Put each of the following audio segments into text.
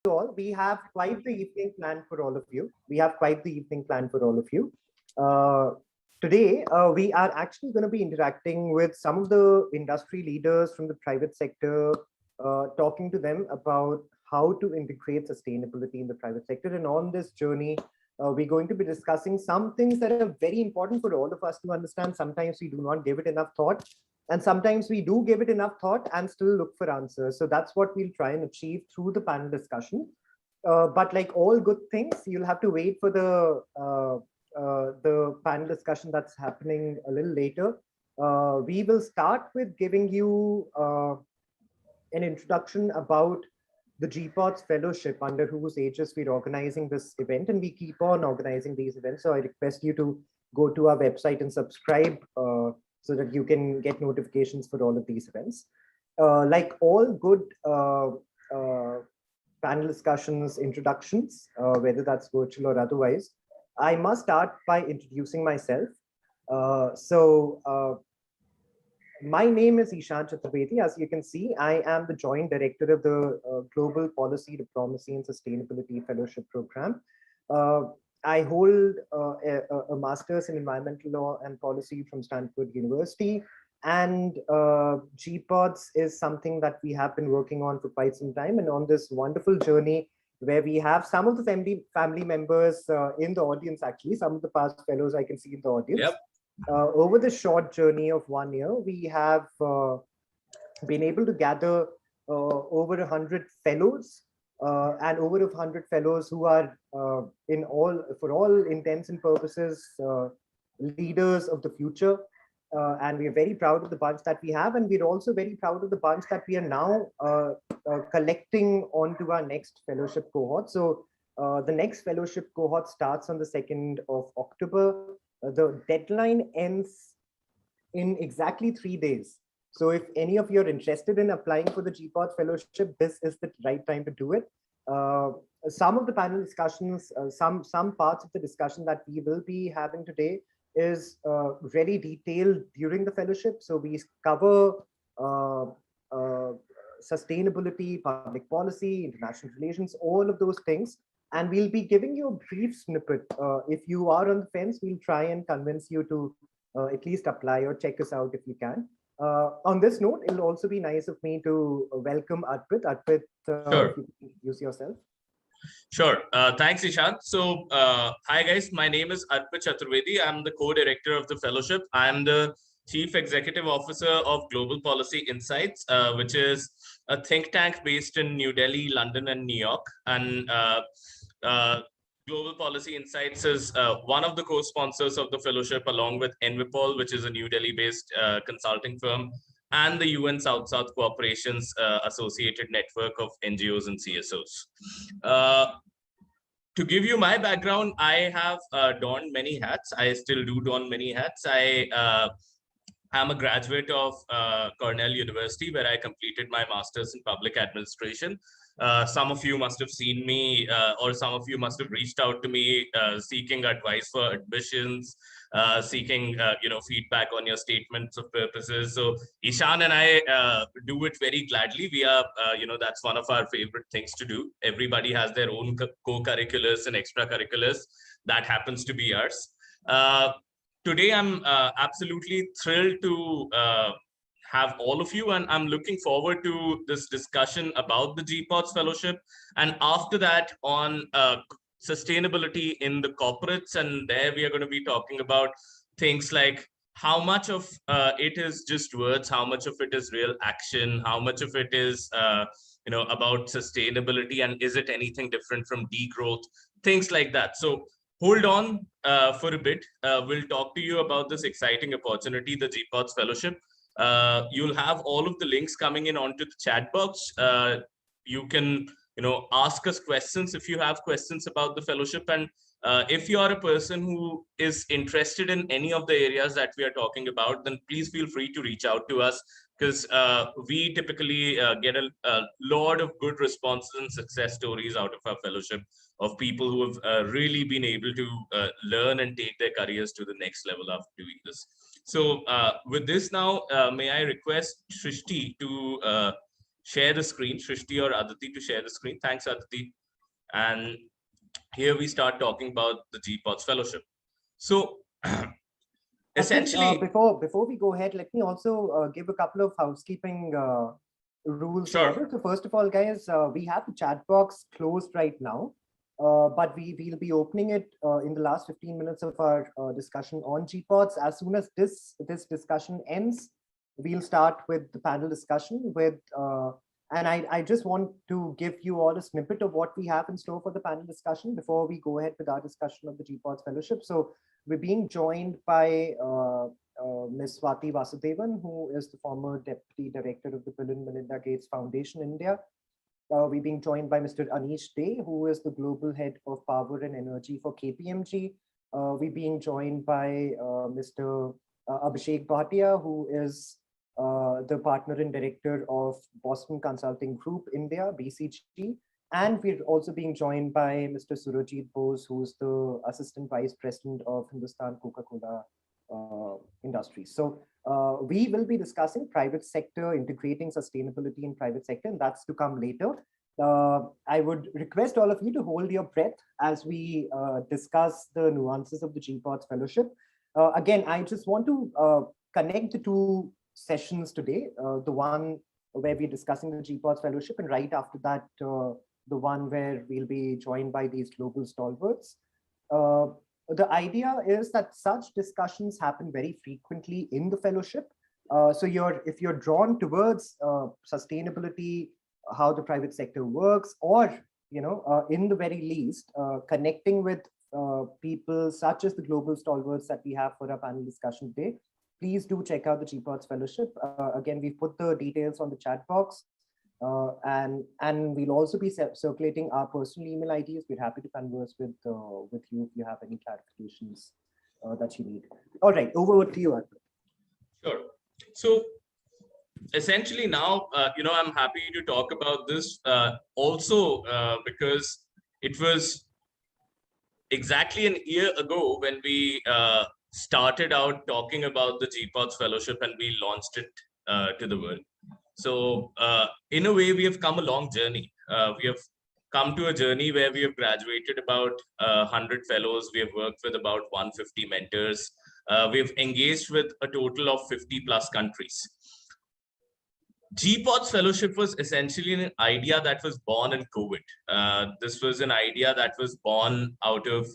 all. We have quite the evening planned for all of you. Today, we are actually going to be interacting with some of the industry leaders from the private sector, talking to them about how to integrate sustainability in the private sector. And on this journey, we're going to be discussing some things that are very important for all of us to understand. Sometimes we do not give it enough thought, and sometimes we do give it enough thought and still look for answers. So that's what we'll try and achieve through the panel discussion. But like all good things, you'll have to wait for the panel discussion that's happening a little later. We will start with giving you an introduction about the GPODS fellowship under whose aegis we're organizing this event, and we keep on organizing these events. So I request you to go to our website and subscribe so that you can get notifications for all of these events. Like all good panel discussions, introductions, whether that's virtual or otherwise, I must start by introducing myself. My name is Ishan Chaturvedi. As you can see, I am the Joint Director of the Global Policy, Diplomacy and Sustainability Fellowship Program. I hold a Master's in Environmental Law and Policy from Stanford University. And GPODS is something that we have been working on for quite some time. And on this wonderful journey, where we have some of the family members in the audience, actually, some of the past fellows I can see in the audience. Yep. Over the short journey of 1 year, we have been able to gather over 100 fellows and over 100 fellows who are for all intents and purposes, leaders of the future. And we are very proud of the bunch that we have. And we're also very proud of the bunch that we are now collecting onto our next fellowship cohort. So the next fellowship cohort starts on the 2nd of October. The deadline ends in exactly 3 days. So if any of you are interested in applying for the GPODS fellowship, this is the right time to do it. Some of the panel discussions, some parts of the discussion that we will be having today is very detailed during the fellowship. So we cover sustainability, public policy, international relations, all of those things. And we'll be giving you a brief snippet. If you are on the fence, we'll try and convince you to at least apply or check us out if you can. On this note, it'll also be nice of me to welcome Arpit. Arpit, Sure. if you can introduce yourself. Sure. Thanks, Ishan. So, hi guys, my name is Arpit Chaturvedi. I'm the co-director of the fellowship. I'm the Chief Executive Officer of Global Policy Insights, which is a think tank based in New Delhi, London, and New York. And Global Policy Insights is one of the co-sponsors of the fellowship, along with Envipol, which is a New Delhi-based consulting firm, and the UN South-South Cooperation's associated network of NGOs and CSOs. To give you my background, I have donned many hats. I still do don many hats. I am a graduate of Cornell University, where I completed my master's in public administration. Some of you must have seen me, or some of you must have reached out to me seeking advice for admissions, seeking feedback on your statements of purposes. So Ishan and I do it very gladly. We are, that's one of our favorite things to do. Everybody has their own co-curriculars and extracurriculars. That happens to be ours. Today, I'm absolutely thrilled to have all of you, and I'm looking forward to this discussion about the GPODS fellowship. And after that, on sustainability in the corporates, and there we are going to be talking about things like how much of it is just words, how much of it is real action, how much of it is about sustainability, and is it anything different from degrowth, things like that. So hold on for a bit. We'll talk to you about this exciting opportunity, the GPODS fellowship. You'll have all of the links coming in onto the chat box. You can ask us questions if you have questions about the fellowship. And if you are a person who is interested in any of the areas that we are talking about, then please feel free to reach out to us, because we typically get a lot of good responses and success stories out of our fellowship of people who have really been able to learn and take their careers to the next level after doing this. So with this now, may I request Shrishti to share the screen, Shrishti or Aditi to share the screen. Thanks, Aditi. And here we start talking about the GPODS Fellowship. So essentially, before we go ahead, let me also give a couple of housekeeping rules in order. So first of all, guys, we have the chat box closed right now, but we'll be opening it in the last 15 minutes of our discussion on GPODS. As soon as this discussion ends, we'll start with the panel discussion with. And I just want to give you all a snippet of what we have in store for the panel discussion before we go ahead with our discussion of the GPODS Fellowship. So we're being joined by Ms. Swati Vasudevan, who is the former Deputy Director of the Bill and Melinda Gates Foundation India. We're being joined by Mr. Anish Dey, who is the Global Head of Power and Energy for KPMG. We're being joined by Mr. Abhishek Bhatia, who is the Partner and Director of Boston Consulting Group India, BCG. And we're also being joined by Mr. Surajit Bose, who's the Assistant Vice President of Hindustan Coca-Cola Industries. So we will be discussing private sector, integrating sustainability in private sector, and that's to come later. I would request all of you to hold your breath as we discuss the nuances of the GPODS Fellowship. Again, I just want to connect the two sessions today, the one where we're discussing the GPODS Fellowship, and right after that, the one where we'll be joined by these global stalwarts. The idea is that such discussions happen very frequently in the fellowship. So if you're drawn towards sustainability, how the private sector works, or in the very least, connecting with people such as the global stalwarts that we have for our panel discussion today, please do check out the GPODS Fellowship. Again, we've put the details on the chat box. And we'll also be circulating our personal email IDs. We're happy to converse with you if you have any clarifications that you need. All right, over to you, Arthur. Sure. So essentially now, I'm happy to talk about this also because it was exactly a year ago when we started out talking about the GPODS Fellowship and we launched it to the world. So in a way, we have come a long journey. We have come to a journey where we have graduated about 100 fellows. We have worked with about 150 mentors. We've engaged with a total of 50 plus countries. GPODS Fellowship was essentially an idea that was born in COVID. This was an idea that was born out of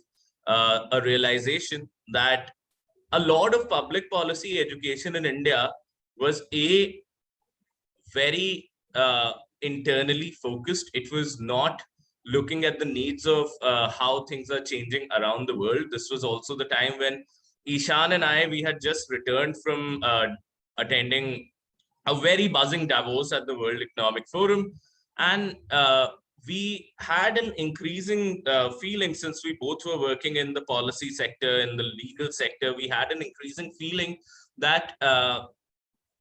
a realization that a lot of public policy education in India was very internally focused. It was not looking at the needs of how things are changing around the world. This was also the time when Ishan and we had just returned from attending a very buzzing Davos at the World Economic Forum. And we had an increasing feeling, since we both were working in the policy sector, in the legal sector, we had an increasing feeling that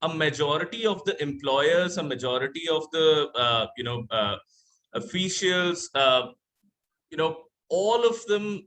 a majority of the employers, a majority of the officials, all of them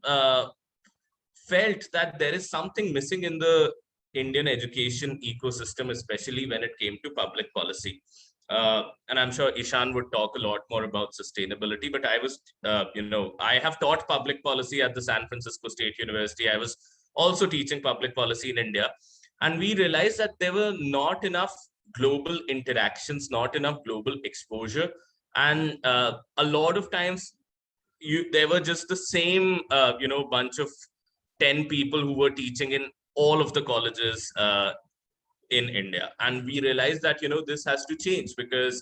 felt that there is something missing in the Indian education ecosystem, especially when it came to public policy. And I'm sure Ishan would talk a lot more about sustainability, but I was, I have taught public policy at the San Francisco State University. I was also teaching public policy in India. And we realized that there were not enough global interactions, not enough global exposure. And a lot of times there were just the same, bunch of 10 people who were teaching in all of the colleges in India. And we realized that, this has to change, because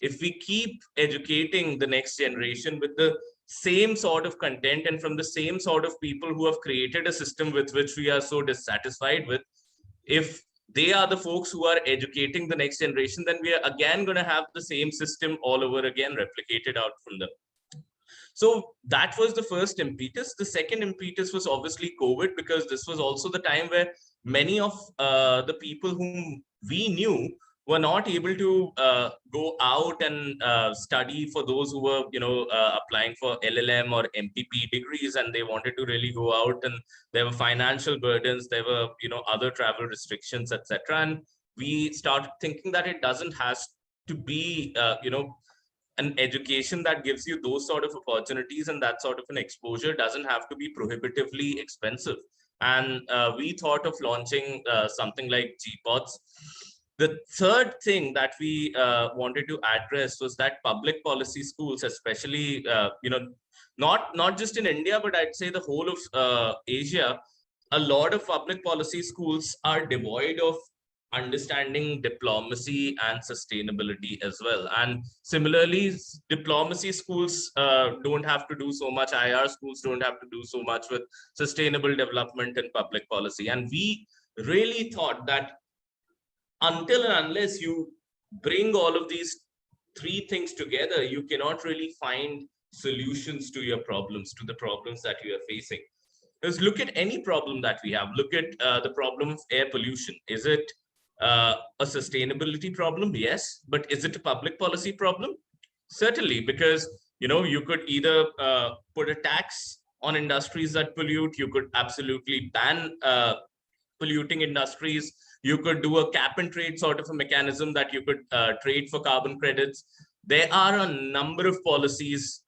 if we keep educating the next generation with the same sort of content and from the same sort of people who have created a system with which we are so dissatisfied with, if they are the folks who are educating the next generation, then we are again going to have the same system all over again replicated out from them. So that was the first impetus. The second impetus was obviously COVID, because this was also the time where many of the people whom we knew were not able to go out and study, for those who were, applying for LLM or MPP degrees, and they wanted to really go out, and there were financial burdens, there were, other travel restrictions, etc. And we started thinking that it doesn't have to be, an education that gives you those sort of opportunities and that sort of an exposure doesn't have to be prohibitively expensive. And we thought of launching something like GPODS. The third thing that we wanted to address was that public policy schools, especially, not just in India, but I'd say the whole of Asia, a lot of public policy schools are devoid of understanding diplomacy and sustainability as well. And similarly, diplomacy schools don't have to do so much, IR schools don't have to do so much with sustainable development and public policy. And we really thought that until and unless you bring all of these three things together, you cannot really find solutions to your problems, to the problems that you are facing. Because look at any problem that we have. Look at the problem of air pollution. Is it a sustainability problem? Yes. But is it a public policy problem? Certainly, because you could either put a tax on industries that pollute. You could absolutely ban polluting industries. You could do a cap and trade sort of a mechanism that you could trade for carbon credits. There are a number of policies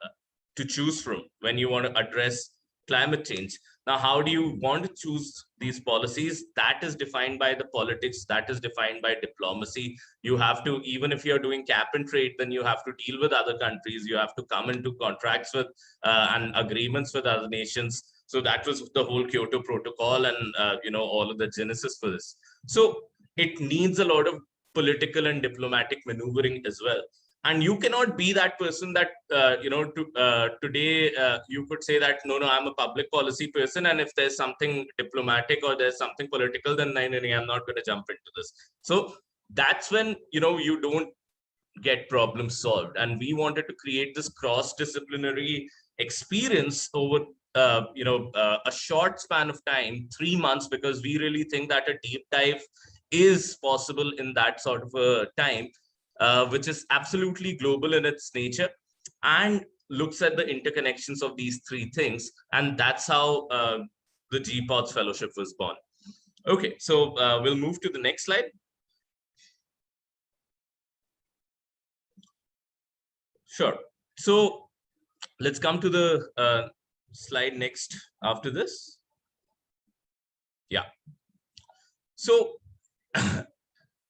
to choose from when you want to address climate change. Now, how do you want to choose these policies? That is defined by the politics, that is defined by diplomacy. You have to, even if you're doing cap and trade, then you have to deal with other countries. You have to come into contracts with and agreements with other nations. So that was the whole Kyoto Protocol and, all of the genesis for this. So it needs a lot of political and diplomatic maneuvering as well. And you cannot be that person that, today you could say that, no, I'm a public policy person. And if there's something diplomatic or there's something political, then no, I'm not going to jump into this. So that's when, you don't get problems solved. And we wanted to create this cross-disciplinary experience over a short span of time, 3 months, because we really think that a deep dive is possible in that sort of a time, which is absolutely global in its nature and looks at the interconnections of these three things. And that's how the GPODS Fellowship was born. Okay, so we'll move to the next slide. Sure. So let's come to the slide next after this. Yeah. So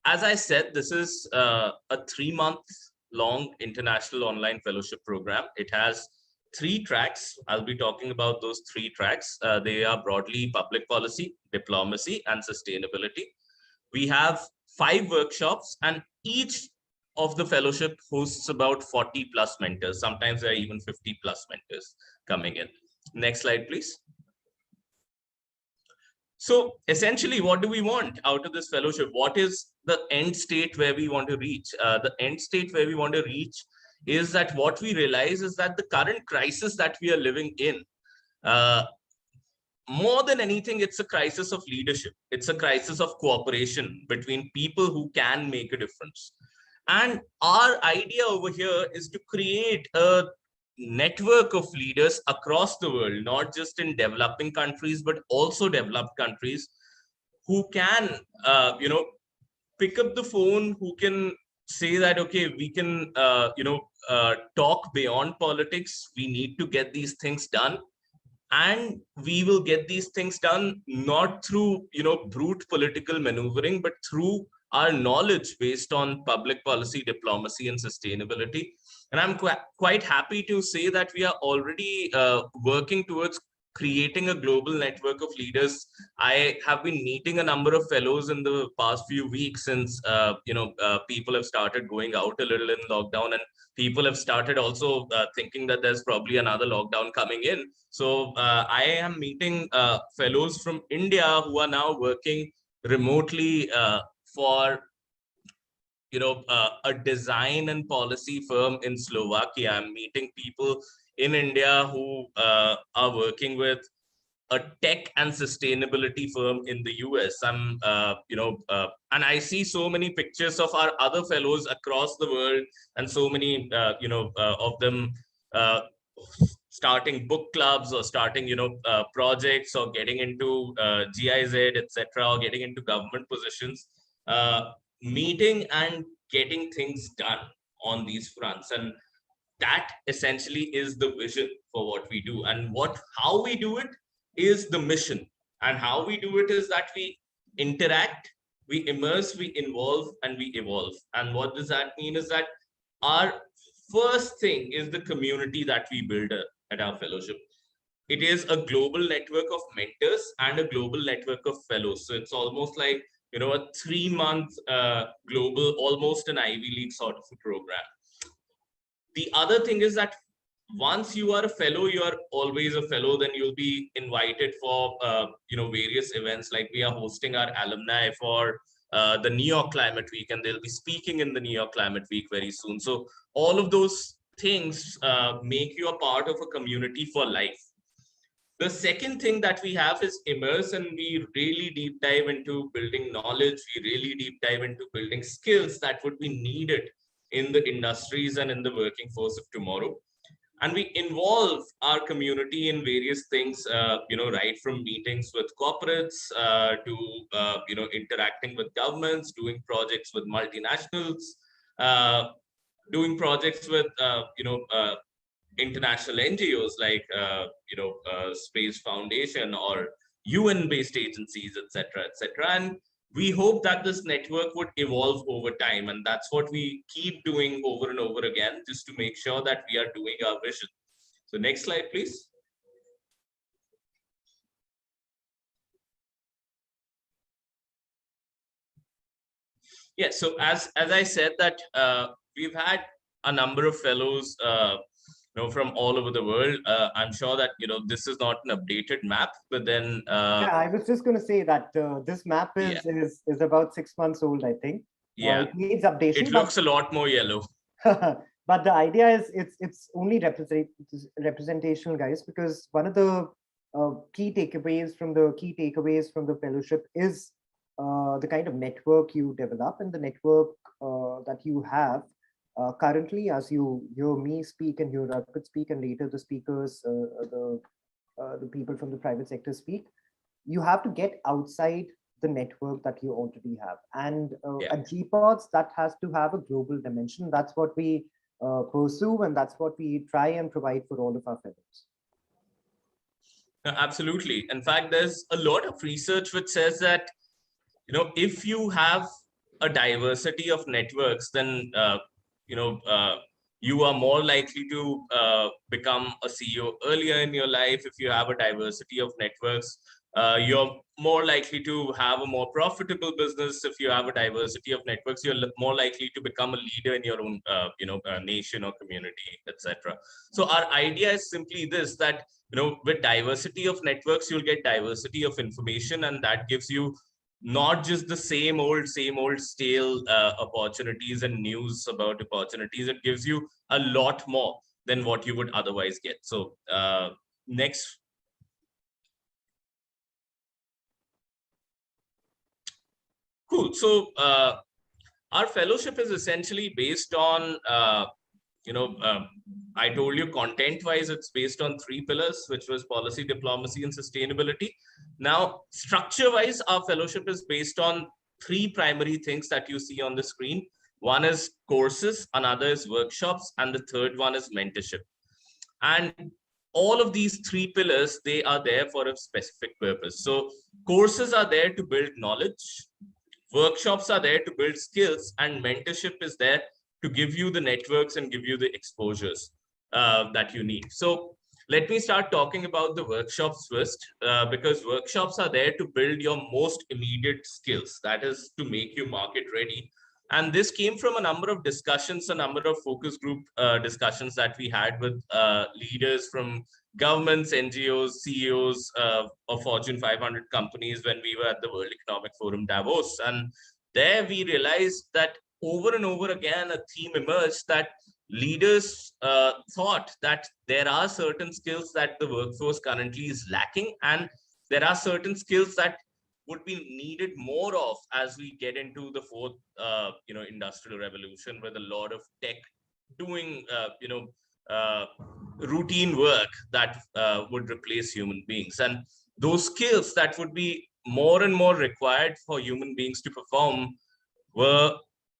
as I said, this is a 3-month-long international online fellowship program. It has 3 tracks. I'll be talking about those 3 tracks. They are broadly public policy, diplomacy, and sustainability. We have 5 workshops, and each of the fellowship hosts about 40 plus mentors. Sometimes there are even 50 plus mentors coming in. Next slide, please. So essentially, what do we want out of this fellowship? What is the end state where we want to reach? The end state where we want to reach is that what we realize is that the current crisis that we are living in, more than anything, it's a crisis of leadership. It's a crisis of cooperation between people who can make a difference. And our idea over here is to create a network of leaders across the world, not just in developing countries, but also developed countries, who can, pick up the phone, who can say that, okay, we can, talk beyond politics. We need to get these things done. And we will get these things done not through, brute political maneuvering, but through our knowledge based on public policy, diplomacy, and sustainability. And I'm quite happy to say that we are already working towards creating a global network of leaders. I have been meeting a number of fellows in the past few weeks since, people have started going out a little in lockdown, and people have started also thinking that there's probably another lockdown coming in. So I am meeting fellows from India who are now working remotely for a design and policy firm in Slovakia. I'm meeting people in India who are working with a tech and sustainability firm in the US. I'm, and I see so many pictures of our other fellows across the world, and so many, of them starting book clubs or starting, projects, or getting into GIZ, etc., or getting into government positions. Meeting and getting things done on these fronts. And that essentially is the vision for what we do. And how we do it is the mission. And how we do it is that we interact, we immerse, we involve, and we evolve. And what does that mean is that our first thing is the community that we build at our fellowship. It is a global network of mentors and a global network of fellows. So it's almost like, a 3-month global, almost an Ivy League sort of a program. The other thing is that once you are a fellow, you are always a fellow. Then you'll be invited for various events. Like we are hosting our alumni for the New York Climate Week, and they'll be speaking in the New York Climate Week very soon. So all of those things make you a part of a community for life. The second thing that we have is immerse, and we really deep dive into building knowledge. We really deep dive into building skills that would be needed in the industries and in the working force of tomorrow. And we involve our community in various things, right from meetings with corporates to interacting with governments, doing projects with multinationals, doing projects with international NGOs like Space Foundation or UN-based agencies, etc., etc. And we hope that this network would evolve over time, and that's what we keep doing over and over again, just to make sure that we are doing our vision. So next slide, please. Yeah, so as I said that we've had a number of fellows from all over the world. I'm sure that this is not an updated map, but then yeah, I was just going to say that this map is about 6 months old, I think. Yeah, it needs updation. It looks a lot more yellow. But the idea is it's only representational, guys, because one of the key takeaways from the fellowship is the kind of network you develop and the network that you have currently, as you hear me speak and hear Arpit speak, and later the speakers, the people from the private sector speak. You have to get outside the network that you already have. And at GPODS, that has to have a global dimension. That's what we pursue, and that's what we try and provide for all of our fellows. Absolutely. In fact, there's a lot of research which says that, if you have a diversity of networks, then, you are more likely to become a CEO earlier in your life. If you have a diversity of networks, you're more likely to have a more profitable business. If you have a diversity of networks, you're more likely to become a leader in your own, nation or community, etc. So our idea is simply this, that, with diversity of networks, you'll get diversity of information, and that gives you not just the same old stale opportunities and news about opportunities. It gives you a lot more than what you would otherwise get. So next. Cool. So our fellowship is essentially based on, I told you content-wise, it's based on 3 pillars, which was policy, diplomacy, and sustainability. Now, structure-wise, our fellowship is based on 3 primary things that you see on the screen. One is courses, another is workshops, and the third one is mentorship. And all of these 3 pillars, they are there for a specific purpose. So courses are there to build knowledge, workshops are there to build skills, and mentorship is there to give you the networks and give you the exposures that you need. So let me start talking about the workshops first, because workshops are there to build your most immediate skills. That is to make you market ready. And this came from a number of discussions, a number of focus group discussions that we had with leaders from governments, NGOs, CEOs of Fortune 500 companies when we were at the World Economic Forum Davos. And there we realized that over and over again, a theme emerged that leaders thought that there are certain skills that the workforce currently is lacking, and there are certain skills that would be needed more of as we get into the 4th industrial revolution, with a lot of tech doing routine work that would replace human beings. And those skills that would be more and more required for human beings to perform were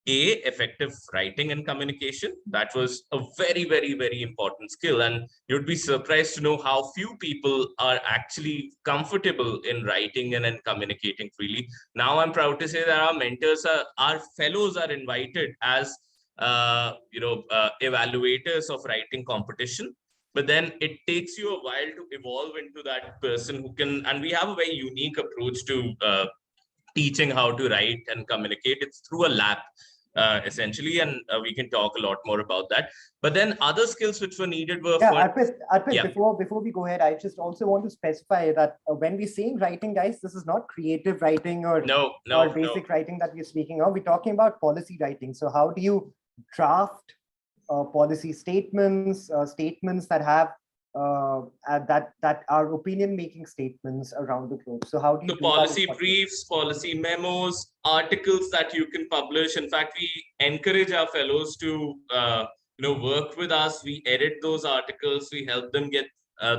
effective writing and communication. That was a very, very, very important skill. And you'd be surprised to know how few people are actually comfortable in writing and in communicating freely. Now, I'm proud to say that our mentors our fellows are invited as, evaluators of writing competition. But then it takes you a while to evolve into that person who can, and we have a very unique approach to teaching how to write and communicate. It's through a lab, essentially, and we can talk a lot more about that. But then other skills which were needed were Arpit, before we go ahead, I just also want to specify that when we're saying writing, guys, this is not creative writing or basic writing that we're speaking of. We're talking about policy writing. So how do you draft policy statements, statements that have that are opinion-making statements around the globe? So how do you do policy briefs, policy memos, articles that you can publish? In fact, we encourage our fellows to work with us. We edit those articles. We help them get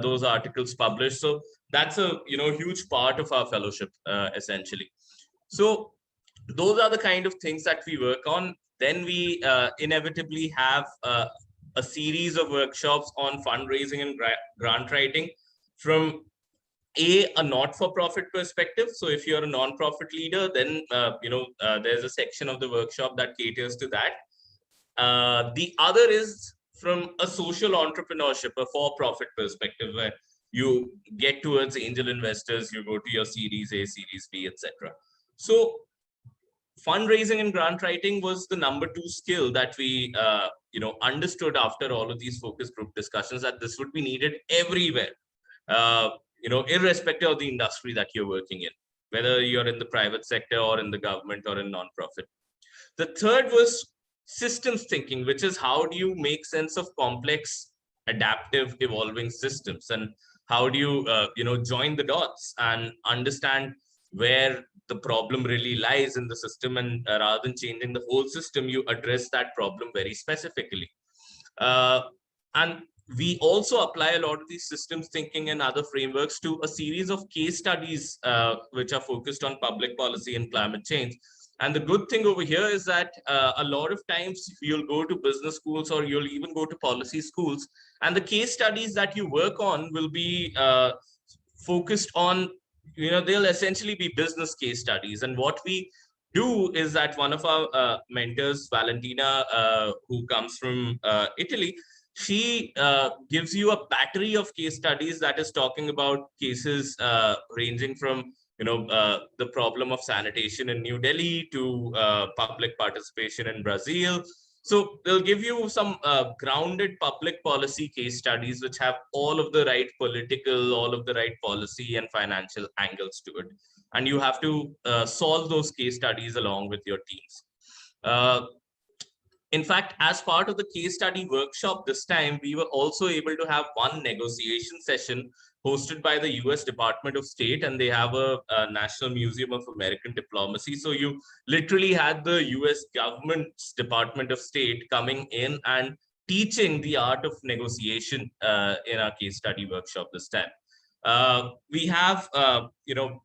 those articles published. So that's a huge part of our fellowship, essentially. So those are the kind of things that we work on. Then we inevitably have a series of workshops on fundraising and grant writing from a not-for-profit perspective. So if you're a non-profit leader, then there's a section of the workshop that caters to that. The other is from a social entrepreneurship, a for-profit perspective, where you get towards angel investors, you go to your Series A, Series B, etc. So fundraising and grant writing was the number 2 skill that we understood after all of these focus group discussions, that this would be needed everywhere, irrespective of the industry that you're working in, whether you're in the private sector or in the government or in non-profit. The third was systems thinking, which is how do you make sense of complex, adaptive, evolving systems, and how do you join the dots and understand where the problem really lies in the system, and rather than changing the whole system, you address that problem very specifically. And we also apply a lot of these systems thinking and other frameworks to a series of case studies which are focused on public policy and climate change. And the good thing over here is that a lot of times you'll go to business schools or you'll even go to policy schools, and the case studies that you work on will be focused on, they'll essentially be business case studies. And what we do is that one of our mentors, Valentina, who comes from Italy, she gives you a battery of case studies that is talking about cases ranging from the problem of sanitation in New Delhi to public participation in Brazil. So they'll give you some grounded public policy case studies which have all of the right political, all of the right policy and financial angles to it. And you have to solve those case studies along with your teams. In fact, as part of the case study workshop this time, we were also able to have one negotiation session hosted by the US Department of State, and they have a National Museum of American Diplomacy. So you literally had the US government's Department of State coming in and teaching the art of negotiation in our case study workshop this time. We have,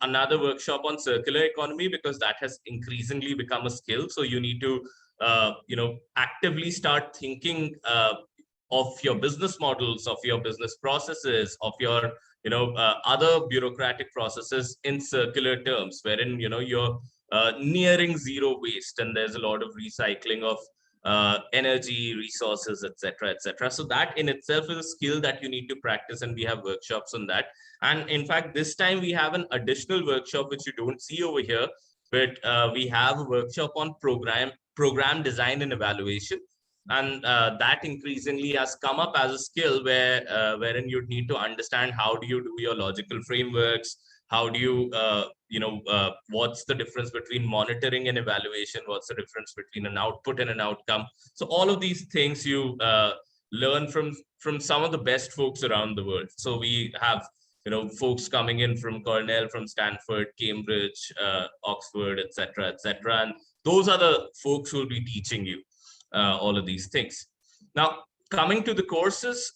another workshop on circular economy, because that has increasingly become a skill. So you need to actively start thinking of your business models, of your business processes, of your other bureaucratic processes in circular terms, wherein you're nearing zero waste, and there's a lot of recycling of energy, resources, etc., etc. So that in itself is a skill that you need to practice, and we have workshops on that. And in fact, this time we have an additional workshop which you don't see over here, but we have a workshop on program design and evaluation, and that increasingly has come up as a skill wherein you'd need to understand how do you do your logical frameworks, how do you what's the difference between monitoring and evaluation, what's the difference between an output and an outcome. So all of these things you learn from some of the best folks around the world. So we have folks coming in from Cornell, from Stanford, Cambridge, Oxford, etc., etc. And those are the folks who will be teaching you all of these things. Now, coming to the courses,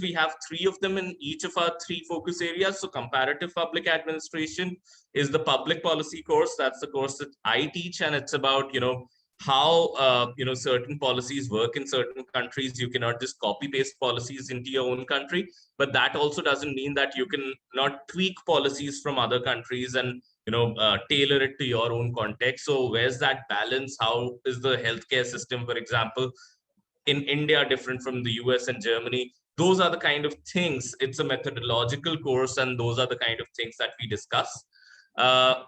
we have 3 of them in each of our 3 focus areas. So comparative public administration is the public policy course. That's the course that I teach, and it's about, how certain policies work in certain countries. You cannot just copy paste policies into your own country, but that also doesn't mean that you can not tweak policies from other countries and tailor it to your own context. So where's that balance? How is the healthcare system, for example, in India different from the US and Germany? Those are the kind of things. It's a methodological course, and those are the kind of things that we discuss. uh,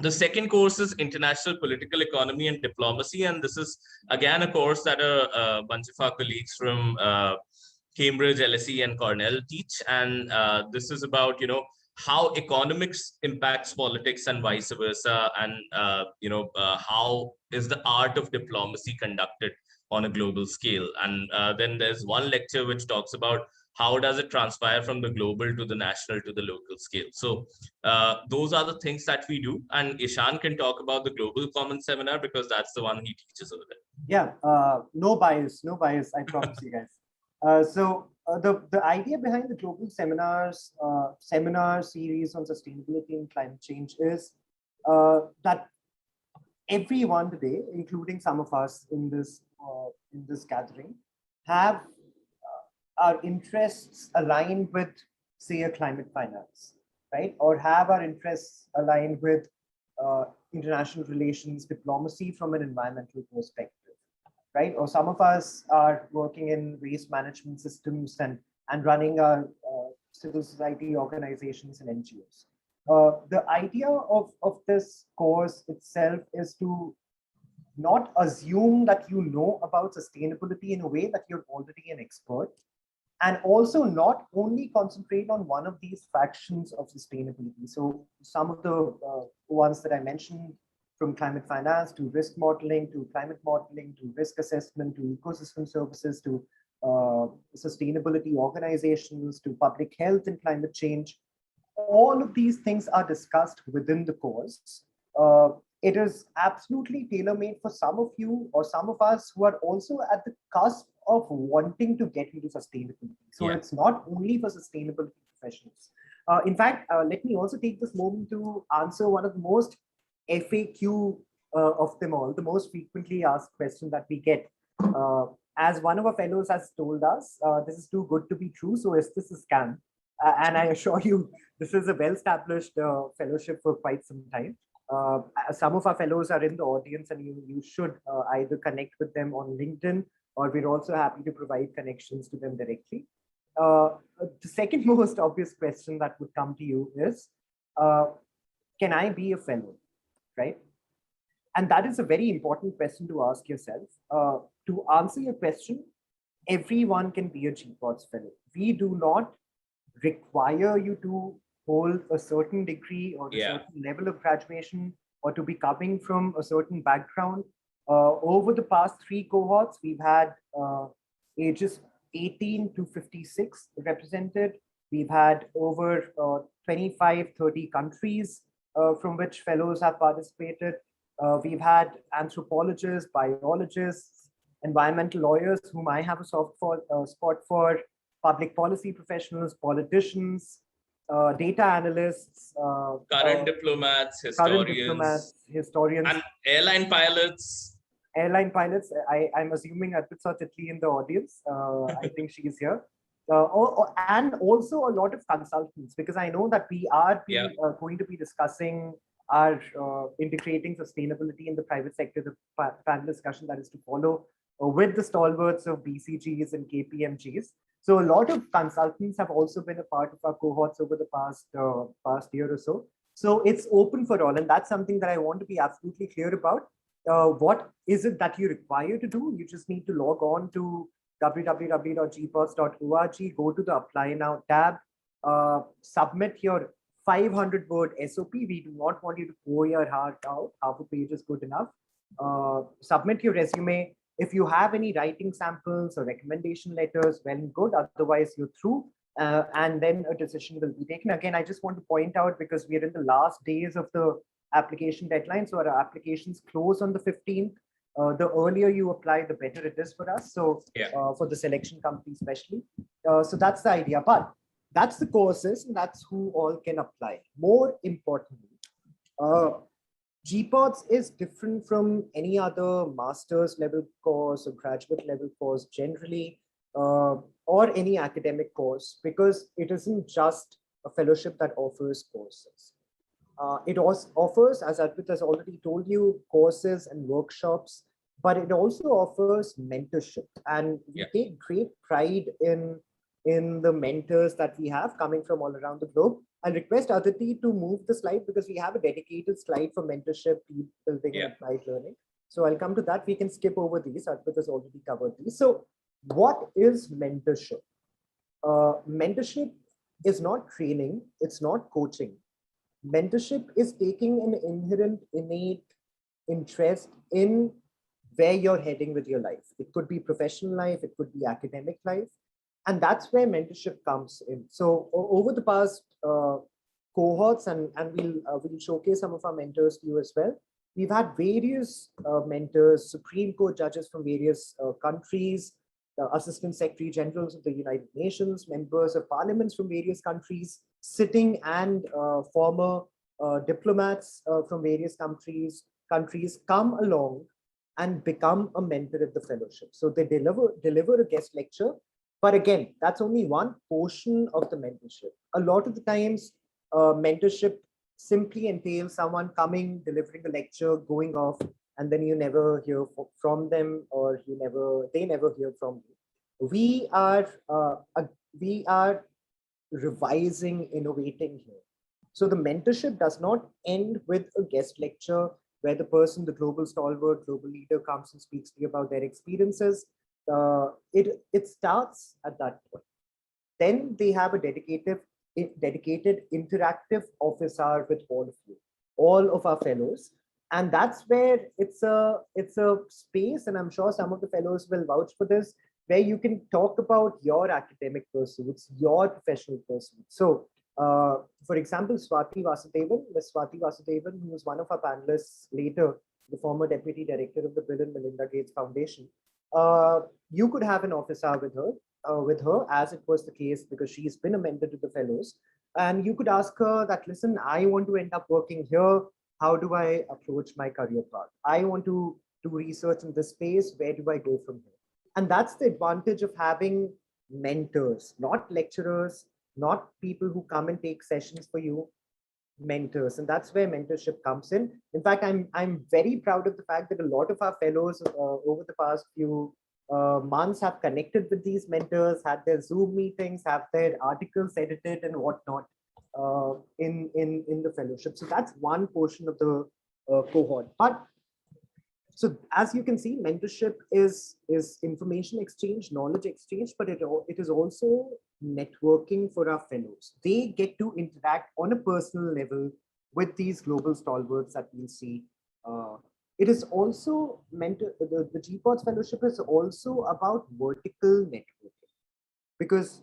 the second course is International Political Economy and Diplomacy. And this is, again, a course that a bunch of our colleagues from Cambridge, LSE, and Cornell teach. And this is about, how economics impacts politics and vice versa. And, how is the art of diplomacy conducted on a global scale. And then there's one lecture which talks about how does it transpire from the global to the national to the local scale. So those are the things that we do. And Ishan can talk about the Global Commons Seminar because that's the one he teaches over there. Yeah, no bias, I promise you guys. The idea behind the global seminar series on sustainability and climate change is that everyone today, including some of us in this gathering, have our interests aligned with, say, a climate finance, right? Or have our interests aligned with international relations, diplomacy from an environmental perspective, right? Or some of us are working in waste management systems and running our civil society organizations and NGOs. The idea of this course itself is to not assume that you know about sustainability in a way that you're already an expert, and also not only concentrate on one of these factions of sustainability. So some of the ones that I mentioned, from climate finance to risk modeling, to climate modeling, to risk assessment, to ecosystem services, to sustainability organizations, to public health and climate change, all of these things are discussed within the course. It is absolutely tailor-made for some of you or some of us who are also at the cusp of wanting to get into sustainability. So it's not only for sustainability professionals. In fact, let me also take this moment to answer one of the most FAQ of them all, the most frequently asked question that we get. As one of our fellows has told us, this is too good to be true, so is this a scam? And I assure you, this is a well-established fellowship for quite some time. Some of our fellows are in the audience, and you should either connect with them on LinkedIn, or we're also happy to provide connections to them directly. The second most obvious question that would come to you is, can I be a fellow, right? And that is a very important question to ask yourself. To answer your question, everyone can be a GPODS fellow. We do not require you to hold a certain degree or a certain level of graduation, or to be coming from a certain background. Over the past 3 cohorts, we've had ages 18 to 56 represented. We've had over 25, 30 countries from which fellows have participated. We've had anthropologists, biologists, environmental lawyers, whom I have a soft spot for, public policy professionals, politicians, data analysts, current diplomats, historians, and airline pilots. I'm assuming Arpita Titli in the audience. I think she is here. And also a lot of consultants, because I know that we are going to be discussing our integrating sustainability in the private sector, the panel discussion that is to follow with the stalwarts of BCGs and KPMGs. So a lot of consultants have also been a part of our cohorts over the past year or so. So it's open for all, and that's something that I want to be absolutely clear about. What is it that you require to do? You just need to log on to www.gpods.org, go to the Apply Now tab, submit your 500-word SOP. We do not want you to pour your heart out. Half a page is good enough. Submit your resume. If you have any writing samples or recommendation letters, well and good. Otherwise, you're through. And then a decision will be taken. Again, I just want to point out, because we are in the last days of the application deadline, so our applications close on the 15th. The earlier you apply, the better it is for us. So for the selection committee especially. So that's the idea. But that's the courses, and that's who all can apply. More importantly, GPODS is different from any other master's level course or graduate level course generally, or any academic course, because it isn't just a fellowship that offers courses. It also offers, as Arpit has already told you, courses and workshops, but it also offers mentorship. And we take great pride in the mentors that we have coming from all around the globe. I'll request Aditi to move the slide because we have a dedicated slide for mentorship, building, and applied learning. So I'll come to that. We can skip over these. Arpit has already covered these. So what is mentorship? Mentorship is not training. It's not coaching. Mentorship is taking an inherent, innate interest in where you're heading with your life. It could be professional life, it could be academic life. And that's where mentorship comes in. So over the past cohorts, and we'll showcase some of our mentors to you as well. We've had various mentors, Supreme Court judges from various countries, Assistant Secretary Generals of the United Nations, members of parliaments from various countries, sitting and former diplomats from various countries come along and become a mentor at the fellowship. So they deliver a guest lecture, but again, that's only one portion of the mentorship. A lot of the times, mentorship simply entails someone coming, delivering a lecture, going off, and then you never hear from them, or they never hear from you. We are revising, innovating here. So the mentorship does not end with a guest lecture where the person, the global stalwart, global leader, comes and speaks to you about their experiences. It starts at that point. Then they have a dedicated interactive office hour with all of you, all of our fellows. And that's where it's a space, and I'm sure some of the fellows will vouch for this, where you can talk about your academic pursuits, your professional pursuits. So, for example, Miss Swati Vasudevan, who was one of our panelists later, the former Deputy Director of the Bill and Melinda Gates Foundation, you could have an office hour with her, as it was the case, because she's been a mentor to the fellows. And you could ask her that, listen, I want to end up working here. How do I approach my career path? I want to do research in this space. Where do I go from here? And that's the advantage of having mentors, not lecturers, not people who come and take sessions for you, mentors. And that's where mentorship comes in. In fact, I'm very proud of the fact that a lot of our fellows over the past few months have connected with these mentors, had their Zoom meetings, have their articles edited and whatnot in the fellowship. So that's one portion of the cohort. But so as you can see, mentorship is information exchange, knowledge exchange, but it is also networking for our fellows. They get to interact on a personal level with these global stalwarts that we'll see. It is also the GPODS fellowship is also about vertical networking, because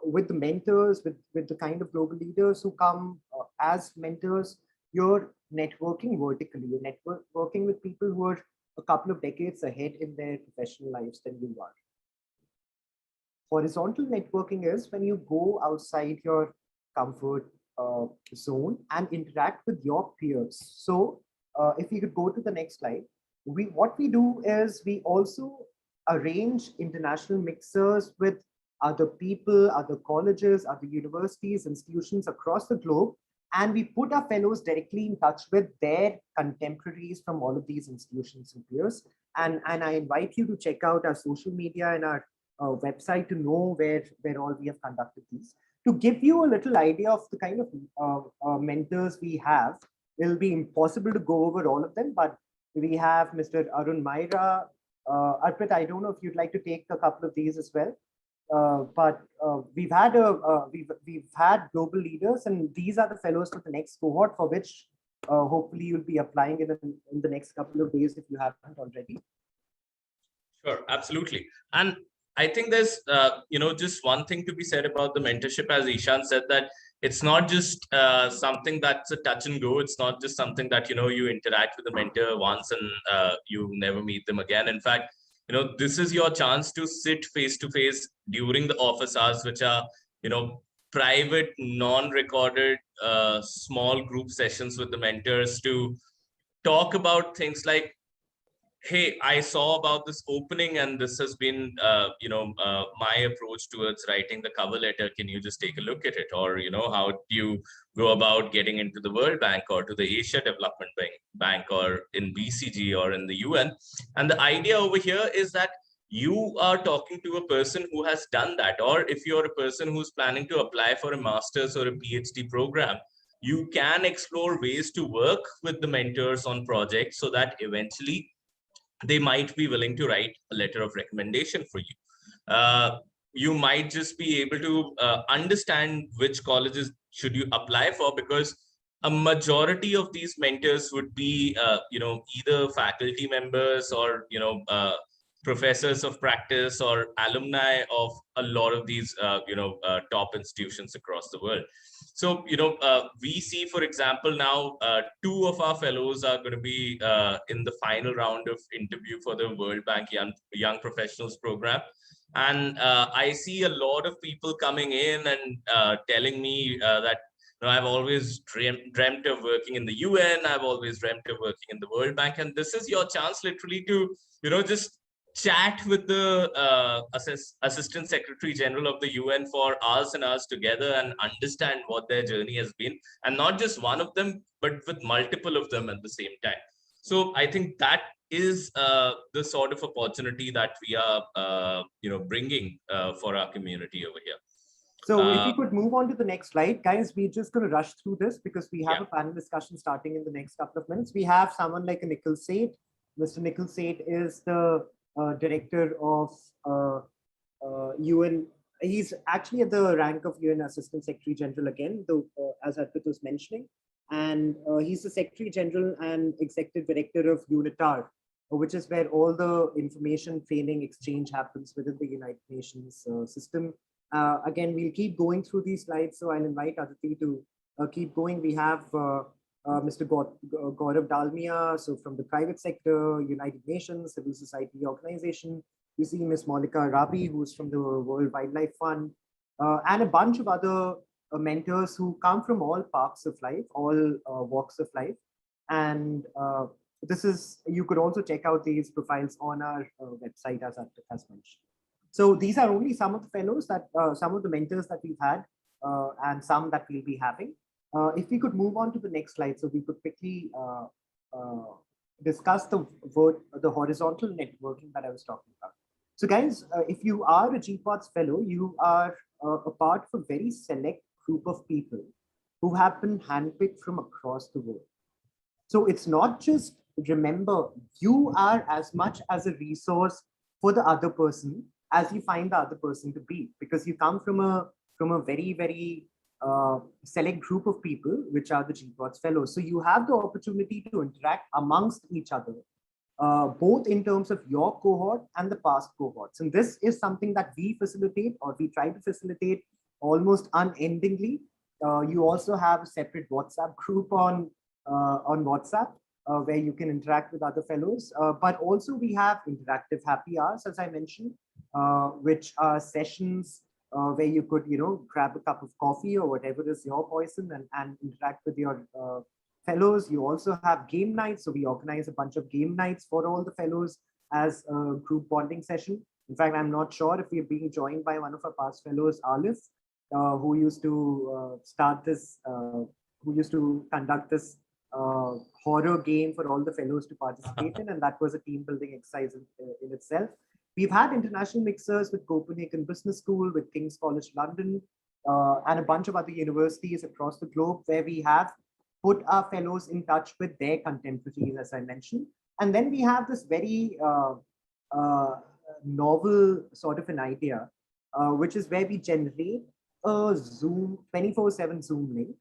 with the mentors, with the kind of global leaders who come as mentors, you're networking vertically. You're networking with people who are a couple of decades ahead in their professional lives than you are. Horizontal networking is when you go outside your comfort zone and interact with your peers. So if you could go to the next slide, what we do is we also arrange international mixers with other people, other colleges, other universities, institutions across the globe, and we put our fellows directly in touch with their contemporaries from all of these institutions and peers. And I invite you to check out our social media and our website to know where all we have conducted these. To give you a little idea of the kind of mentors we have, it'll be impossible to go over all of them, but we have Mr. Arun Maira. Arpit, I don't know if you'd like to take a couple of these as well. But we've had global leaders, and these are the fellows for the next cohort, for which hopefully you'll be applying in the next couple of days if you haven't already. Sure, absolutely. And I think there's just one thing to be said about the mentorship, as Ishan said, that it's not just something that's a touch and go. It's not just something that you interact with the mentor once and you never meet them again. In fact, this is your chance to sit face to face during the office hours, which are, private, non-recorded, small group sessions with the mentors, to talk about things like, hey, I saw about this opening and this has been, my approach towards writing the cover letter. Can you just take a look at it? Or, how do you go about getting into the World Bank or to the Asia Development Bank or in BCG or in the UN? And the idea over here is that you are talking to a person who has done that. Or if you're a person who's planning to apply for a master's or a PhD program, you can explore ways to work with the mentors on projects so that eventually they might be willing to write a letter of recommendation for you. You might just be able to understand which colleges should you apply for, because a majority of these mentors would be, either faculty members or, professors of practice or alumni of a lot of these, top institutions across the world. So, we see, for example, now two of our fellows are going to be in the final round of interview for the World Bank Young Professionals Program. And I see a lot of people coming in and telling me that I've always dreamt of working in the UN. I've always dreamt of working in the World Bank. And this is your chance literally to, just chat with the Assistant Secretary General of the UN for hours and hours together and understand what their journey has been. And not just one of them, but with multiple of them at the same time. So I think that is the sort of opportunity that we are, bringing for our community over here. So if we could move on to the next slide, guys, we're just going to rush through this because we have a panel discussion starting in the next couple of minutes. We have someone like Nikhil Seth. Mr. Nikhil Seth is the director of UN. He's actually at the rank of UN Assistant Secretary General again, though, as Arpit was mentioning. And he's the Secretary General and Executive Director of UNITAR, which is where all the information training exchange happens within the United Nations system. Again, we'll keep going through these slides, so I'll invite Aditi to keep going. We have Mr. Gaurav Dalmia, so from the private sector, United Nations, civil society organization. You see Ms. Monica Rabi, who's from the World Wildlife Fund, and a bunch of other mentors who come from all parts of life, all walks of life. And this is, you could also check out these profiles on our website, as Arpit has mentioned. So these are only some of the fellows that, some of the mentors that we've had, and some that we'll be having. If we could move on to the next slide, so we could quickly discuss the horizontal networking that I was talking about. So guys, if you are a GPODS fellow, you are a part of a very select group of people who have been handpicked from across the world. So it's not just, remember, you are as much as a resource for the other person as you find the other person to be, because you come from a very, very select group of people, which are the GPODS fellows. So you have the opportunity to interact amongst each other, both in terms of your cohort and the past cohorts. And this is something that we facilitate, or we try to facilitate almost unendingly. You also have a separate WhatsApp group on WhatsApp, where you can interact with other fellows. But also we have interactive happy hours, as I mentioned, which are sessions where you could, grab a cup of coffee or whatever is your poison and interact with your fellows. You also have game nights. So we organize a bunch of game nights for all the fellows as a group bonding session. In fact, I'm not sure if we're being joined by one of our past fellows, Alif, who used to start this, who used to conduct this horror game for all the fellows to participate in. And that was a team building exercise in itself. We've had international mixers with Copenhagen Business School, with King's College London, and a bunch of other universities across the globe, where we have put our fellows in touch with their contemporaries, as I mentioned. And then we have this very novel sort of an idea, which is where we generate a Zoom 24/7 Zoom link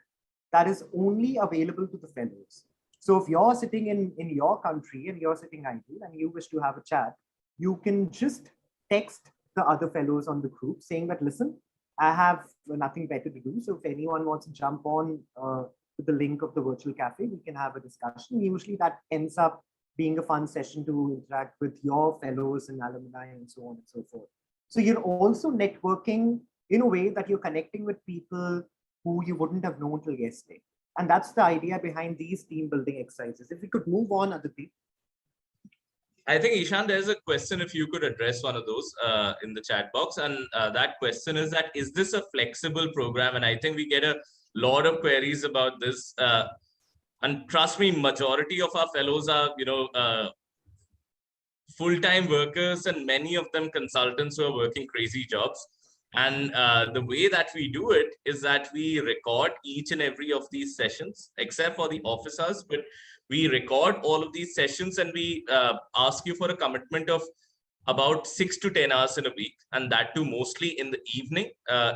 that is only available to the fellows. So if you're sitting in your country and you're sitting idle and you wish to have a chat, you can just text the other fellows on the group saying that, listen, I have nothing better to do. So if anyone wants to jump on to the link of the virtual cafe, we can have a discussion. Usually that ends up being a fun session to interact with your fellows and alumni and so on and so forth. So you're also networking in a way that you're connecting with people who you wouldn't have known till yesterday. And that's the idea behind these team building exercises. If we could move on, Aditi. I think, Ishan, there's a question if you could address one of those in the chat box. And that question is this a flexible program? And I think we get a lot of queries about this. And trust me, majority of our fellows are, full-time workers, and many of them consultants who are working crazy jobs. And the way that we do it is that we record each and every of these sessions, except for the office hours, but we record all of these sessions, and we ask you for a commitment of about 6 to 10 hours in a week, and that too mostly in the evening.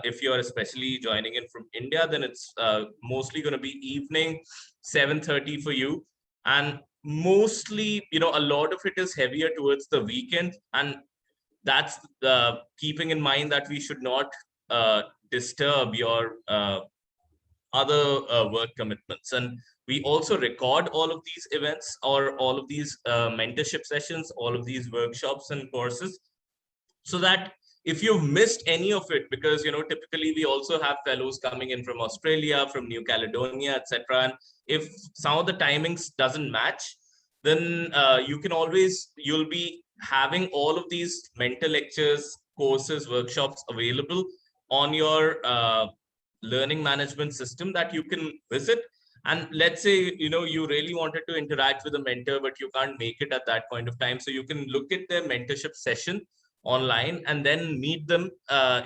If you're especially joining in from India, then it's mostly going to be evening, 7:30 for you. And mostly, a lot of it is heavier towards the weekend, and that's keeping in mind that we should not disturb your other work commitments. And we also record all of these events, or all of these mentorship sessions, all of these workshops and courses, so that if you've missed any of it, because typically we also have fellows coming in from Australia, from New Caledonia, etc., and if some of the timings doesn't match, then you'll be having all of these mentor lectures, courses, workshops available on your learning management system that you can visit. And let's say you really wanted to interact with a mentor, but you can't make it at that point of time, so you can look at their mentorship session online and then meet them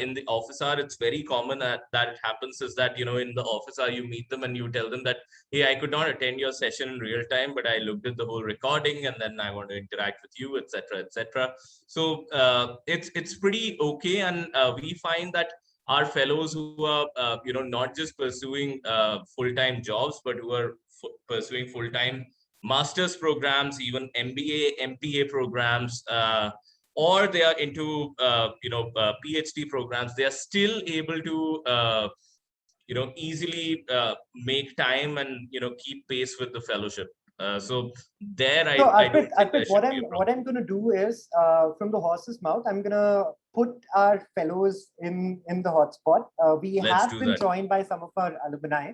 in the office hour. It's very common that it happens, is that in the office hour you meet them and you tell them that, hey, I could not attend your session in real time, but I looked at the whole recording and then I want to interact with you, etc., etc. So it's pretty okay. And we find that our fellows who are not just pursuing full-time jobs, but who are pursuing full-time master's programs, even MBA, MPA programs, or they are into PhD programs, they are still able to easily make time and keep pace with the fellowship. So there, So I don't think there Arpit, should be a problem. what I'm going to do is, from the horse's mouth, I'm going to put our fellows in the hotspot. We Let's have do been that. joined by some of our alumni,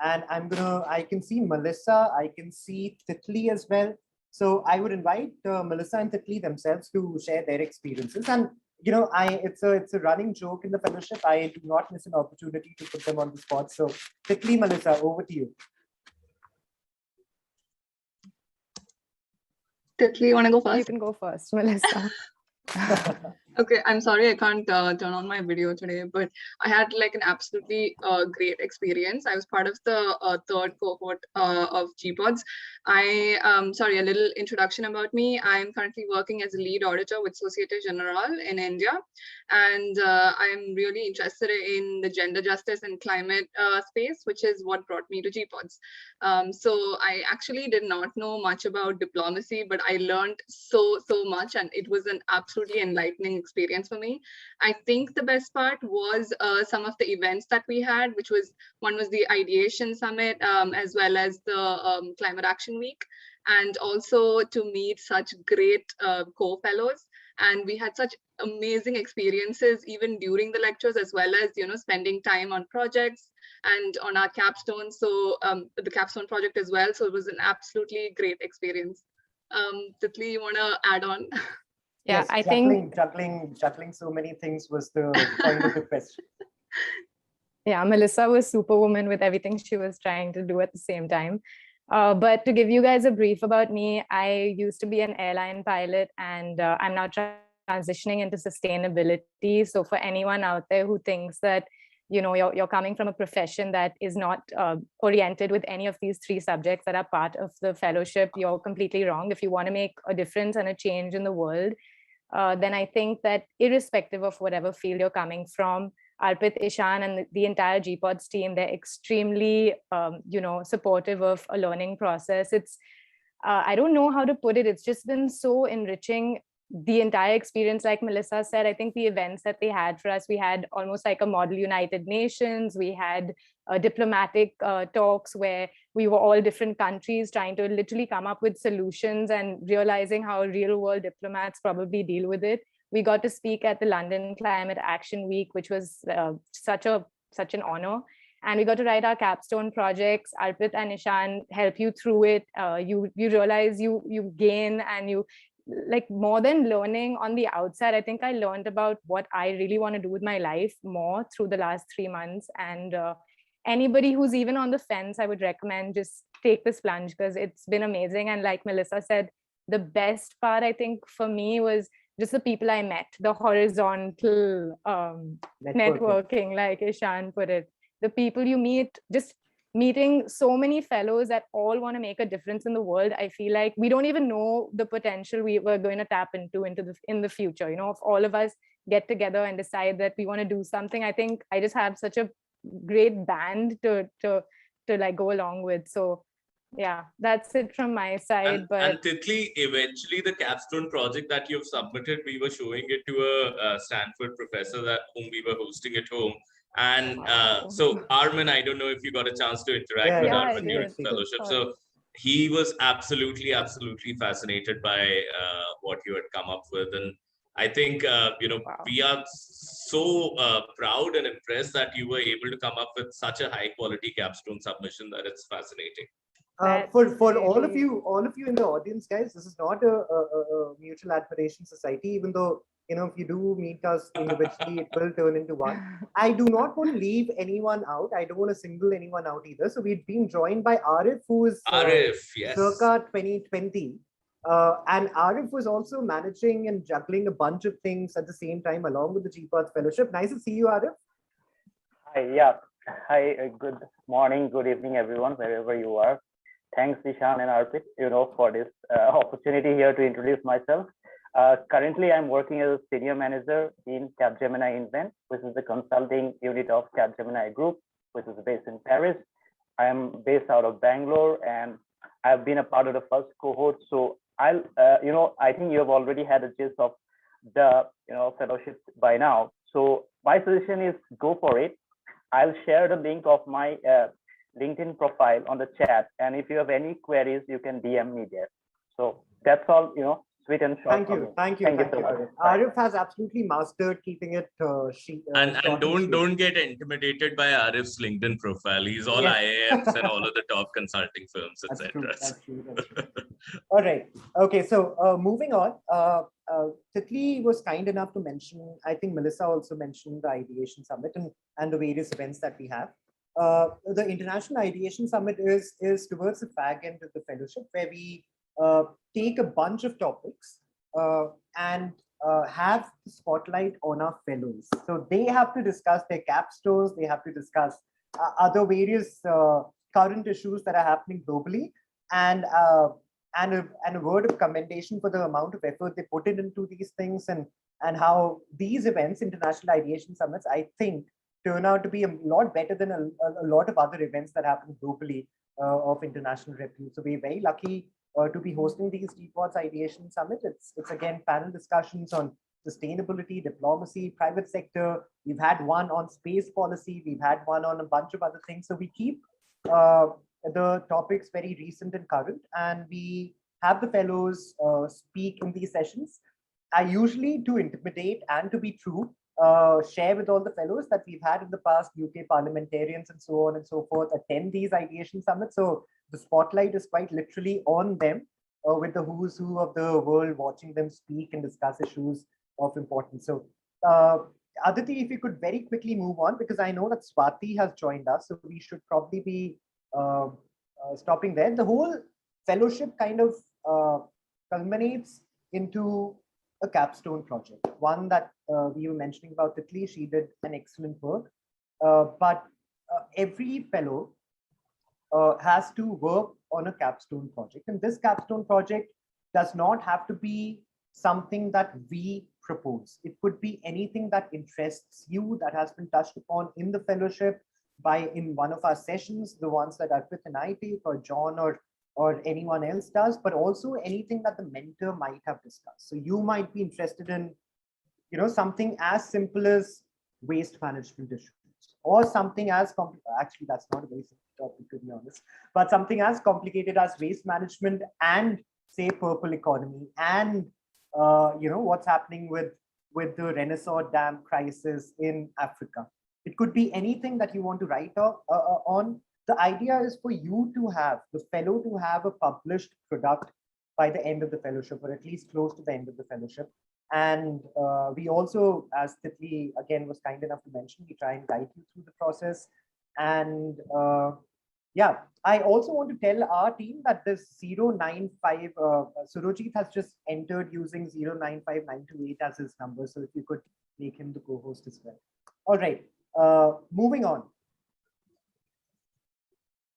and I can see Melissa, I can see Titli as well. So I would invite Melissa and Titli themselves to share their experiences. And it's a running joke in the fellowship. I do not miss an opportunity to put them on the spot. So Titli, Melissa, over to you. Titli, you want to go first? You can go first, Melissa. Okay, I'm sorry I can't turn on my video today, but I had like an absolutely great experience. I was part of the third cohort of GPODS. Sorry, a little introduction about me. I'm currently working as a lead auditor with Societe Generale in India, and I'm really interested in the gender justice and climate space, which is what brought me to GPODS. So I actually did not know much about diplomacy, but I learned so much, and it was an absolutely enlightening experience for me. I think the best part was some of the events that we had, which was, one was the Ideation Summit, as well as the Climate Action Week, and also to meet such great co-fellows. And we had such amazing experiences even during the lectures, as well as spending time on projects and on our capstone. So the capstone project as well. So it was an absolutely great experience. Titli, you want to add on? Yeah, Yes, I think juggling so many things was the point of the question. yeah, Melissa was superwoman with everything she was trying to do at the same time. But to give you guys a brief about me, I used to be an airline pilot, and I'm now transitioning into sustainability. So for anyone out there who thinks that you're coming from a profession that is not oriented with any of these three subjects that are part of the fellowship, you're completely wrong. If you want to make a difference and a change in the world, then I think that irrespective of whatever field you're coming from, Arpit, Ishan, and the entire GPODS team, they're extremely, supportive of a learning process. It's, I don't know how to put it. It's just been so enriching. The entire experience, like Melissa said, I think the events that they had for us, we had almost like a model United Nations. We had diplomatic talks where we were all different countries trying to literally come up with solutions and realizing how real world diplomats probably deal with it. We got to speak at the London Climate Action Week, which was such an honor. and we got to write our capstone projects. Arpit and Ishan help you through it. You realize you gain, and you, like, more than learning on the outside, I think I learned about what I really want to do with my life more through the last 3 months. And anybody who's even on the fence, I would recommend just take this plunge, because it's been amazing. And like Melissa said, the best part, I think, for me was just the people I met, the horizontal networking, like Ishan put it. The people you meet, just meeting so many fellows that all want to make a difference in the world. I feel like we don't even know the potential we were going to tap into in the future. You know, if all of us get together and decide that we want to do something, I think I just have such a great band to like go along with. So yeah, that's it from my side. And Titli, eventually the capstone project that you've submitted, we were showing it to a Stanford professor whom we were hosting at home. And so Armin, I don't know if you got a chance to interact with Armin during fellowship. So he was absolutely fascinated by what you had come up with. And I think, we are so proud and impressed that you were able to come up with such a high quality capstone submission that it's fascinating. For all of you in the audience, guys, this is not a mutual admiration society, even though, if you do meet us individually, it will turn into one. I do not want to leave anyone out. I don't want to single anyone out either. So we've been joined by Arif, who is yes. circa 2020. And Arif was also managing and juggling a bunch of things at the same time along with the GPODS fellowship. Nice to see you, Arif. Hi, good morning, good evening, everyone, wherever you are. Thanks, Ishan and Arpit, for this opportunity here to introduce myself. Currently, I'm working as a senior manager in Capgemini Invent, which is the consulting unit of Capgemini Group, which is based in Paris. I am based out of Bangalore, and I've been a part of the first cohort. So I think you have already had a gist of the, fellowship by now. So my suggestion is go for it. I'll share the link of my LinkedIn profile on the chat, and if you have any queries, you can DM me there. So that's all, sweet and short. Thank you. Arif has absolutely mastered keeping it and don't get intimidated by Arif's LinkedIn profile. He's all IAFs and all of the top consulting firms, etc. That's true. All right. Okay. So moving on. Titli was kind enough to mention, I think Melissa also mentioned the Ideation Summit and the various events that we have. The International Ideation Summit is towards the fag end of the fellowship, where we take a bunch of topics and have the spotlight on our fellows. So they have to discuss their capstones, they have to discuss other various current issues that are happening globally, and a word of commendation for the amount of effort they put into these things, and how these events, International Ideation Summits, I think, turn out to be a lot better than a lot of other events that happen globally of international repute. So we're very lucky to be hosting these GPODS Ideation Summit. It's again panel discussions on sustainability, diplomacy, private sector. We've had one on space policy. We've had one on a bunch of other things. So we keep the topics very recent and current, and we have the fellows speak in these sessions. I usually, to intimidate and to be true, share with all the fellows that we've had in the past, UK parliamentarians and so on and so forth, attend these ideation summits. So the spotlight is quite literally on them, with the who's who of the world watching them speak and discuss issues of importance. So Aditi, if you could very quickly move on, because I know that Swati has joined us, so we should probably be stopping there. The whole fellowship kind of culminates into a capstone project, one that we were mentioning about Titli. She did an excellent work, but every fellow has to work on a capstone project, and this capstone project does not have to be something that we propose. It could be anything that interests you, that has been touched upon in the fellowship in one of our sessions, the ones that Arpit and I take, or John or anyone else does, but also anything that the mentor might have discussed. So you might be interested in, something as simple as waste management issues, or something as actually that's not a very simple topic, to be honest, but something as complicated as waste management and say purple economy, and what's happening with the Renaissance Dam crisis in Africa. It could be anything that you want to write on. The idea is for you to have, the fellow to have a published product by the end of the fellowship, or at least close to the end of the fellowship. And we also, as Titli again was kind enough to mention, we try and guide you through the process. And yeah, I also want to tell our team that this 095, Surojit has just entered using 095928 as his number. So if you could make him the co-host as well. All right, moving on.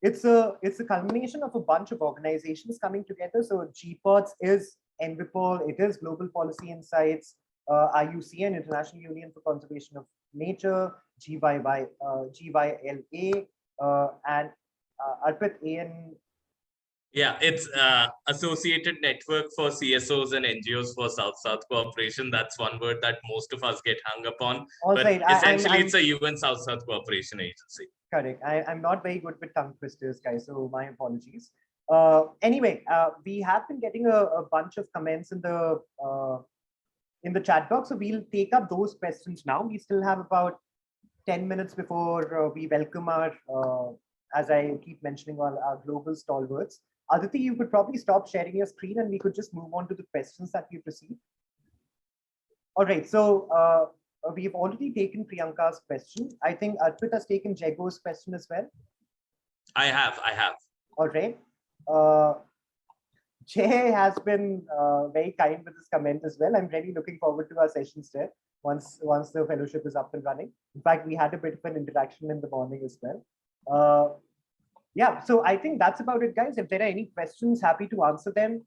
It's a culmination of a bunch of organizations coming together. So GPODS is NVPOL, it is Global Policy Insights, IUCN, International Union for Conservation of Nature, GYLA, and Arpit AN. Yeah, it's Associated Network for CSOs and NGOs for South-South Cooperation. That's one word that most of us get hung up on. All but right, essentially, it's a UN South-South Cooperation agency. Correct. I'm not very good with tongue twisters, guys, so my apologies. Anyway, we have been getting a bunch of comments in the chat box, so we'll take up those questions now. We still have about 10 minutes before we welcome our, as I keep mentioning, our global stalwarts. Aditi, you could probably stop sharing your screen and we could just move on to the questions that we've received. All right, so we've already taken Priyanka's question. I think Arpit has taken Jago's question as well. I have. All right. Jay has been very kind with this comment as well. I'm really looking forward to our sessions there once the fellowship is up and running. In fact, we had a bit of an interaction in the morning as well. Yeah, so I think that's about it, guys. If there are any questions, happy to answer them.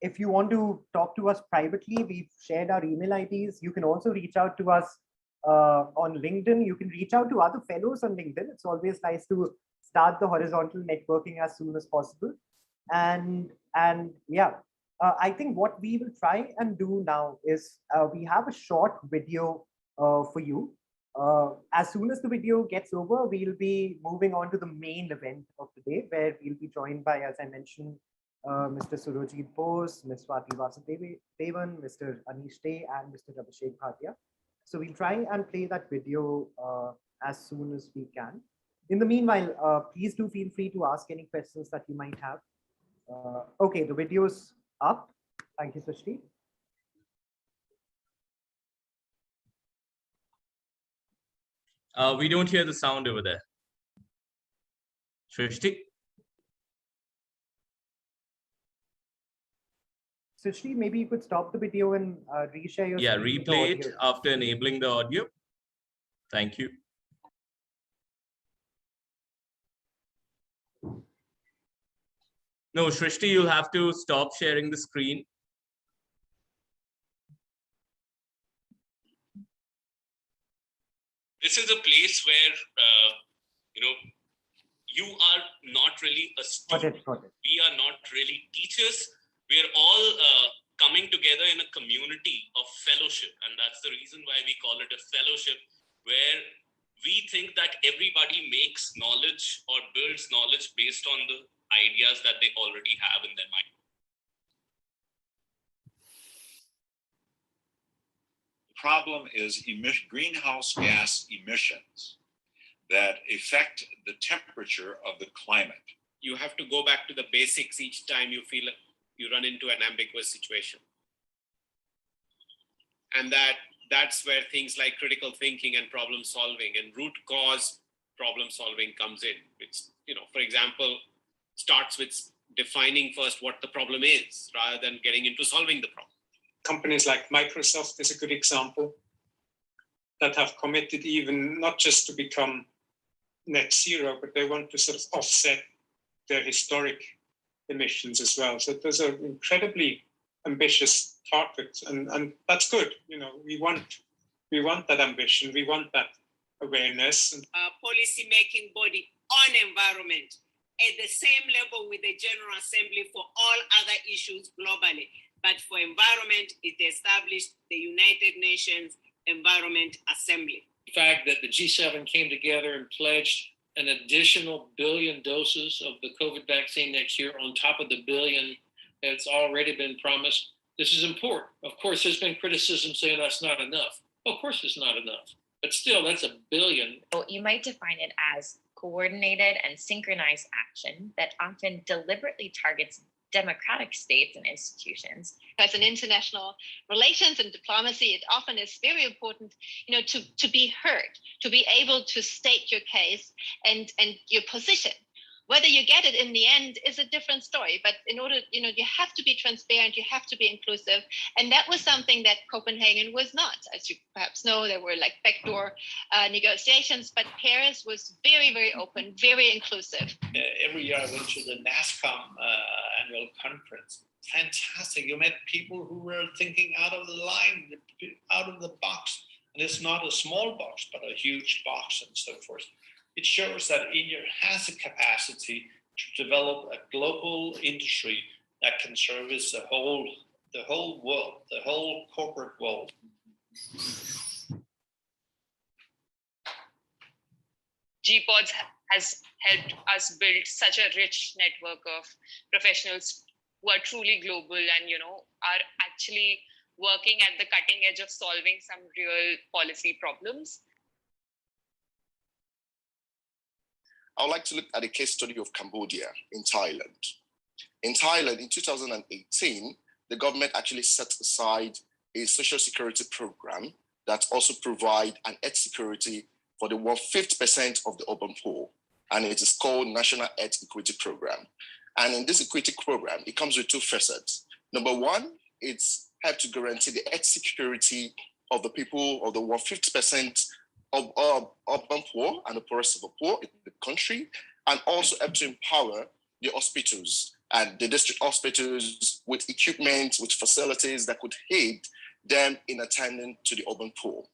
If you want to talk to us privately, we've shared our email IDs. You can also reach out to us on LinkedIn. You can reach out to other fellows on LinkedIn. It's always nice to start the horizontal networking as soon as possible. And yeah, I think what we will try and do now is we have a short video for you. As soon as the video gets over, we'll be moving on to the main event of the day, where we'll be joined by, as I mentioned, Mr. Surojit Bose, Ms. Swati Vasudevan, Mr. Anish Day, and Mr. Abhishek Bhatia. So we'll try and play that video as soon as we can. In the meanwhile, please do feel free to ask any questions that you might have. Okay, the video's up. Thank you, Srishti. We don't hear the sound over there. Srishti? Srishti, maybe you could stop the video and reshare your screen. Yeah, replay it after enabling the audio. Thank you. No, Srishti, you'll have to stop sharing the screen. This is a place where, you are not really a student. Got it. We are not really teachers. We are all coming together in a community of fellowship. And that's the reason why we call it a fellowship, where we think that everybody makes knowledge or builds knowledge based on the ideas that they already have in their mind. The problem is greenhouse gas emissions that affect the temperature of the climate. You have to go back to the basics each time you feel you run into an ambiguous situation. And that's where things like critical thinking and problem solving and root cause problem solving comes in. It's, for example, starts with defining first what the problem is rather than getting into solving the problem. Companies like Microsoft is a good example that have committed even not just to become net zero, but they want to sort of offset their historic emissions as well. So those are incredibly ambitious targets, and that's good. We want that ambition, we want that awareness. Policy making body on environment at the same level with the General Assembly for all other issues globally. But for environment, it established the United Nations Environment Assembly. The fact that the G7 came together and pledged an additional 1 billion doses of the COVID vaccine next year on top of the 1 billion that's already been promised. This is important. Of course, there's been criticism saying that's not enough. Of course, it's not enough. But still, that's $1 billion. So you might define it as coordinated and synchronized action that often deliberately targets democratic states and institutions. As in international relations and diplomacy, it often is very important, to be heard, to be able to state your case and your position. Whether you get it in the end is a different story, but in order, you have to be transparent, you have to be inclusive. And that was something that Copenhagen was not. As you perhaps know, there were like backdoor negotiations, but Paris was very, very open, very inclusive. Every year I went to the NASCOM annual conference. Fantastic. You met people who were thinking out of the line, out of the box. And it's not a small box, but a huge box and so forth. It shows that India has a capacity to develop a global industry that can service the whole world, the whole corporate world. GPODS has helped us build such a rich network of professionals who are truly global and, are actually working at the cutting edge of solving some real policy problems. I would like to look at a case study of Cambodia in Thailand. In Thailand, in 2018, the government actually set aside a social security program that also provide an health security for the 1/5% of the urban poor. And it is called National Health Equity Program. And in this equity program, it comes with two facets. Number one, it's help to guarantee the health security of the people of the 1/5% of urban poor and the poorest of the poor in the country, and also help to empower the hospitals and the district hospitals with equipment, with facilities that could aid them in attending to the urban poor.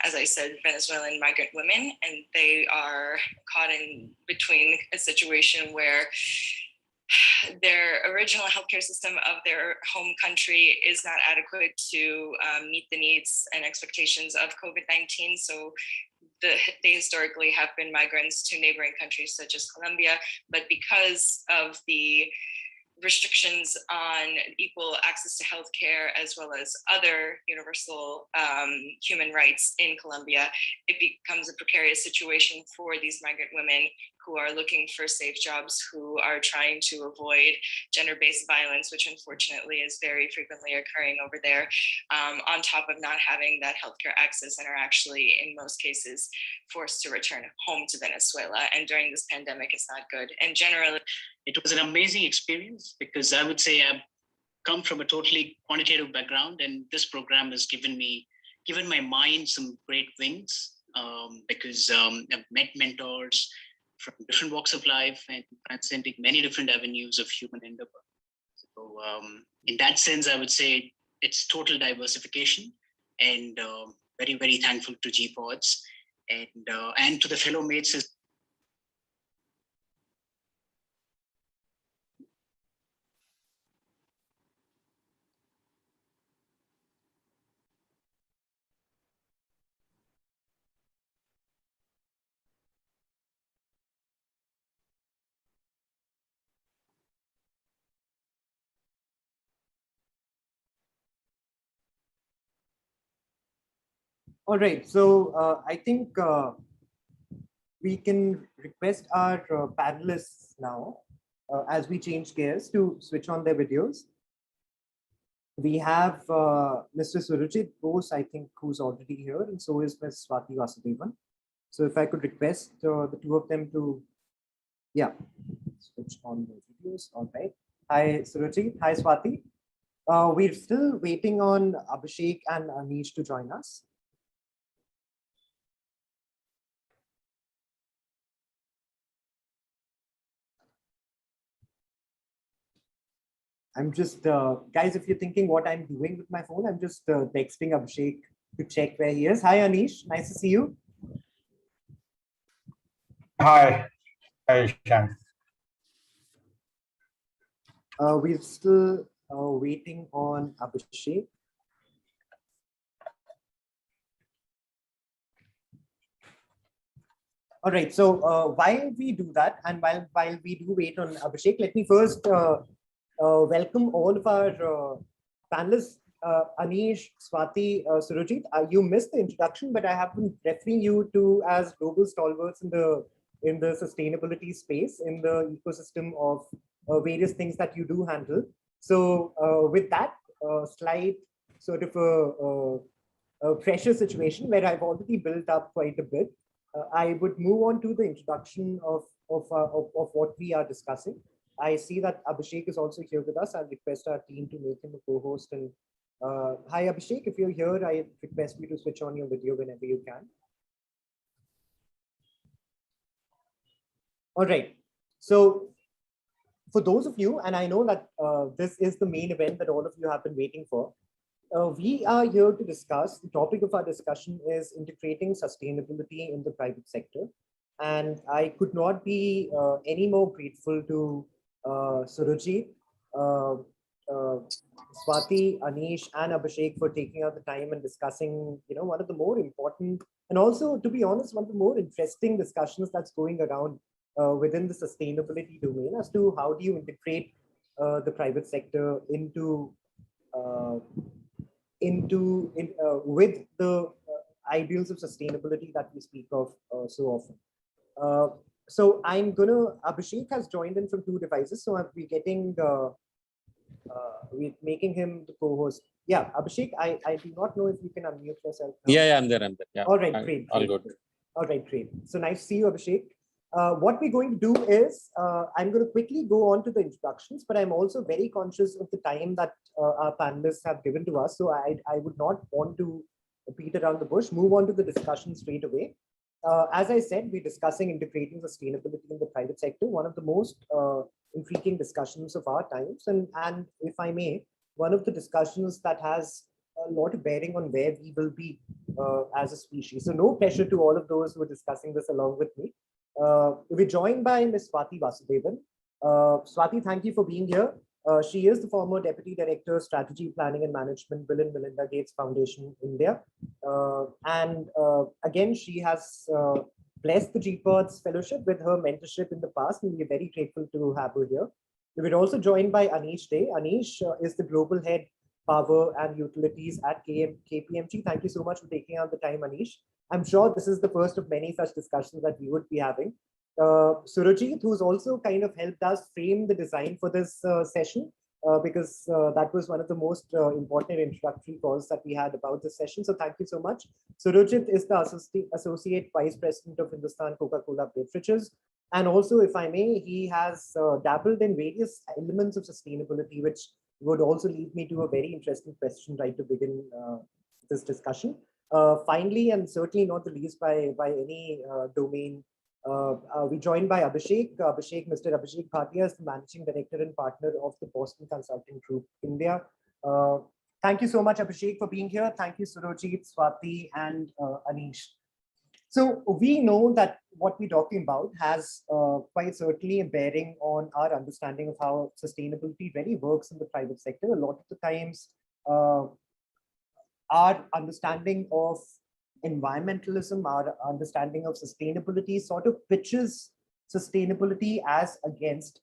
As I said, Venezuelan migrant women, and they are caught in between a situation where their original healthcare system of their home country is not adequate to meet the needs and expectations of COVID-19. So they historically have been migrants to neighboring countries such as Colombia, but because of the restrictions on equal access to healthcare as well as other universal human rights in Colombia, it becomes a precarious situation for these migrant women who are looking for safe jobs, who are trying to avoid gender-based violence, which unfortunately is very frequently occurring over there, on top of not having that healthcare access, and are actually, in most cases, forced to return home to Venezuela. And during this pandemic, it's not good. And generally, it was an amazing experience because I would say I've come from a totally quantitative background, and this program has given my mind some great wings because I've met mentors from different walks of life and transcending many different avenues of human endeavor. So in that sense, I would say it's total diversification, and very, very thankful to GPODS and to the fellow mates. All right, so I think we can request our panelists now, as we change gears, to switch on their videos. We have Mr. Surajit Bose, I think, who's already here, and so is Ms. Swati Vasudevan. So if I could request the two of them to, switch on the videos. All right. Hi, Surajit. Hi, Swati. We're still waiting on Abhishek and Anish to join us. I'm just, guys, if you're thinking what I'm doing with my phone, I'm just texting Abhishek to check where he is. Hi, Anish. Nice to see you. Hi. Hi, Ishan. We're still waiting on Abhishek. All right. So while we do that, and while we do wait on Abhishek, let me first welcome all of our panelists, Anish, Swati, Surajit. You missed the introduction, but I have been referring you to as global stalwarts in the sustainability space, in the ecosystem of various things that you do handle. So with that slight sort of a pressure situation where I've already built up quite a bit, I would move on to the introduction of what we are discussing. I see that Abhishek is also here with us. I'll request our team to make him a co-host. And hi, Abhishek, if you're here, I request you to switch on your video whenever you can. All right. So for those of you, and I know that this is the main event that all of you have been waiting for, we are here to discuss, the topic of our discussion is integrating sustainability in the private sector. And I could not be any more grateful to Surajit, Swati, Anish, and Abhishek for taking out the time and discussing, one of the more important, and also, to be honest, one of the more interesting discussions that's going around within the sustainability domain as to how do you integrate the private sector with the ideals of sustainability that we speak of so often. So Abhishek has joined in from 2 devices, so we're making him the co-host. Yeah, Abhishek, I do not know if you can unmute yourself now. Yeah, I'm there. Yeah. All right, great. All good. All right, great. So nice to see you, Abhishek. What we're going to do is, I'm going to quickly go on to the introductions, but I'm also very conscious of the time that our panelists have given to us. So I would not want to beat around the bush, move on to the discussion straight away. As I said, we're discussing integrating sustainability in the private sector, one of the most intriguing discussions of our times. And if I may, one of the discussions that has a lot of bearing on where we will be as a species. So no pressure to all of those who are discussing this along with me. We're joined by Ms. Swati Vasudevan. Swati, thank you for being here. She is the former Deputy Director, Strategy, Planning and Management, Bill and Melinda Gates Foundation, India. Again, she has blessed the GPODS Fellowship with her mentorship in the past, and we're very grateful to have her here. We're also joined by Anish Day. Anish is the Global Head, Power and Utilities at KPMG. Thank you so much for taking out the time, Anish. I'm sure this is the first of many such discussions that we would be having. Surajit, who's also kind of helped us frame the design for this session, because that was one of the most important introductory calls that we had about this session. So thank you so much. Surajit is the Associate Vice President of Hindustan Coca-Cola Beverages. And also, if I may, he has dabbled in various elements of sustainability, which would also lead me to a very interesting question right to begin this discussion. Finally, and certainly not the least by any domain, we joined by Abhishek. Mr. Abhishek Bhatia is the Managing Director and Partner of the Boston Consulting Group, India. Thank you so much, Abhishek, for being here. Thank you, Surajit, Swati, and Anish. So we know that what we're talking about has quite certainly a bearing on our understanding of how sustainability really works in the private sector. A lot of the times, our understanding of environmentalism, our understanding of sustainability sort of pitches sustainability as against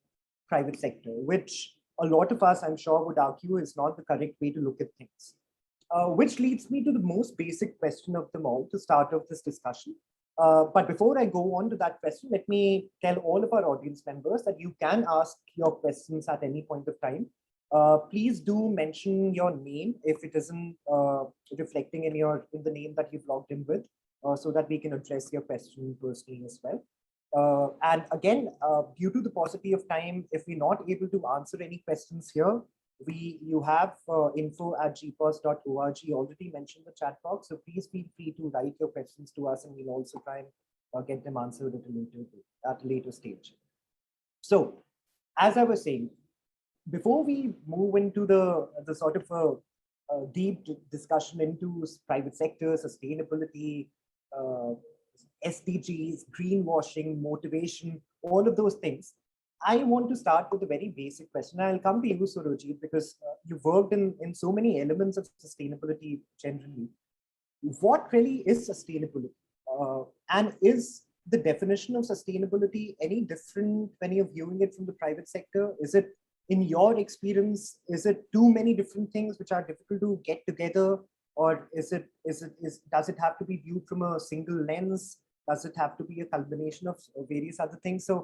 private sector, which a lot of us, I'm sure, would argue is not the correct way to look at things. Which leads me to the most basic question of them all to start off this discussion. But before I go on to that question, let me tell all of our audience members that you can ask your questions at any point of time. Please do mention your name if it isn't reflecting in the name that you've logged in with, so that we can address your question personally as well. And again, due to the paucity of time, if we're not able to answer any questions here, you have info@gpods.org already mentioned the chat box. So please feel free to write your questions to us, and we'll also try and get them answered at a later stage. So, as I was saying, before we move into the sort of a deep discussion into private sector, sustainability, SDGs, greenwashing, motivation, all of those things, I want to start with a very basic question. I'll come to you, Surajit, because you've worked in so many elements of sustainability generally. What really is sustainability? And is the definition of sustainability any different when you're viewing it from the private sector? Is it in your experience, is it too many different things which are difficult to get together, or does it have to be viewed from a single lens? Does it have to be a combination of various other things? So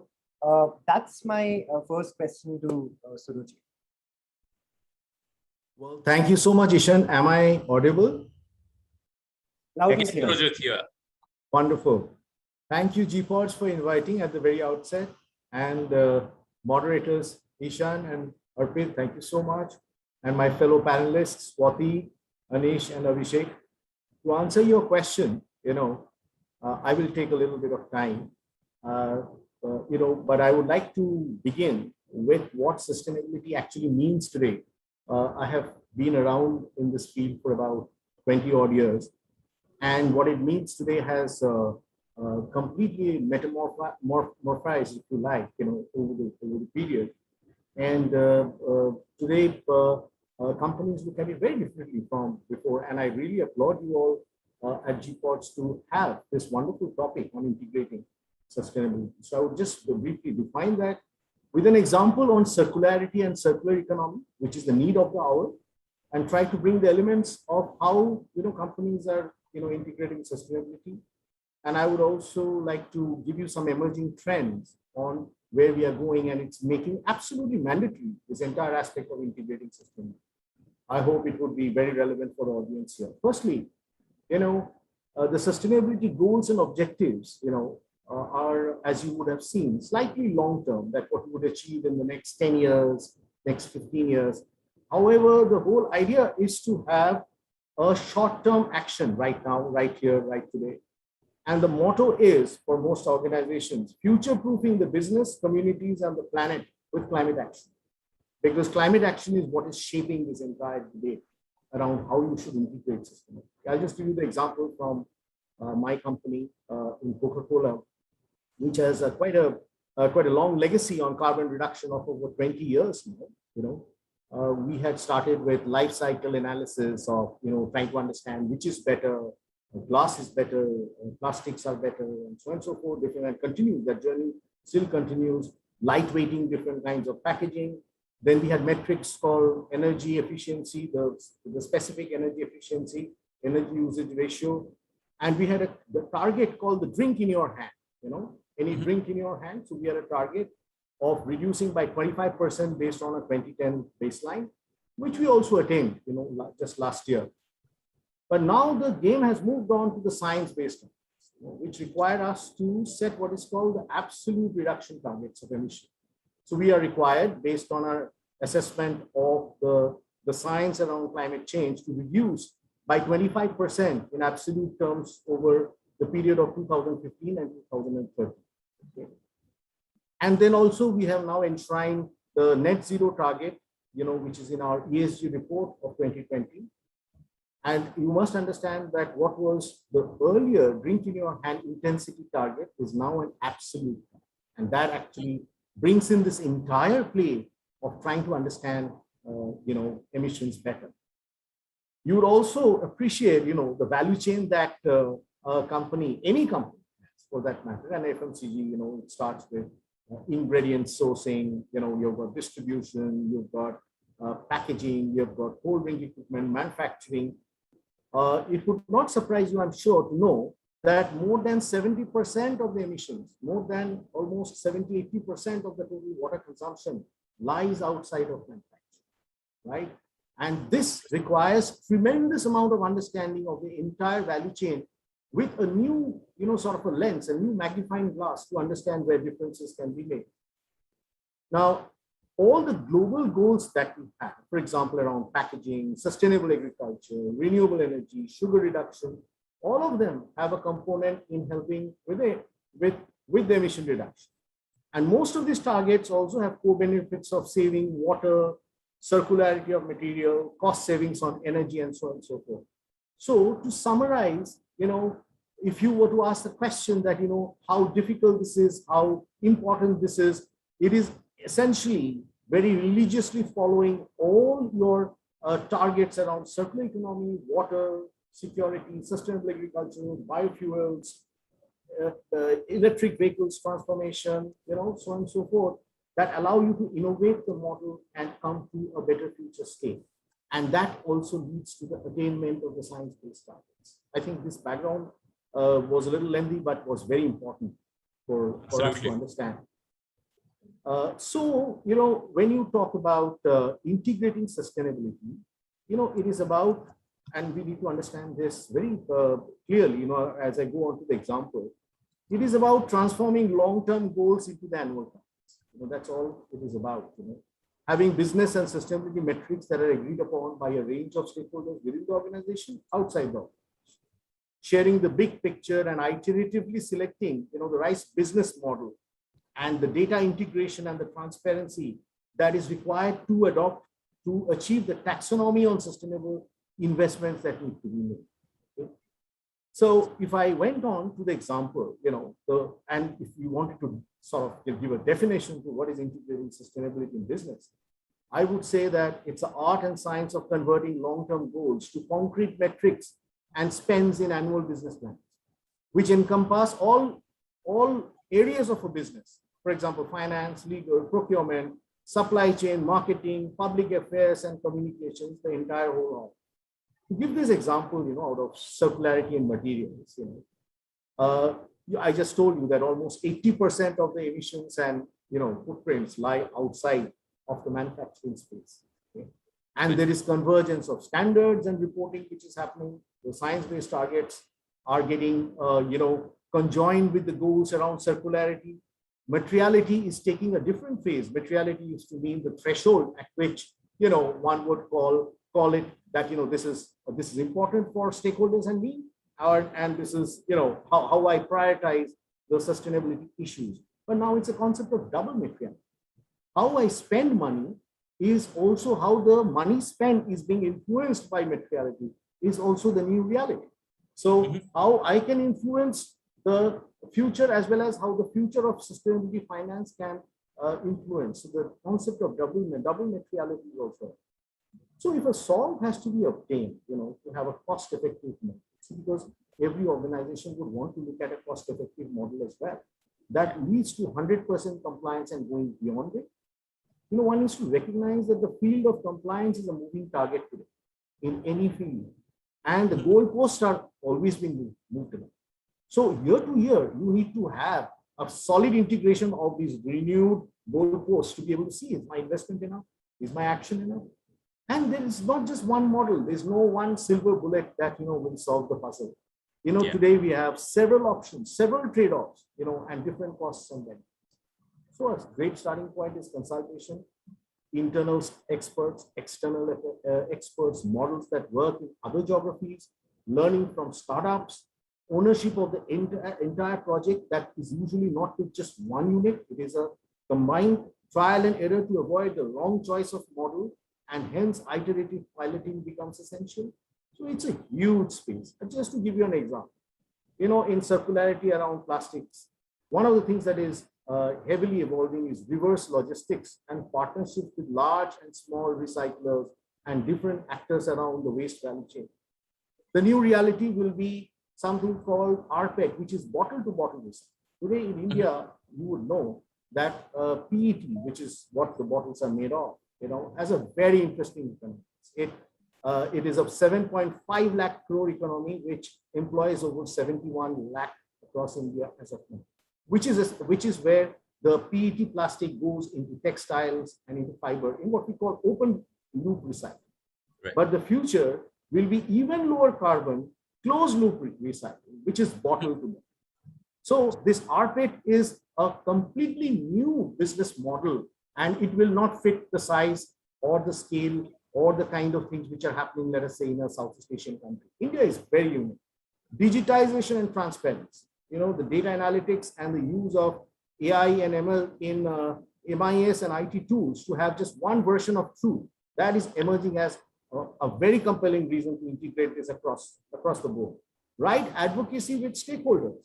that's my first question to Suruchi. Well, thank you so much, Ishan. Am I audible? Loud and clear. Here. Wonderful. Thank you, GPODS, for inviting at the very outset, and moderators Ishan and Arpit, thank you so much, and my fellow panelists Swati, Anish, and Abhishek. To answer your question, I will take a little bit of time, but I would like to begin with what sustainability actually means today. I have been around in this field for about 20 odd years, and what it means today has completely metamorphized, if you like, over the period. And today, companies look at it very differently from before, and I really applaud you all at GPODS to have this wonderful topic on integrating sustainability. So I would just briefly define that with an example on circularity and circular economy, which is the need of the hour, and try to bring the elements of how companies are integrating sustainability. And I would also like to give you some emerging trends on where we are going, and it's making absolutely mandatory this entire aspect of integrating sustainability. I hope it would be very relevant for the audience here. Firstly, the sustainability goals and objectives, are, as you would have seen, slightly long-term, that what we would achieve in the next 10 years, next 15 years. However, the whole idea is to have a short-term action right now, right here, right today. And the motto is, for most organizations, future-proofing the business, communities, and the planet with climate action. Because climate action is what is shaping this entire debate around how you should integrate sustainability. I'll just give you the example from my company in Coca-Cola, which has quite a long legacy on carbon reduction of over 20 years now. We had started with life cycle analysis of trying to understand which is better, glass is better, plastics are better, and so on and so forth. And continues, that journey still continues. Lightweighting different kinds of packaging. Then we had metrics called energy efficiency, the specific energy efficiency, energy usage ratio, and we had the target called the drink in your hand. Any drink in your hand. So we had a target of reducing by 25% based on a 2010 baseline, which we also attained, just last year. But now the game has moved on to the science-based targets, which required us to set what is called the absolute reduction targets of emission. So we are required, based on our assessment of the science around climate change, to reduce by 25% in absolute terms over the period of 2015 and 2030. Okay. And then also we have now enshrined the net zero target, which is in our ESG report of 2020. And you must understand that what was the earlier drink in your hand intensity target is now an absolute. And that actually brings in this entire play of trying to understand, emissions better. You would also appreciate, the value chain that a company, any company for that matter, and FMCG, it starts with ingredient sourcing, you've got distribution, you've got packaging, you've got holding equipment, manufacturing. It would not surprise you, I'm sure, to know that more than 70% of the emissions, more than almost 70-80% of the total water consumption lies outside of manufacturing, right? And this requires tremendous amount of understanding of the entire value chain with a new, sort of a lens, a new magnifying glass to understand where differences can be made. Now, all the global goals that we have, for example, around packaging, sustainable agriculture, renewable energy, sugar reduction, all of them have a component in helping with the emission reduction. And most of these targets also have co-benefits of saving water, circularity of material, cost savings on energy, and so on and so forth. So to summarize, if you were to ask the question that, how difficult this is, how important this is, it is essentially very religiously following all your targets around circular economy, water, security, sustainable agriculture, biofuels, electric vehicles transformation, so on and so forth. that allow you to innovate the model and come to a better future state. And that also leads to the attainment of the science-based targets. I think this background was a little lengthy, but was very important for us to understand. So, when you talk about integrating sustainability, it is about, and we need to understand this very clearly, as I go on to the example, it is about transforming long-term goals into the annual targets. That's all it is about. Having business and sustainability metrics that are agreed upon by a range of stakeholders within the organization, outside the organization. Sharing the big picture and iteratively selecting, the right business model and the data integration and the transparency that is required to adopt to achieve the taxonomy on sustainable investments that need to be made. Okay? So if I went on to the example, and if you wanted to sort of give a definition to what is integrating sustainability in business, I would say that it's the art and science of converting long-term goals to concrete metrics and spends in annual business plans, which encompass all areas of a business. For example, finance, legal, procurement, supply chain, marketing, public affairs, and communications, the entire whole haul. To give this example, out of circularity in materials, I just told you that almost 80% of the emissions and footprints lie outside of the manufacturing space. Okay? And there is convergence of standards and reporting which is happening. The science-based targets are getting conjoined with the goals around circularity. Materiality is taking a different phase. Materiality used to mean the threshold at which one would call it that this is important for stakeholders and me, and this is how I prioritize the sustainability issues. But now it's a concept of double materiality. How I spend money is also how the money spent is being influenced by materiality is also the new reality. So how I can influence the future as well as how the future of sustainability finance can influence. So the concept of double materiality is also. So if a solve has to be obtained, to have a cost-effective model, because every organization would want to look at a cost-effective model as well, that leads to 100% compliance and going beyond it. One needs to recognize that the field of compliance is a moving target today in any field, and the goalposts are always being moved around. So year to year, you need to have a solid integration of these renewed goalposts to be able to see, is my investment enough? Is my action enough? And there is not just one model. There's no one silver bullet that will solve the puzzle. Today we have several options, several trade-offs, and different costs and benefits. So a great starting point is consultation, internal experts, external experts, models that work in other geographies, learning from startups, ownership of the entire project that is usually not with just one unit. It is a combined trial and error to avoid the wrong choice of model, and hence iterative piloting becomes essential. So it's a huge space. And just to give you an example, in circularity around plastics, one of the things that is heavily evolving is reverse logistics and partnerships with large and small recyclers and different actors around the waste value chain. The new reality will be something called RPET, which is bottle-to-bottle recycling. Today in India, you would know that PET, which is what the bottles are made of, has a very interesting economics. It is of 7.5 lakh crore economy, which employs over 71 lakh across India as of now, which is where the PET plastic goes into textiles and into fiber in what we call open loop recycling. Right. But the future will be even lower carbon, closed loop recycling, which is bottle to bottle. So this RPET is a completely new business model, and it will not fit the size or the scale or the kind of things which are happening, let us say, in a Southeast Asian country. India is very unique. Digitization and transparency, the data analytics and the use of AI and ML in MIS and IT tools to have just one version of truth, that is emerging as a very compelling reason to integrate this across the board. Right advocacy with stakeholders,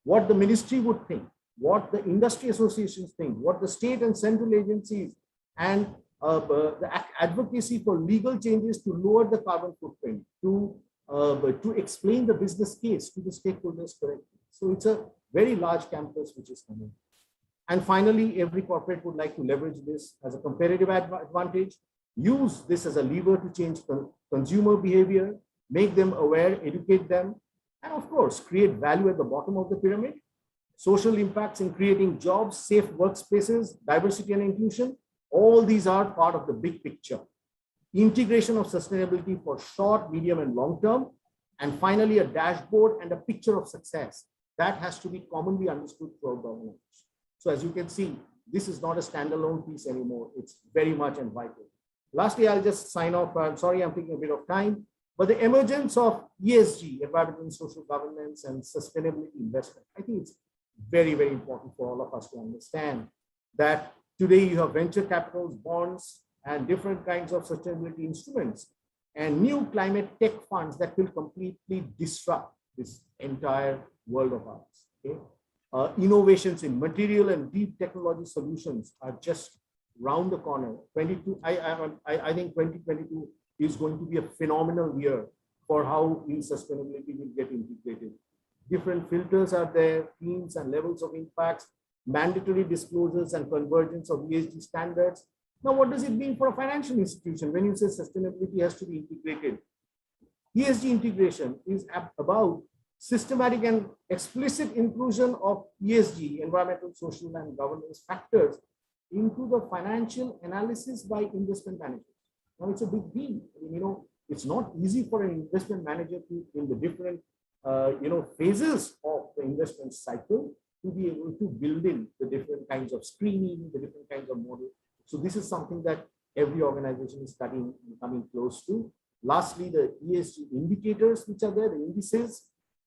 what the ministry would think, what the industry associations think, what the state and central agencies, and the advocacy for legal changes to lower the carbon footprint, to explain the business case to the stakeholders correctly. So it's a very large campus which is coming. And finally, every corporate would like to leverage this as a competitive advantage, use this as a lever to change consumer behavior, make them aware, educate them, and of course, create value at the bottom of the pyramid. Social impacts in creating jobs, safe workspaces, diversity and inclusion, all these are part of the big picture. Integration of sustainability for short, medium, and long term. And finally, a dashboard and a picture of success. That has to be commonly understood throughout the organization. So as you can see, this is not a standalone piece anymore. It's very much and vital. Lastly, I'll just sign off. I'm sorry, I'm taking a bit of time, but the emergence of ESG, environmental and social governance, and sustainability investment, I think it's very, very important for all of us to understand that today you have venture capitals, bonds, and different kinds of sustainability instruments, and new climate tech funds that will completely disrupt this entire world of ours. Okay? Innovations in material and deep technology solutions are just round the corner. I think 2022 is going to be a phenomenal year for how sustainability will get integrated. Different filters are there, themes and levels of impacts, mandatory disclosures and convergence of ESG standards. Now, what does it mean for a financial institution when you say sustainability has to be integrated? ESG integration is about systematic and explicit inclusion of ESG, environmental, social, and governance factors into the financial analysis by investment managers. Now, it's a big deal. You know, it's not easy for an investment manager to, in the different phases of the investment cycle, to be able to build in the different kinds of screening, the different kinds of models. So this is something that every organization is studying and coming close to. Lastly, the ESG indicators which are there, the indices,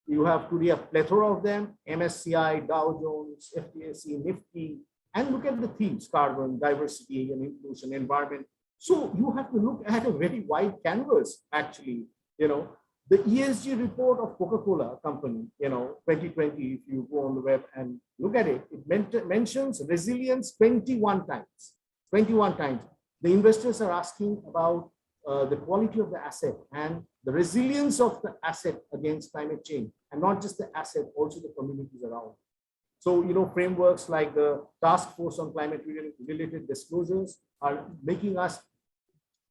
you have today a plethora of them, MSCI, Dow Jones, FTSE, Nifty, and look at the themes, carbon, diversity and inclusion, environment. So you have to look at a very wide canvas, actually. You know, the ESG report of Coca-Cola company, 2020, if you go on the web and look at it, it mentions resilience 21 times. 21 times. The investors are asking about the quality of the asset and the resilience of the asset against climate change, and not just the asset, also the communities around. So, frameworks like the Task Force on Climate-related Disclosures are making us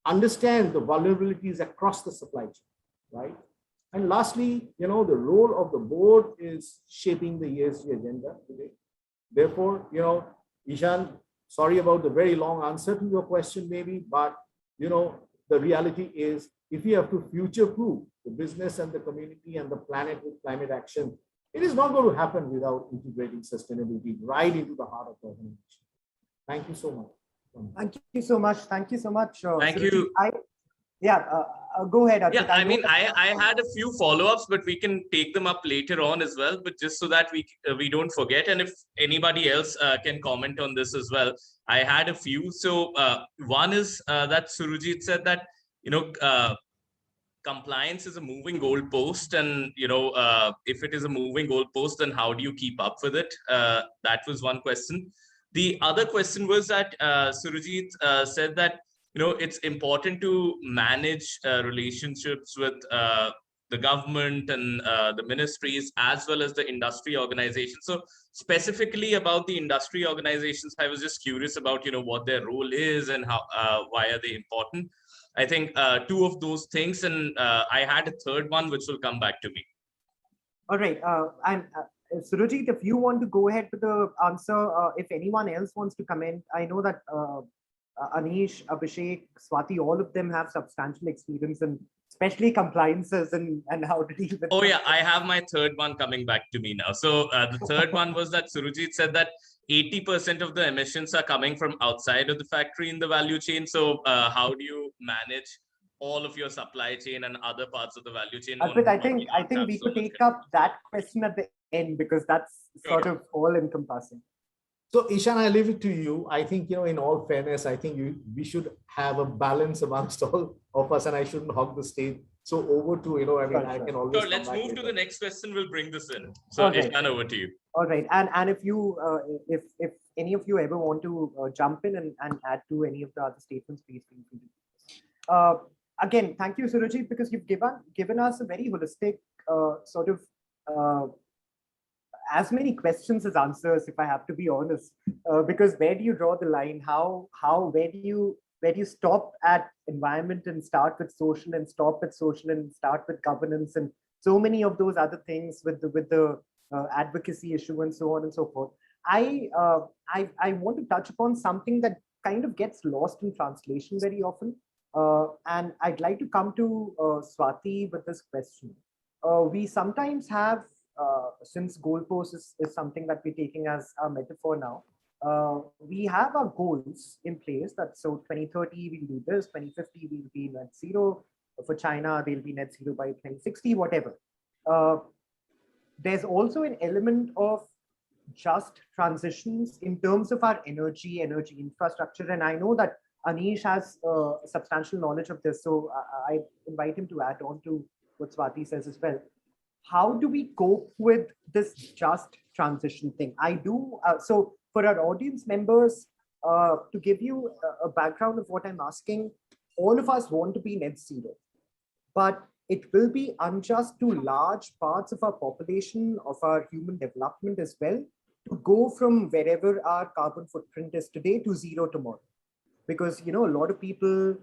understand the vulnerabilities across the supply chain, right? And lastly, the role of the board is shaping the ESG agenda today. Therefore, Ishan, sorry about the very long answer to your question, maybe, but, the reality is, if we have to future-proof the business and the community and the planet with climate action, it is not going to happen without integrating sustainability right into the heart of the organization. Thank you so much. Thank you so much. Thank you so much. Thank you. Go ahead. Yeah, I mean, I had a few follow-ups, but we can take them up later on as well, but just so that we don't forget. And if anybody else can comment on this as well, I had a few. So one is that Surajit said that, compliance is a moving goalpost, and if it is a moving goalpost, then how do you keep up with it? That was one question. The other question was that Surajit said that it's important to manage relationships with the government and the ministries as well as the industry organizations. So specifically about the industry organizations, I was just curious about what their role is and how why are they important. I think two of those things, and I had a third one which will come back to me. All right, and Surajit, if you want to go ahead with the answer, if anyone else wants to comment, I know that Anish, Abhishek, Swati, all of them have substantial experience in especially compliances and how to deal with. Oh yeah, I have my third one coming back to me now. So the third one was that Surajit said that 80% of the emissions are coming from outside of the factory in the value chain. So how do you manage all of your supply chain and other parts of the value chain? But I think we could take up that question at the end, because that's sort of all encompassing. So Ishan, I leave it to you. I think, in all fairness, I think we should have a balance amongst all of us, and I shouldn't hog the stage. So over to, I can always. So let's move to the next question. We'll bring this in. So okay. Ishan, over to you. All right. And if you, if any of you ever want to jump in and add to any of the other statements, please feel free to do this. Again, thank you, Surajit, because you've given us a very holistic sort of as many questions as answers, if I have to be honest, because where do you draw the line? Where do you stop at environment and start with social, and stop at social and start with governance, and so many of those other things with the advocacy issue and so on and so forth. I want to touch upon something that kind of gets lost in translation very often. And I'd like to come to Swati with this question. We sometimes have, since goalposts is something that we're taking as a metaphor now, we have our goals in place that so 2030 we'll do this, 2050 we'll be net zero. For China, they'll be net zero by 2060, whatever. There's also an element of just transitions in terms of our energy infrastructure. And I know that Anish has substantial knowledge of this, so I invite him to add on to what Swati says as well. How do we cope with this just transition thing? So for our audience members, to give you a background of what I'm asking, all of us want to be net zero, but it will be unjust to large parts of our population, of our human development as well, to go from wherever our carbon footprint is today to zero tomorrow. Because, a lot of people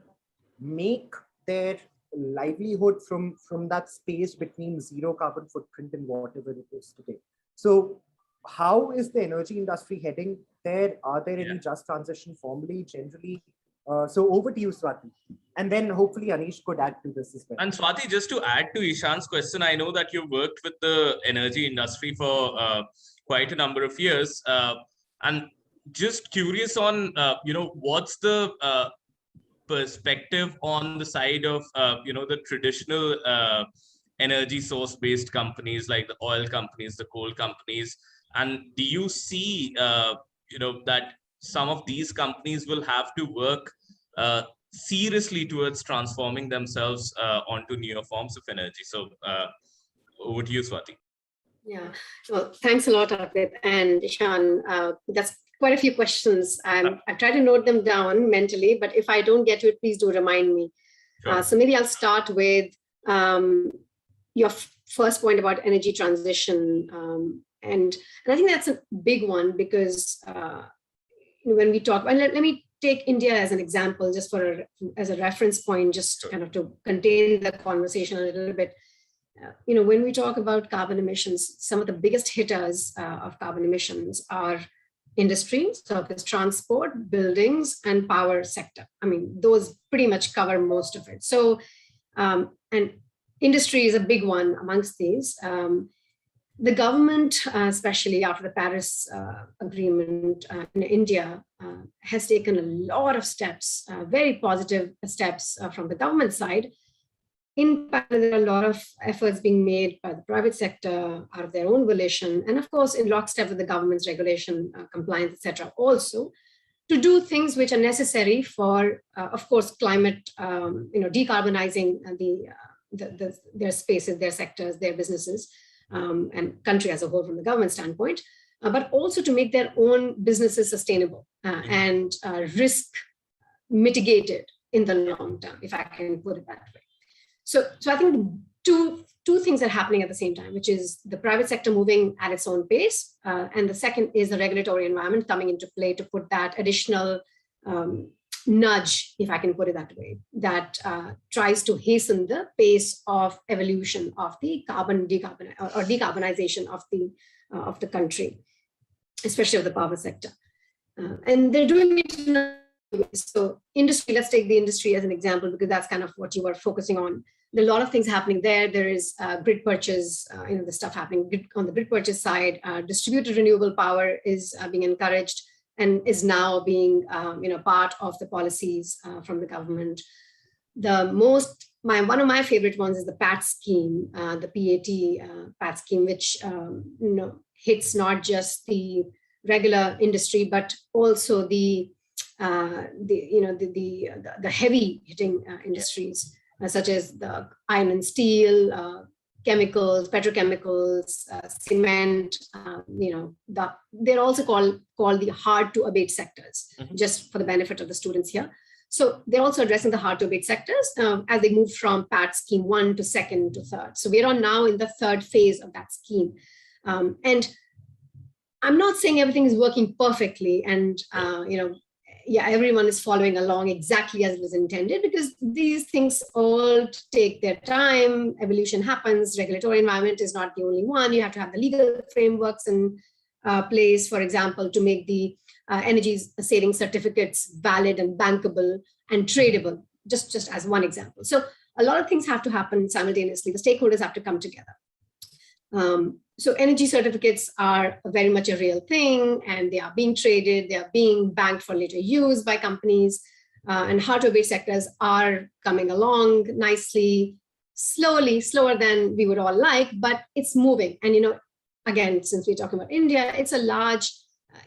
make their livelihood from that space between zero carbon footprint and whatever it is today. So how is the energy industry heading there? Are there any just transition formally, generally? So over to you, Swati. And then hopefully Anish could add to this as well. And Swati, just to add to Ishan's question, I know that you've worked with the energy industry for quite a number of years. And just curious on, what's the perspective on the side of, the traditional energy source-based companies like the oil companies, the coal companies. And do you see, that some of these companies will have to work seriously towards transforming themselves onto newer forms of energy? So over to you, Swati. Yeah, well, thanks a lot, Arpit and Ishan. That's quite a few questions. I've tried to note them down mentally, but if I don't get to it, please do remind me. Sure. So maybe I'll start with your first point about energy transition. And I think that's a big one because when we talk, and let me take India as an example, just as a reference point, just kind of to contain the conversation a little bit. When we talk about carbon emissions, some of the biggest hitters of carbon emissions are industry, surface transport, buildings, and power sector. I mean, those pretty much cover most of it. So, and industry is a big one amongst these. The government, especially after the Paris Agreement in India, has taken a lot of steps, very positive steps from the government side. In parallel, there are a lot of efforts being made by the private sector out of their own volition, and of course, in lockstep with the government's regulation, compliance, etc. also, to do things which are necessary for, of course, climate, decarbonizing their spaces, their sectors, their businesses, and country as a whole from the government standpoint, but also to make their own businesses sustainable and risk mitigated in the long term, if I can put it that way. So I think two things are happening at the same time, which is the private sector moving at its own pace. And the second is the regulatory environment coming into play to put that additional nudge, if I can put it that way, that tries to hasten the pace of evolution of the decarbonization of the country, especially of the power sector. And they're doing it in a way. So industry, let's take the industry as an example, because that's kind of what you are focusing on. There are a lot of things happening there. There is grid purchase, the stuff happening on the grid purchase side. Distributed renewable power is being encouraged and is now being, part of the policies from the government. One of my favorite ones is the PAT scheme, the PAT scheme, which hits not just the regular industry, but also the heavy hitting industries, such as the iron and steel, chemicals, petrochemicals, cement. They're also called the hard to abate sectors, just for the benefit of the students here. So they're also addressing the hard to abate sectors as they move from PAT scheme 1 to 2nd to 3rd. So we're now in the 3rd phase of that scheme. And I'm not saying everything is working perfectly and, yeah, everyone is following along exactly as it was intended, because these things all take their time. Evolution happens. Regulatory environment is not the only one. You have to have the legal frameworks in place, for example, to make the energy saving certificates valid and bankable and tradable, just as one example. So a lot of things have to happen simultaneously. The stakeholders have to come together. So energy certificates are very much a real thing, and they are being traded, they are being banked for later use by companies, and hard-to-abate sectors are coming along nicely, slowly, slower than we would all like, but it's moving. And, again, since we're talking about India, it's a large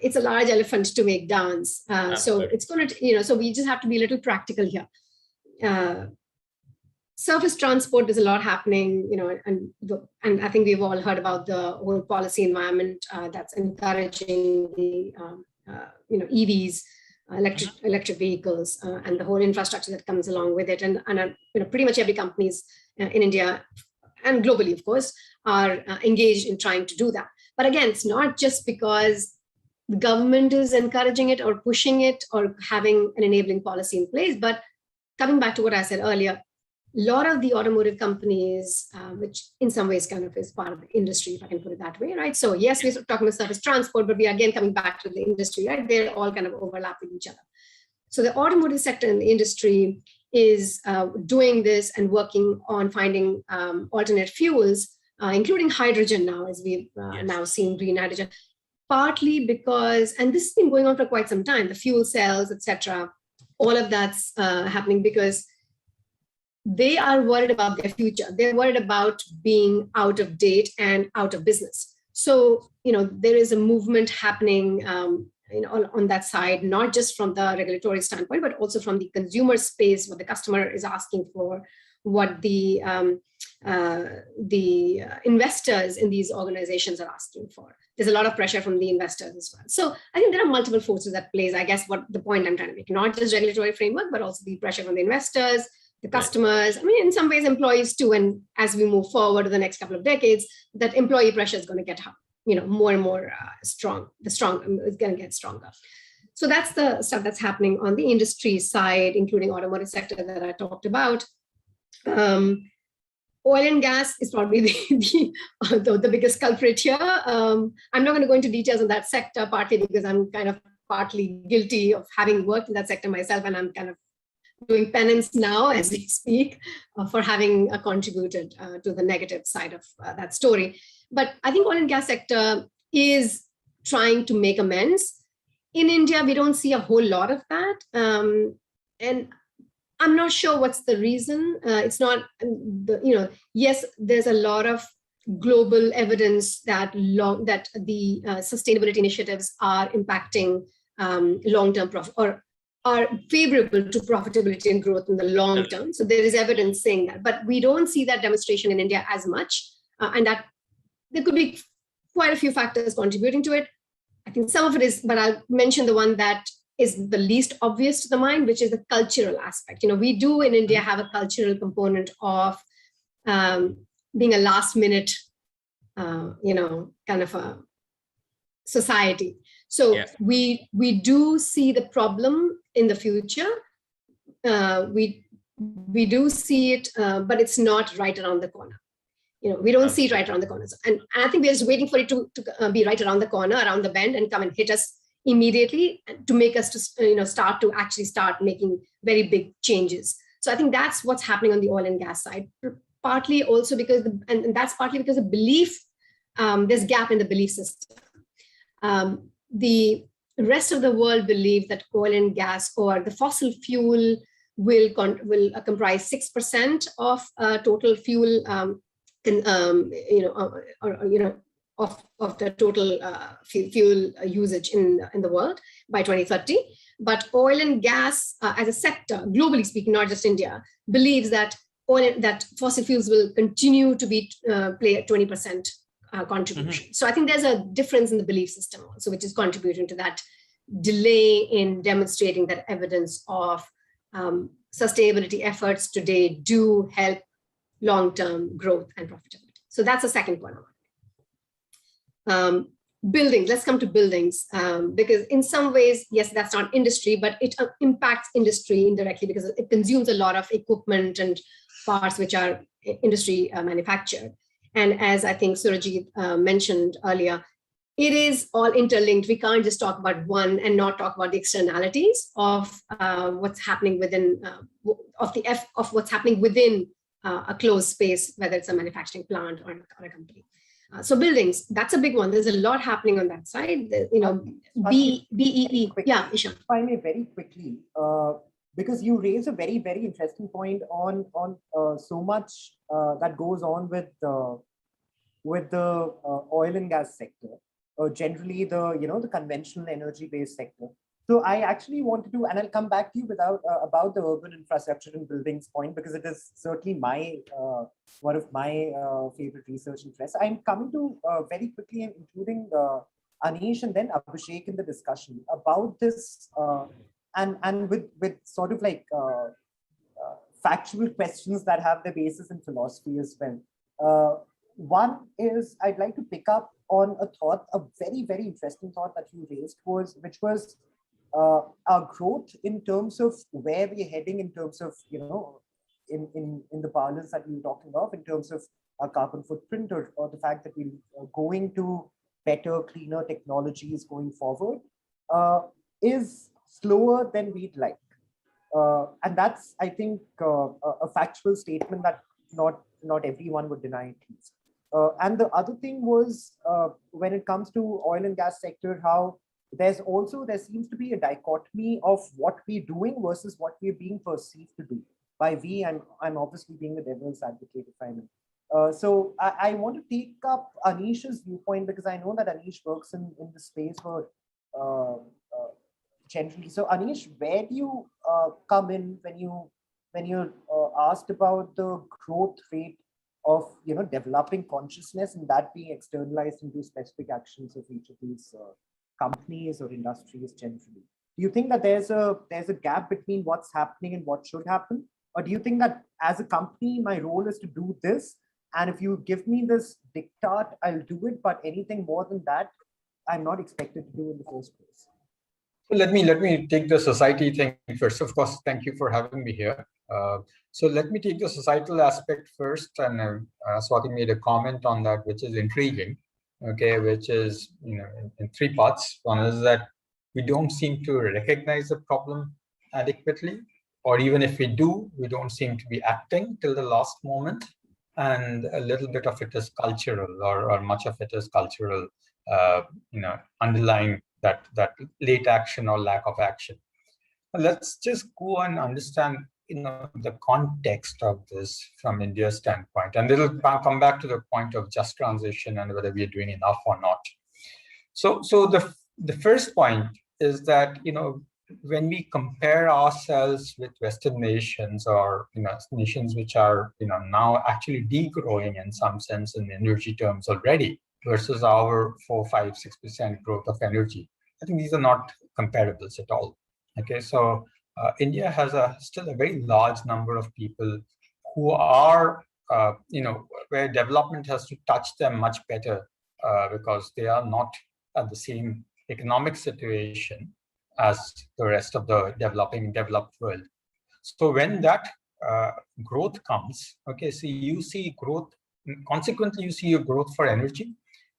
elephant to make dance. So it's going to, so we just have to be a little practical here. Surface transport, there's a lot happening, and I think we've all heard about the whole policy environment that's encouraging the, EVs, electric vehicles, and the whole infrastructure that comes along with it. And pretty much every companies in India and globally, of course, are engaged in trying to do that. But again, it's not just because the government is encouraging it or pushing it or having an enabling policy in place, but coming back to what I said earlier, a lot of the automotive companies, which in some ways kind of is part of the industry, if I can put it that way, right? So yes, we're talking about surface transport, but we are again coming back to the industry, right? They're all kind of overlap with each other. So the automotive sector in the industry is doing this and working on finding alternate fuels, including hydrogen now, as we've now seen green hydrogen, partly because, and this has been going on for quite some time, the fuel cells, etc. All of that's happening because they are worried about their future. They're worried about being out of date and out of business. So, there is a movement happening on that side, not just from the regulatory standpoint, but also from the consumer space, what the customer is asking for, what the investors in these organizations are asking for. There's a lot of pressure from the investors as well. So I think there are multiple forces that plays, I guess, what the point I'm trying to make, not just regulatory framework, but also the pressure from the investors, the customers, in some ways employees too. And as we move forward to the next couple of decades, that employee pressure is going to get more and more strong. It's going to get stronger. So that's the stuff that's happening on the industry side, including automotive sector that I talked about. Oil and gas is probably the biggest culprit here. I'm not going to go into details on that sector, partly because I'm kind of partly guilty of having worked in that sector myself, and I'm kind of doing penance now as we speak for having contributed to the negative side of that story. But I think oil and gas sector is trying to make amends. In India, we don't see a whole lot of that. And I'm not sure what's the reason. It's not, yes, there's a lot of global evidence that the sustainability initiatives are impacting long-term profit or are favorable to profitability and growth in the long term. So there is evidence saying that, but we don't see that demonstration in India as much. And that there could be quite a few factors contributing to it. I think some of it is, but I'll mention the one that is the least obvious to the mind, which is the cultural aspect. We do in India have a cultural component of being a last minute, kind of a society. So we do see the problem in the future. We do see it, but it's not right around the corner. We don't see it right around the corner. And I think we're just waiting for it to be right around the corner, around the bend, and come and hit us immediately to make us to start making very big changes. So I think that's what's happening on the oil and gas side. Partly also because, and that's partly because of belief. There's gap in the belief system. The rest of the world believe that oil and gas or the fossil fuel will comprise 6% of total fuel, of the total fuel usage in the world by 2030. But oil and gas as a sector, globally speaking, not just India, believes that fossil fuels will continue to play a 20% contribution. So I think there's a difference in the belief system also, which is contributing to that delay in demonstrating that evidence of sustainability efforts today do help long-term growth and profitability. So that's the second point. buildings, let's come to buildings, because in some ways, yes, that's not industry, but it impacts industry indirectly because it consumes a lot of equipment and parts which are industry manufactured. And as I think Surajit mentioned earlier, it is all interlinked. We can't just talk about one and not talk about the externalities of what's happening within, of what's happening within a closed space, whether it's a manufacturing plant or a company. So buildings, that's a big one. There's a lot happening on that side. BEE. Yeah, Ishan. If I may very quickly, because you raise a very, very interesting point on so much that goes on with the oil and gas sector, generally the conventional energy-based sector. So I actually wanted to, and I'll come back to you about the urban infrastructure and buildings point, because it is certainly one of my favorite research interests. I'm coming to very quickly, including Anish and then Abhishek in the discussion about this, and with sort of like factual questions that have their basis in philosophy as well. One is I'd like to pick up on a very, very interesting thought that you raised, which was our growth in terms of where we're heading in terms of, in the balance that we were talking of, in terms of our carbon footprint or the fact that we're going to better, cleaner technologies going forward, is slower than we'd like. And that's, I think, a factual statement that not everyone would deny at least. And the other thing was, when it comes to oil and gas sector, how there seems to be a dichotomy of what we're doing versus what we're being perceived to do. By we, I'm obviously being the devil's advocate, if I may. So I want to take up Anish's viewpoint, because I know that Anish works in the space for generally. So Anish, where do you come in when you're asked about the growth rate of developing consciousness and that being externalized into specific actions of each of these companies or industries generally? Do you think that there's a gap between what's happening and what should happen? Or do you think that as a company, my role is to do this, and if you give me this diktat, I'll do it, but anything more than that, I'm not expected to do in the first place? So let me take the society thing first. Of course, thank you for having me here. So let me take the societal aspect first, and Swati made a comment on that, which is intriguing. Okay, which is in three parts. One is that we don't seem to recognize the problem adequately, or even if we do, we don't seem to be acting till the last moment. And a little bit of it is cultural, or much of it is cultural, underlying that late action or lack of action. Let's just go and understand the context of this from India's standpoint, and it'll come back to the point of just transition and whether we are doing enough or not. So the first point is that when we compare ourselves with Western nations, or nations which are now actually degrowing in some sense in energy terms already, versus our 4, 5, 6% growth of energy, I think these are not comparables at all. Okay, so India has still a very large number of people who are, where development has to touch them much better because they are not at the same economic situation as the rest of the developed world. So when that growth comes, okay, so you see growth, consequently you see a growth for energy,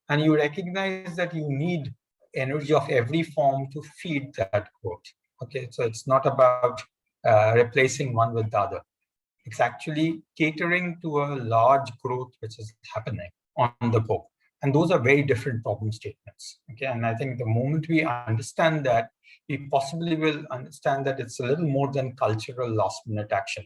and you recognize that you need energy of every form to feed that growth. Okay, so it's not about replacing one with the other. It's actually catering to a large growth which is happening on the go. And those are very different problem statements. Okay, and I think the moment we understand that, we possibly will understand that it's a little more than cultural last-minute action.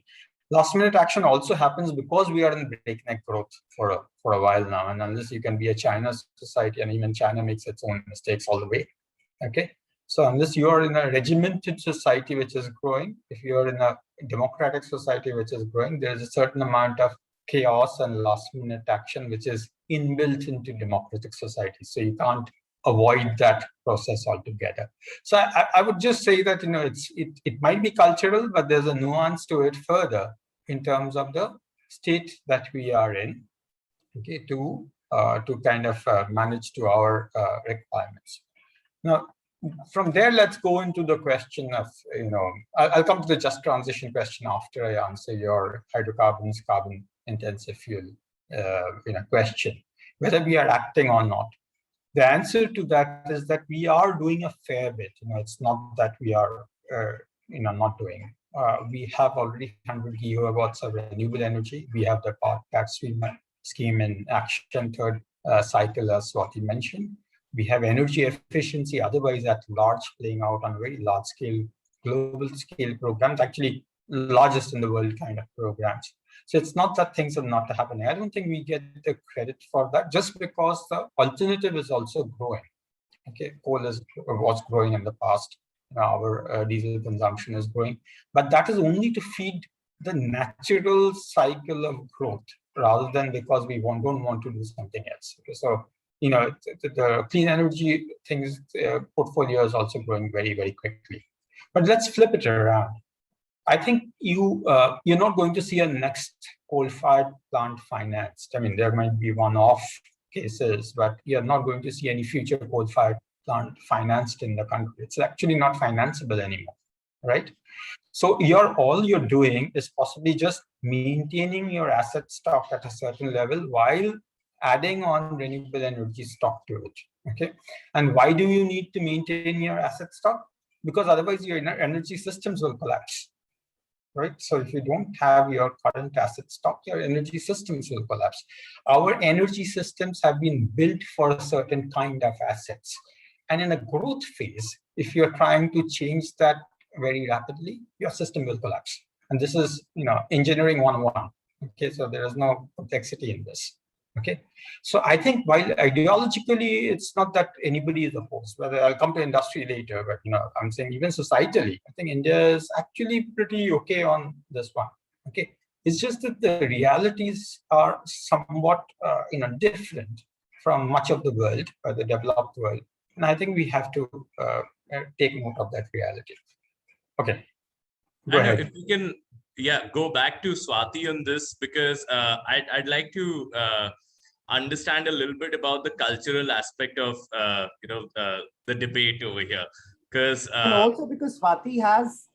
Last-minute action also happens because we are in breakneck growth for a while now, and unless you can be a China society, and even China makes its own mistakes all the way. Okay, so unless you are in a regimented society which is growing, if you are in a democratic society which is growing, there is a certain amount of chaos and last-minute action which is inbuilt into democratic society. So you can't avoid that process altogether. So I would just say that it might be cultural, but there's a nuance to it further in terms of the state that we are in. Okay, to to kind of manage to our requirements. Now, from there, let's go into the question of, I'll come to the just transition question after I answer your hydrocarbons, carbon intensive fuel question, whether we are acting or not. The answer to that is that we are doing a fair bit. It's not that we are not doing. We have already 100 gigawatts of renewable energy. We have the tax scheme in action, third cycle, as Swati mentioned. We have energy efficiency, otherwise at large, playing out on a very large scale, global scale programs, actually largest in the world kind of programs. So it's not that things are not happening. I don't think we get the credit for that just because the alternative is also growing. Okay, coal was growing in the past. Our diesel consumption is growing, but that is only to feed the natural cycle of growth rather than because we don't want to do something else. Okay, so the clean energy things portfolio is also growing very, very quickly. But let's flip it around. I think you're not going to see a next coal-fired plant financed. I mean, there might be one-off cases, but you're not going to see any future coal-fired plant financed in the country. It's actually not financeable anymore, right? So all you're doing is possibly just maintaining your asset stock at a certain level while adding on renewable energy stock to it, okay? And why do you need to maintain your asset stock? Because otherwise your energy systems will collapse, right? So if you don't have your current asset stock, your energy systems will collapse. Our energy systems have been built for a certain kind of assets. And in a growth phase, if you're trying to change that very rapidly, your system will collapse. And this is, engineering 101. Okay, so there is no complexity in this. Okay, so I think while ideologically, it's not that anybody is opposed, whether I'll come to industry later, but I'm saying even societally, I think India is actually pretty okay on this one. Okay, it's just that the realities are somewhat different from much of the world, or the developed world. And I think we have to take note of that reality. Okay, go ahead. If we can, go back to Swati on this, because I'd like to understand a little bit about the cultural aspect of the debate over here, because and also because Swati has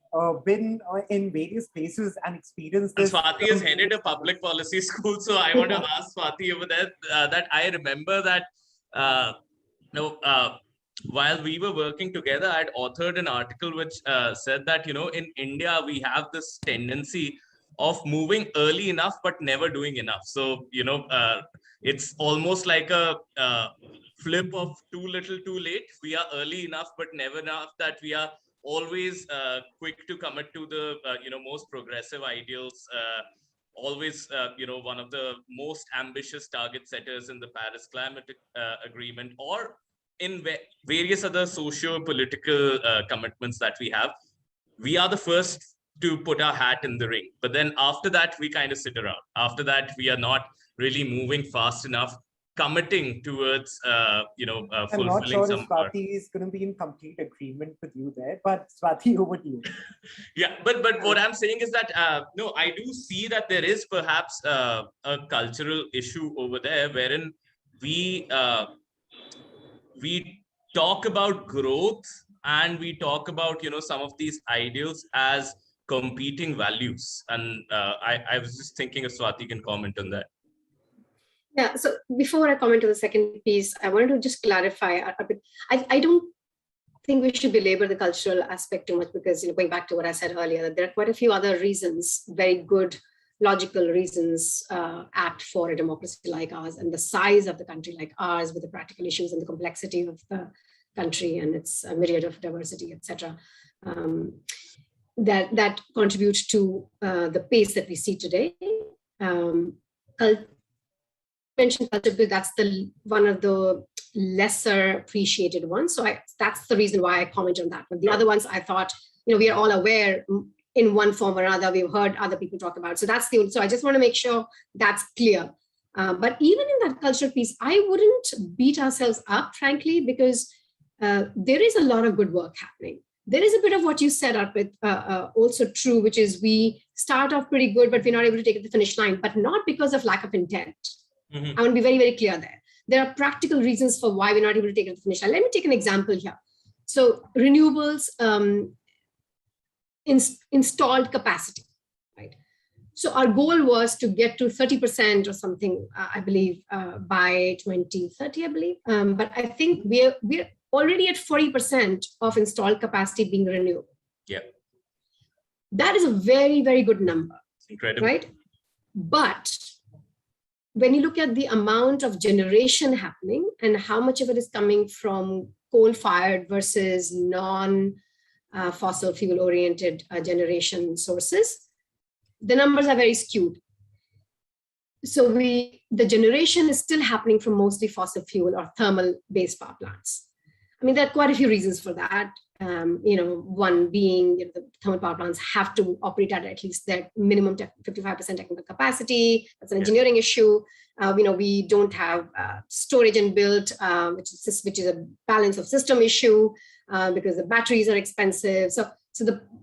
been in various places and experienced this. Swati has headed a public policy school, so I want to ask Swati over there that I remember that while we were working together, I'd authored an article which said that, in India, we have this tendency of moving early enough, but never doing enough. So, it's almost like a flip of too little, too late. We are early enough, but never enough that we are always quick to commit to the, most progressive ideals, always, one of the most ambitious target setters in the Paris Climate Agreement, or in various other socio-political commitments that we have. We are the first to put our hat in the ring. But then after that, we kind of sit around. After that, we are not really moving fast enough, committing towards, fulfilling I'm not sure some if Swati is going to be in complete agreement with you there, but Swati, over to you. Yeah, but what I'm saying is that, no, I do see that there is perhaps a cultural issue over there, wherein we talk about growth and we talk about, some of these ideals as competing values. And I was just thinking if Swati can comment on that. Yeah, so before I comment on the second piece, I wanted to just clarify a bit. I don't think we should belabor the cultural aspect too much, because going back to what I said earlier, that there are quite a few other reasons, very good, logical reasons act for a democracy like ours, and the size of the country like ours, with the practical issues and the complexity of the country and its myriad of diversity, etc. That contribute to the pace that we see today. Mentioned culture, that's one of the lesser appreciated ones. So that's the reason why I comment on that. But the other ones, I thought, we are all aware in one form or another. We've heard other people talk about. So so I just want to make sure that's clear. But even in that cultural piece, I wouldn't beat ourselves up, frankly, because there is a lot of good work happening. There is a bit of what you said, Arpit, also true, which is we start off pretty good, but we're not able to take it to the finish line, but not because of lack of intent. I want to be very, very clear there. there are practical reasons for why we're not able to take it to the finish line. Let me take an example here. So renewables, installed capacity, right? So our goal was to get to 30% or something, I believe, by 2030, I believe. But I think we're already at 40% of installed capacity being renewable. Yeah. That is a very, very good number. Incredible. Right? But when you look at the amount of generation happening and how much of it is coming from coal-fired versus non-fossil fuel-oriented generation sources, the numbers are very skewed. So the generation is still happening from mostly fossil fuel or thermal-based power plants. I mean, there are quite a few reasons for that. One being the thermal power plants have to operate at least their minimum 55% technical capacity. That's an engineering issue. We don't have storage inbuilt, which is a balance of system issue because the batteries are expensive.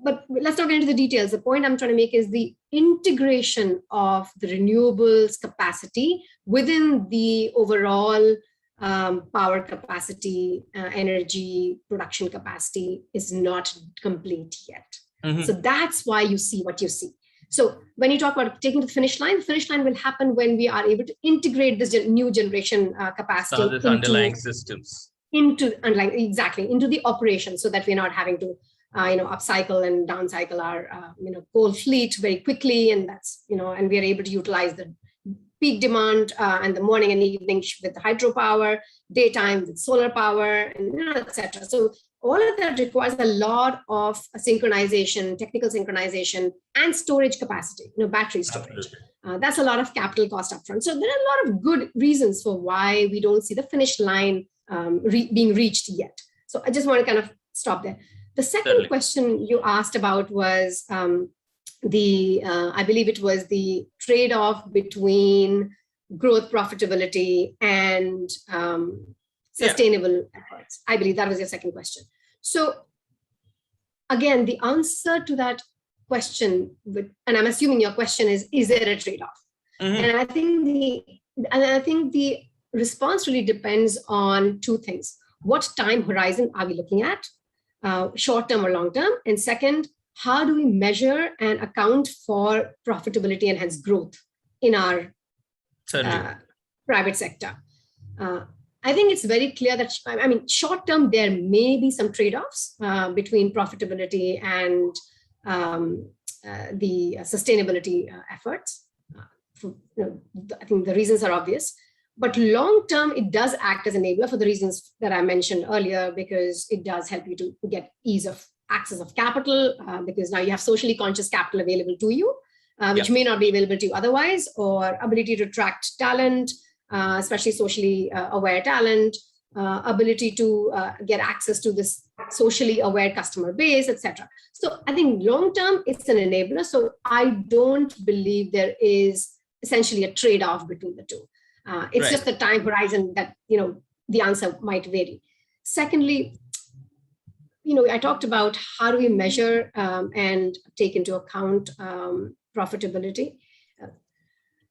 But let's not get into the details. The point I'm trying to make is the integration of the renewables capacity within the overall power capacity, energy production capacity is not complete yet. Mm-hmm. So that's why you see what you see. So when you talk about taking to the finish line will happen when we are able to integrate this new generation capacity into underlying systems. Into the operation, so that we're not having to upcycle and downcycle our coal fleet very quickly, and that's and we are able to utilize the peak demand and the morning and evening with hydropower, daytime with solar power, and etc. So all of that requires a lot of synchronization, technical synchronization, and storage capacity, battery storage. That's a lot of capital cost upfront. So there are a lot of good reasons for why we don't see the finish line being reached yet. So I just want to kind of stop there. The second question you asked about was I believe it was the trade-off between growth, profitability, and sustainable efforts. I believe that was your second question. So again, the answer to that question, and I'm assuming your question is there a trade-off? Mm-hmm. And I think the response really depends on two things. What time horizon are we looking at, short-term or long-term? And second, how do we measure and account for profitability and hence growth in our private sector? I think it's very clear that, short-term, there may be some trade-offs between profitability and the sustainability efforts. I think the reasons are obvious. But long-term, it does act as an enabler for the reasons that I mentioned earlier, because it does help you to get ease of access of capital, because now you have socially conscious capital available to you, which may not be available to you otherwise, or ability to attract talent, especially socially aware talent, ability to get access to this socially aware customer base, etc. So I think long-term, it's an enabler. So I don't believe there is essentially a trade-off between the two. It's just the time horizon that, the answer might vary. Secondly, I talked about how do we measure and take into account profitability.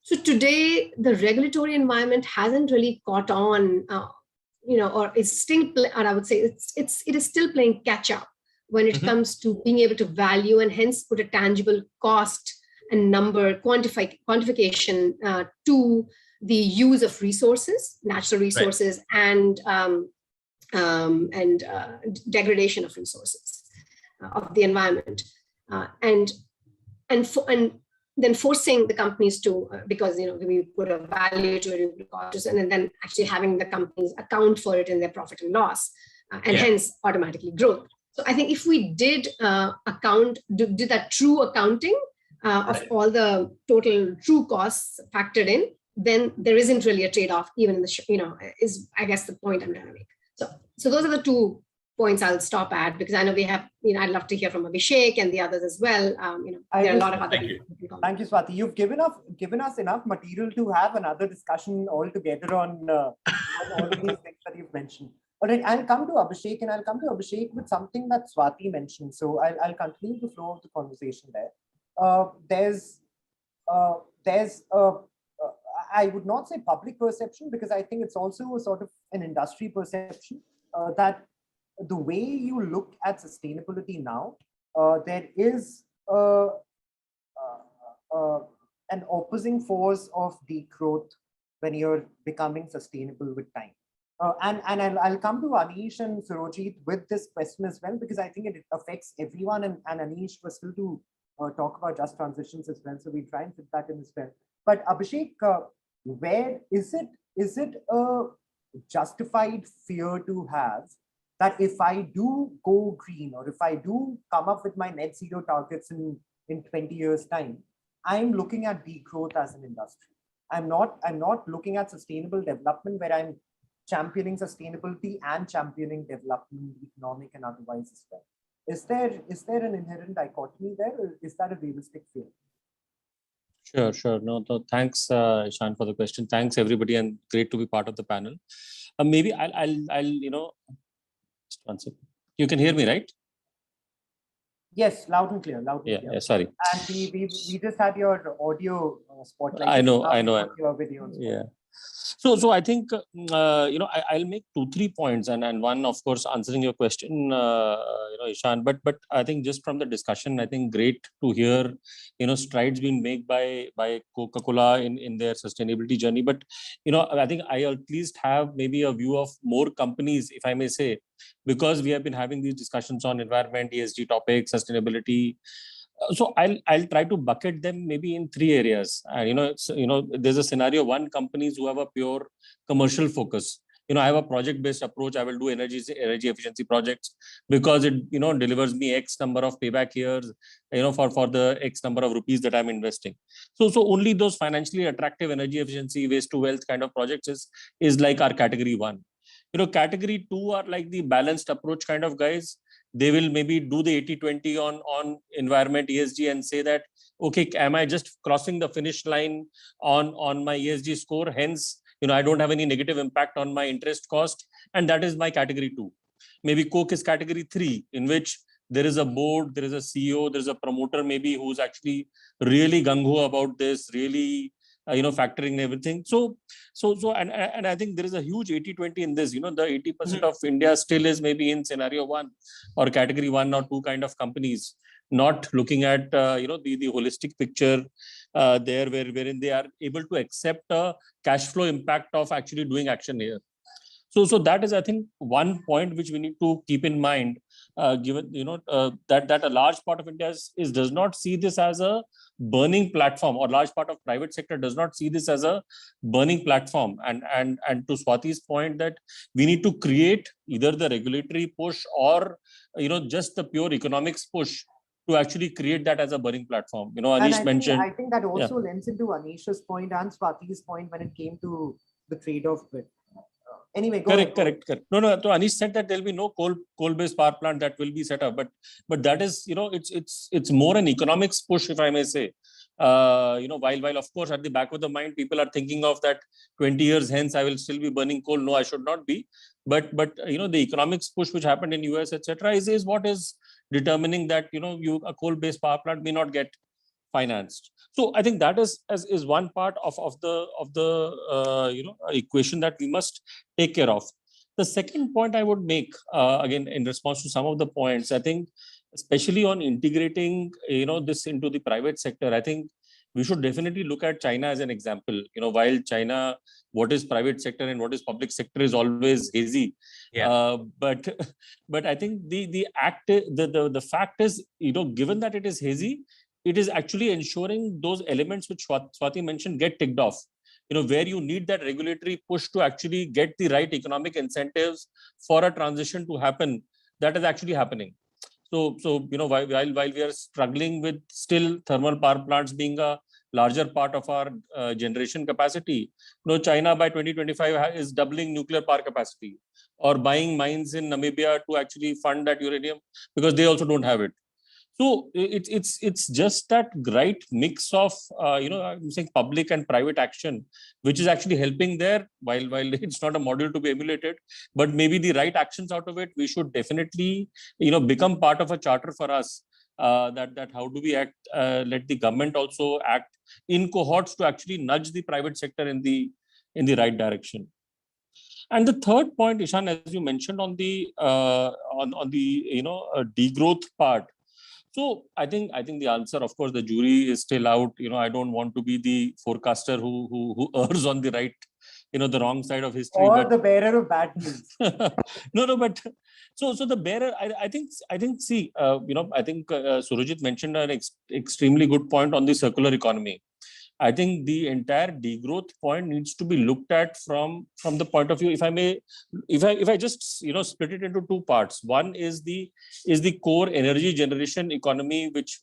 So today, the regulatory environment hasn't really caught on, or is still, or I would say it is still playing catch up when it comes to being able to value and hence put a tangible cost and number quantification to the use of resources, natural resources, and degradation of resources of the environment, and then forcing the companies to, because we put a value to it, and then actually having the companies account for it in their profit and loss, and hence automatically growth. So I think if we did did that true accounting of all the total true costs factored in, then there isn't really a trade-off, even in the is I guess the point I'm trying to make. So those are the 2 points I'll stop at, because I know we have, I'd love to hear from Abhishek and the others as well. There are a lot of other people. Thank you, Swati. You've given us enough material to have another discussion altogether on all of these things that you've mentioned. All right, I'll come to Abhishek, and I'll come to Abhishek with something that Swati mentioned. So I'll continue the flow of the conversation there. I would not say public perception, because I think it's also a sort of an industry perception that the way you look at sustainability now, there is an opposing force of degrowth when you're becoming sustainable with time. And I'll come to Anish and Surojit with this question as well, because I think it affects everyone. And Anish was still to talk about just transitions as well, so we try and fit that in as well. But Abhishek, where is it a justified fear to have that if I do go green, or if I do come up with my net zero targets in 20 years' time, I'm looking at degrowth as an industry. I'm not looking at sustainable development where I'm championing sustainability and championing development, economic and otherwise as well. Is there an inherent dichotomy there, or is that a realistic fear? Sure. No, thanks, Ishan, for the question. Thanks, everybody, and great to be part of the panel. Maybe I'll just one second. You can hear me, right? Yes, loud and clear. Yeah, sorry. And we just had your audio spotlight. I know. Your video yeah. So I think I'll make 2-3 points, and one, of course, answering your question, Ishan. But I think just from the discussion, I think great to hear strides being made by Coca-Cola in their sustainability journey. But I think I at least have maybe a view of more companies, if I may say, because we have been having these discussions on environment, ESG topics, sustainability. So I'll try to bucket them maybe in 3 areas. There's a scenario, one, companies who have a pure commercial focus. I have a project-based approach. I will do energy efficiency projects because it delivers me X number of payback years, for the X number of rupees that I'm investing. So only those financially attractive energy efficiency, waste to wealth kind of projects is like our category 1. Category 2 are like the balanced approach kind of guys. They will maybe do the 80-20 on environment, ESG, and say that, okay, am I just crossing the finish line on my ESG score? Hence, I don't have any negative impact on my interest cost. And that is my category 2. Maybe Coke is category 3, in which there is a board, there is a CEO, there is a promoter maybe who's actually really gung-ho about this, really factoring everything. So and I think there is a huge 80-20 in this. The 80% of India still is maybe in scenario 1 or category 1 or 2 kind of companies, not looking at the holistic picture there, wherein they are able to accept a cash flow impact of actually doing action here. So that is, I think, one point which we need to keep in mind, given that a large part of India does not see this as a burning platform, or large part of private sector does not see this as a burning platform. And to Swati's point, that we need to create either the regulatory push or just the pure economics push to actually create that as a burning platform. Anish mentioned. I think that also lends into Anish's point and Swati's point when it came to the trade-off bit. Anyway, correct. No. So Anish said that there'll be no coal-based power plant that will be set up, but that is, it's more an economics push, if I may say. While of course at the back of the mind people are thinking of that 20 years hence I will still be burning coal. No, I should not be. But the economics push which happened in US, etc., is what is determining that a coal-based power plant may not get financed. So I think that is one part of the equation that we must take care of. The second point I would make, again in response to some of the points, I think especially on integrating this into the private sector, I think we should definitely look at China as an example. While China, what is private sector and what is public sector is always hazy. Yeah. But I think the fact is, given that it is hazy, it is actually ensuring those elements which Swati mentioned get ticked off. Where you need that regulatory push to actually get the right economic incentives for a transition to happen, that is actually happening. So while we are struggling with still thermal power plants being a larger part of our generation capacity, China by 2025 is doubling nuclear power capacity, or buying mines in Namibia to actually fund that uranium because they also don't have it. So it's just that right mix of I'm saying public and private action, which is actually helping there. While it's not a model to be emulated, but maybe the right actions out of it, we should definitely become part of a charter for us that how do we act, let the government also act in cohorts to actually nudge the private sector in the right direction. And the third point, Ishan, as you mentioned on the degrowth part. So I think the answer, of course, the jury is still out. I don't want to be the forecaster who errs on the right, the wrong side of history. Or the bearer of bad news. No, but so the bearer, I think see, I think Surajit mentioned an extremely good point on the circular economy. I think the entire degrowth point needs to be looked at from the point of view, if I just split it into two parts. One is the core energy generation economy which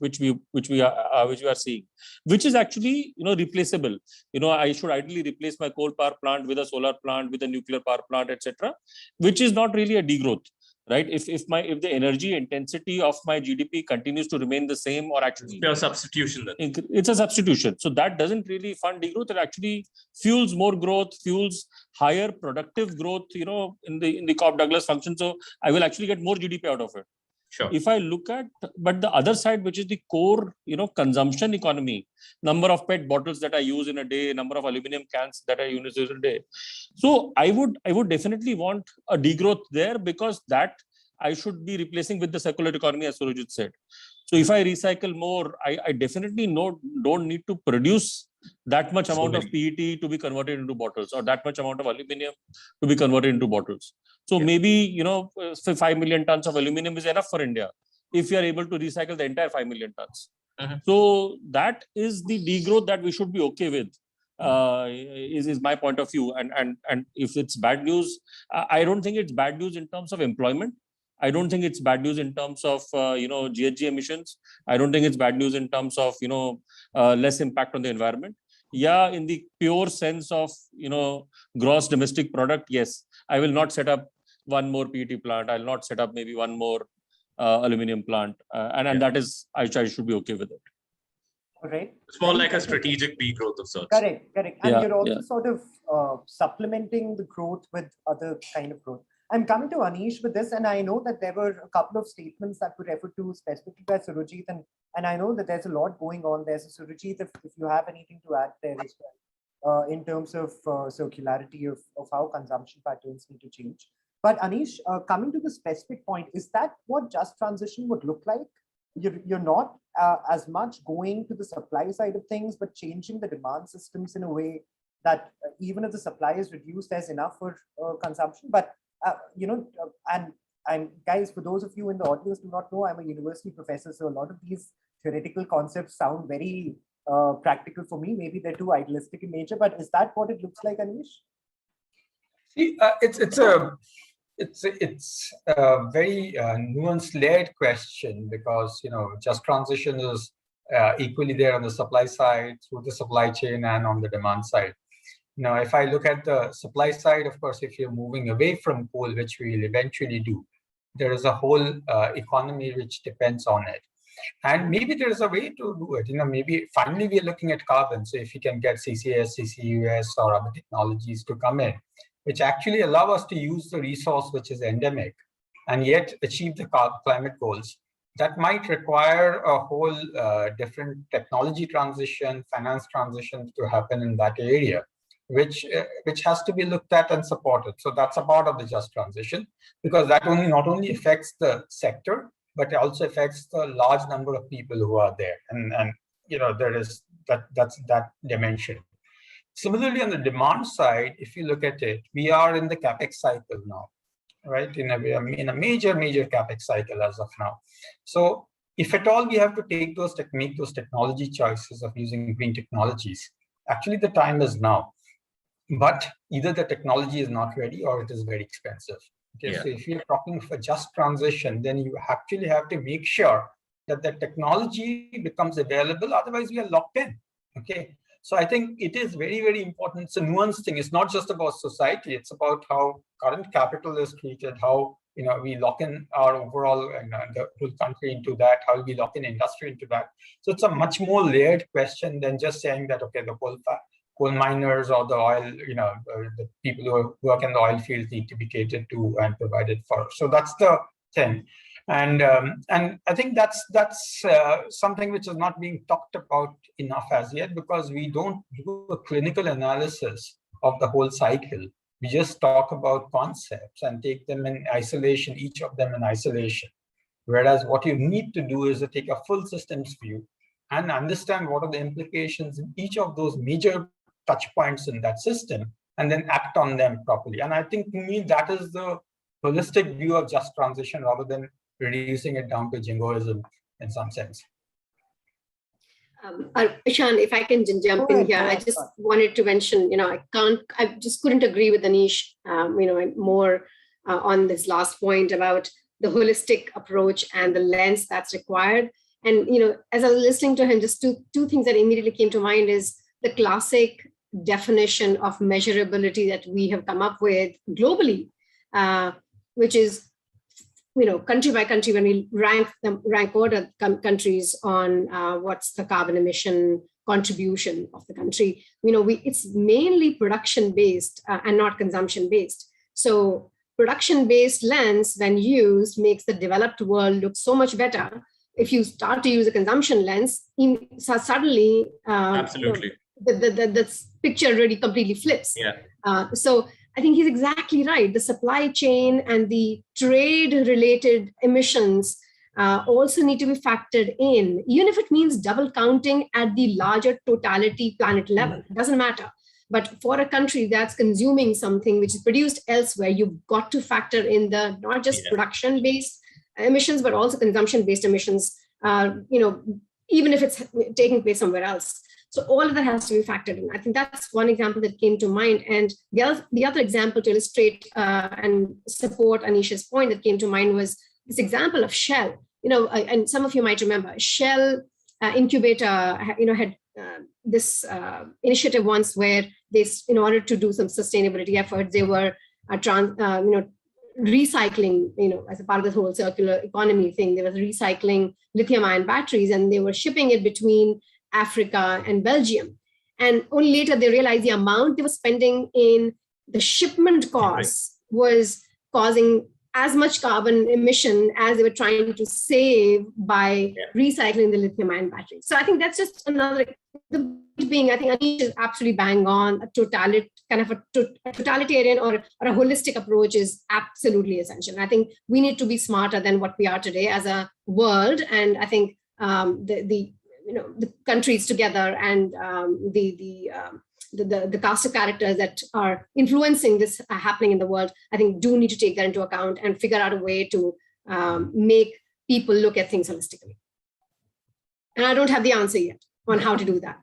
we are seeing, which is actually replaceable. I should ideally replace my coal power plant with a solar plant, with a nuclear power plant, etc., which is not really a degrowth. Right? If the energy intensity of my GDP continues to remain the same, or actually pure substitution, then it's a substitution. So that doesn't really fund degrowth. It actually fuels more growth, fuels higher productive growth. In the Cobb-Douglas function. So I will actually get more GDP out of it. Sure. If I look at, but the other side, which is the core, consumption economy, number of PET bottles that I use in a day, number of aluminum cans that I use in a day. So I would definitely want a degrowth there, because that I should be replacing with the circular economy, as Surajit said. So if I recycle more, I definitely don't need to produce that much amount of PET to be converted into bottles, or that much amount of aluminum to be converted into bottles. So maybe, 5 million tons of aluminum is enough for India if you are able to recycle the entire 5 million tons. So that is the degrowth that we should be okay with, is my point of view. And if it's bad news, I don't think it's bad news in terms of employment. I don't think it's bad news in terms of, GHG emissions. I don't think it's bad news in terms of, less impact on the environment. Yeah, in the pure sense of, gross domestic product, yes, I will not set up one more PET plant. I'll not set up maybe one more aluminum plant. And that is, I should be okay with it. All right. It's more like a strategic degrowth of sorts. Correct. And Yeah, you're also sort of supplementing the growth with other kind of growth. I'm coming to Anish with this, and I know that there were a couple of statements that were referred to specifically by Surajit, and I know that there's a lot going on there. So Surajit, if you have anything to add there as well, in terms of circularity of how consumption patterns need to change. But Anish, coming to the specific point, is that what just transition would look like? You're not as much going to the supply side of things, but changing the demand systems in a way that even if the supply is reduced, there's enough for consumption. But and guys, for those of you in the audience who do not know, I'm a university professor, so a lot of these theoretical concepts sound very practical for me. Maybe they're too idealistic in nature, but is that what it looks like, Anish? See, it's a very nuanced layered question, because just transition is equally there on the supply side, through the supply chain, and on the demand side. Now, if I look at the supply side, of course, if you're moving away from coal, which we will eventually do, there is a whole economy which depends on it. And maybe there is a way to do it. Maybe finally we are looking at carbon. So if we can get CCS, CCUS, or other technologies to come in, which actually allow us to use the resource which is endemic and yet achieve the climate goals, that might require a whole different technology transition, finance transition to happen in that area, which has to be looked at and supported. So that's a part of the just transition, because that not only affects the sector, but it also affects the large number of people who are there. And there is that's that dimension. Similarly, on the demand side, if you look at it, we are in the capex cycle now, right? In a major capex cycle as of now. So if at all we have to make those technology choices of using green technologies, actually the time is now. But either the technology is not ready or it is very expensive. Okay, so if you're talking for just transition, then you actually have to make sure that the technology becomes available. Otherwise, we are locked in. Okay, so I think it is very, very important. It's a nuanced thing. It's not just about society. It's about how current capital is treated, how we lock in our overall the whole country into that, how we lock in industry into that. So it's a much more layered question than just saying that, okay, the coal miners or the oil, the people who work in the oil fields need to be catered to and provided for. So that's the thing. And I think that's something which is not being talked about enough as yet, because we don't do a clinical analysis of the whole cycle. We just talk about concepts and take them in isolation, each of them in isolation. Whereas what you need to do is to take a full systems view and understand what are the implications in each of those major touch points in that system, and then act on them properly. And I think, to me, that is the holistic view of just transition, rather than reducing it down to jingoism in some sense. Ishan, if I can jump in here, I just wanted to mention, I just couldn't agree with Anish, more on this last point about the holistic approach and the lens that's required. And, as I was listening to him, just two things that immediately came to mind is the classic definition of measurability that we have come up with globally, which is, country by country, when we rank order countries on what's the carbon emission contribution of the country, it's mainly production based and not consumption based. So production based lens, when used, makes the developed world look so much better. If you start to use a consumption lens, suddenly absolutely the picture really completely flips. Yeah. So I think he's exactly right. The supply chain and the trade-related emissions also need to be factored in, even if it means double counting at the larger totality planet level. It doesn't matter. But for a country that's consuming something which is produced elsewhere, you've got to factor in the not just production-based emissions, but also consumption-based emissions, even if it's taking place somewhere else. So all of that has to be factored in. I think that's one example that came to mind. And the other example to illustrate and support Anish's point that came to mind was this example of Shell. And some of you might remember, Shell Incubator, had this initiative once where they, in order to do some sustainability efforts, they were recycling, as a part of this whole circular economy thing. They were recycling lithium-ion batteries, and they were shipping it between Africa and Belgium. And only later they realized the amount they were spending in the shipment costs was causing as much carbon emission as they were trying to save by recycling the lithium-ion batteries. So I think that's just another, I think Anish is absolutely bang on. A totalitarian or a holistic approach is absolutely essential. And I think we need to be smarter than what we are today as a world. And I think the countries together and the cast of characters that are influencing this happening in the world, I think do need to take that into account and figure out a way to make people look at things holistically. And I don't have the answer yet on how to do that.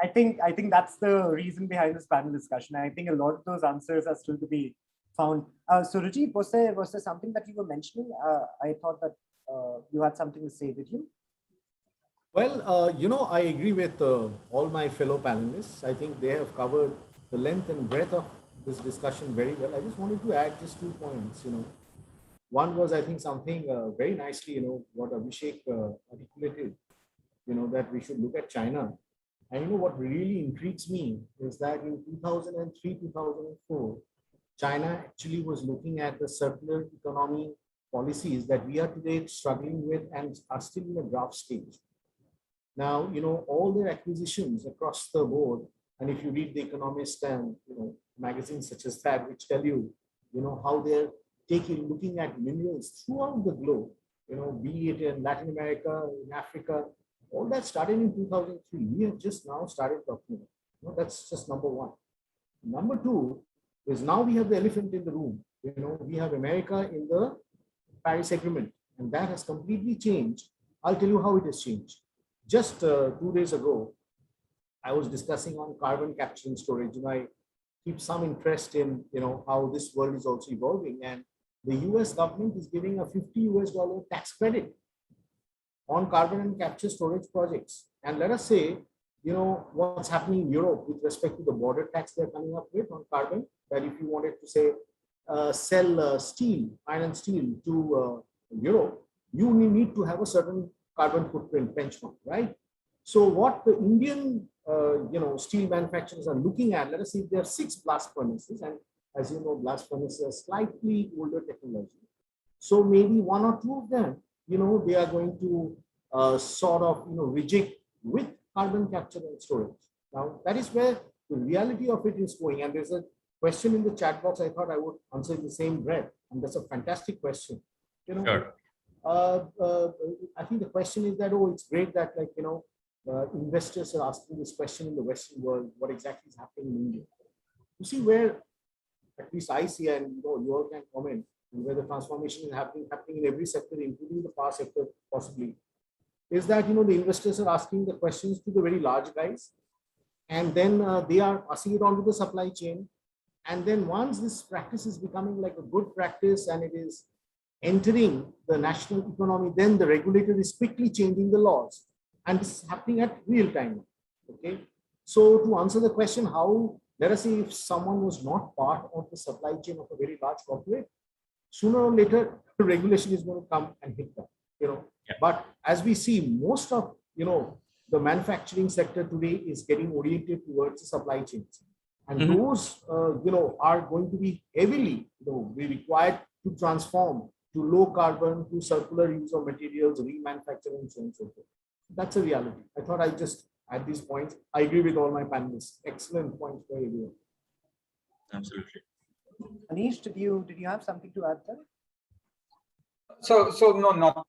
I think that's the reason behind this panel discussion. I think a lot of those answers are still to be found. So Ruchi, was there something that you were mentioning? I thought that you had something to say, did you? Well, I agree with all my fellow panelists. I think they have covered the length and breadth of this discussion very well. I just wanted to add just 2 points. One was, I think, something very nicely, what Abhishek articulated, that we should look at China. And what really intrigues me is that in 2003, 2004, China actually was looking at the circular economy policies that we are today struggling with and are still in the draft stage. Now, all their acquisitions across the board, and if you read The Economist and, magazines such as that, which tell you, how they're looking at minerals throughout the globe, be it in Latin America, in Africa, all that started in 2003. We have just now started talking about it. That's just number one. Number two is now we have the elephant in the room. We have America in the Paris Agreement, and that has completely changed. I'll tell you how it has changed. Just 2 days ago, I was discussing on carbon capture and storage, and I keep some interest in how this world is also evolving. And the US government is giving a $50 tax credit on carbon and capture storage projects. And let us say, what's happening in Europe with respect to the border tax they're coming up with on carbon, that if you wanted to say sell steel, iron steel to Europe, you need to have a certain carbon footprint benchmark, right? So what the Indian, steel manufacturers are looking at, let us say there are 6 blast furnaces, and as you know, blast furnaces are slightly older technology. So maybe one or two of them, they are going to sort of, reject with carbon capture and storage. Now, that is where the reality of it is going. And there's a question in the chat box I thought I would answer in the same breath. And that's a fantastic question. Sure. I think the question is that, oh, it's great that investors are asking this question in the Western world, what exactly is happening in India. You see where, at least I see, and you all can comment, and where the transformation is happening in every sector, including the power sector possibly, is that, the investors are asking the questions to the very large guys, and then they are passing it on to the supply chain. And then once this practice is becoming like a good practice and it is entering the national economy, then the regulator is quickly changing the laws. And this is happening at real time. Okay. So to answer the question, how, let us say if someone was not part of the supply chain of a very large corporate, sooner or later, the regulation is going to come and hit them, But as we see, most of, the manufacturing sector today is getting oriented towards the supply chains. And those, are going to be heavily, be required to transform to low carbon, to circular use of materials, remanufacturing, and so on and so forth. That's a reality. I thought I just add these points. I agree with all my panelists. Excellent points for everyone. Absolutely. Anish, did you have something to add there? So no, not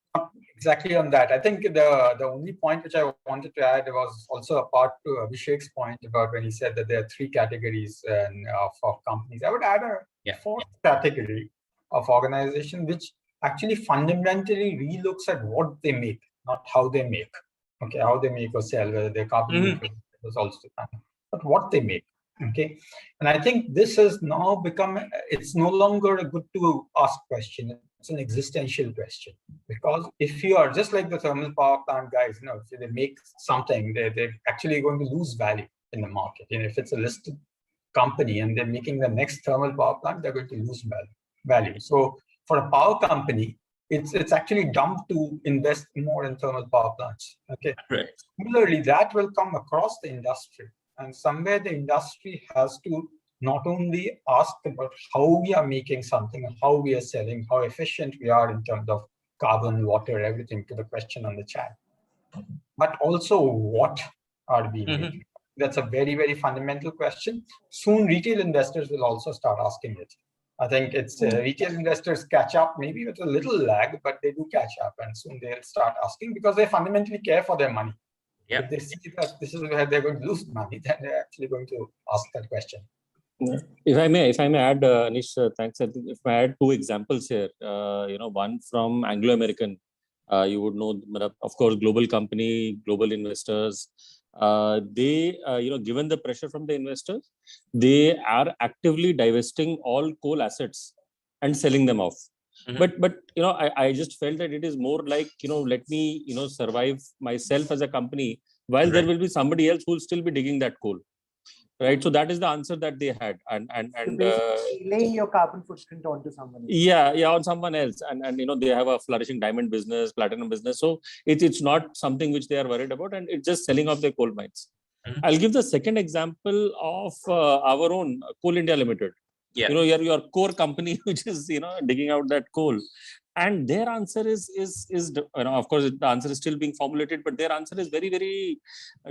exactly on that. I think the only point which I wanted to add was also a part to Abhishek's point about when he said that there are three categories of companies. I would add a fourth category of organization, which actually fundamentally relooks at what they make, not how they make. Okay, how they make or sell, whether they're carbon neutral is also but what they make. Okay, and I think this has now become, it's no longer a good to ask question. It's an existential question, because if you are just like the thermal power plant guys, if they make something, they're actually going to lose value in the market. If it's a listed company and they're making the next thermal power plant, they're going to lose value. So for a power company, it's actually dumb to invest more in thermal power plants. Okay. Right. Similarly, that will come across the industry, and somewhere the industry has to not only ask about how we are making something, how we are selling, how efficient we are in terms of carbon, water, everything, to the question on the chat, but also what are we making? That's a very, very fundamental question. Soon retail investors will also start asking it. I think it's retail investors catch up maybe with a little lag, but they do catch up, and soon they'll start asking because they fundamentally care for their money. Yeah. If they see that this is where they're going to lose money, then they're actually going to ask that question. If I may add, Anish, thanks. I think if I add two examples here, one from Anglo American, you would know, of course, global company, global investors. They, given the pressure from the investors, they are actively divesting all coal assets and selling them off. But I just felt that it is more like, let me, survive myself as a company while there will be somebody else who will still be digging that coal. Right, so that is the answer that they had, and laying your carbon footprint onto someone else. Yeah, on someone else, and they have a flourishing diamond business, platinum business, so it's not something which they are worried about, and it's just selling off their coal mines. I'll give the second example of our own Coal India Limited. Yeah. Your core company, which is digging out that coal. And their answer is of course the answer is still being formulated, but their answer is very, very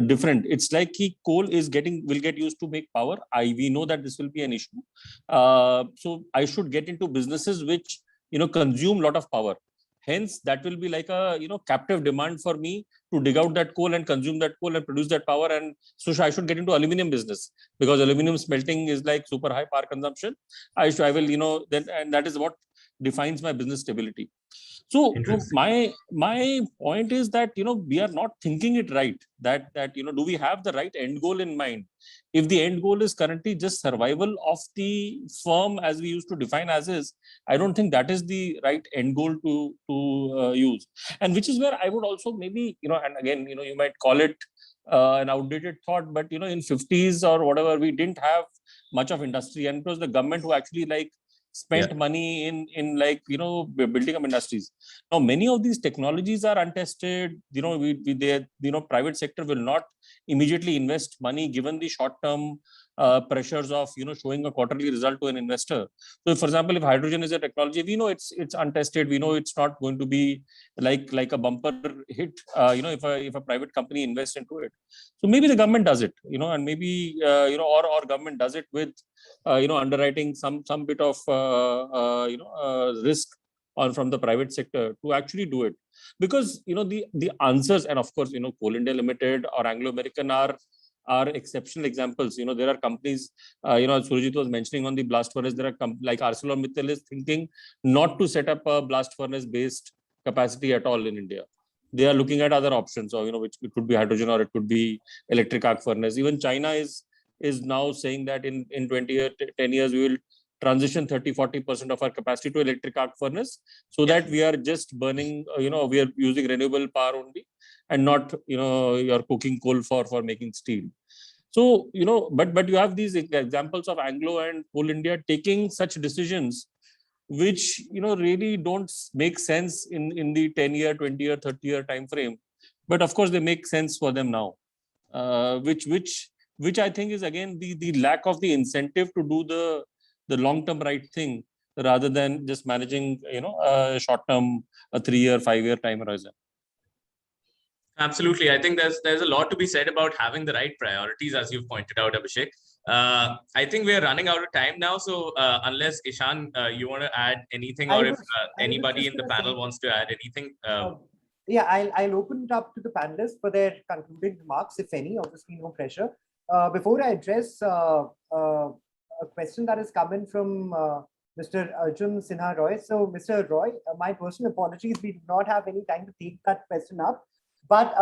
different. It's like coal will get used to make power. We know that this will be an issue. So I should get into businesses which consume a lot of power. Hence, that will be like a captive demand for me to dig out that coal and consume that coal and produce that power. And so I should get into aluminum business, because aluminum smelting is like super high power consumption. I will and that is what defines my business stability. So my point is that we are not thinking it right. That do we have the right end goal in mind? If the end goal is currently just survival of the firm as we used to define as is, I don't think that is the right end goal to use. And which is where I would also maybe and again you might call it an outdated thought, but in 50s or whatever, we didn't have much of industry, and it was the government who actually spent money in building up industries. Now many of these technologies are untested. Private sector will not immediately invest money given the short term pressures of showing a quarterly result to an investor. So for example, if hydrogen is a technology, we know it's untested, we know it's not going to be like a bumper hit, if a private company invests into it. So maybe the government does it, and maybe or government does it with underwriting some bit of risk or from the private sector to actually do it. Because the answers, and of course Coal India Limited or Anglo American are exceptional examples. There are companies, Surajit was mentioning on the blast furnace, there are like ArcelorMittal is thinking not to set up a blast furnace based capacity at all in India. They are looking at other options, or which it could be hydrogen or it could be electric arc furnace. Even China is now saying that in 10 years we will transition 30-40% of our capacity to electric arc furnace, so that we are just burning, we are using renewable power only, and not you're cooking coal for making steel. So but you have these examples of Anglo and Coal India taking such decisions which really don't make sense in the 10-year, 20-year, 30-year time frame, but of course they make sense for them now, which I think is again the lack of the incentive to do the long-term right thing, rather than just managing a short-term, a 3-year, 5-year time horizon. Absolutely. I think there's a lot to be said about having the right priorities, as you've pointed out, Abhishek. I think we're running out of time now. So unless Ishan, you want to add anything, or if anybody in the panel wants to add anything. Yeah, I'll open it up to the panelists for their concluding remarks, if any. Obviously, no pressure. Before I address a question that has come in from Mr. Arjun Sinha Roy. So, Mr. Roy, my personal apologies. We did not have any time to take that question up. But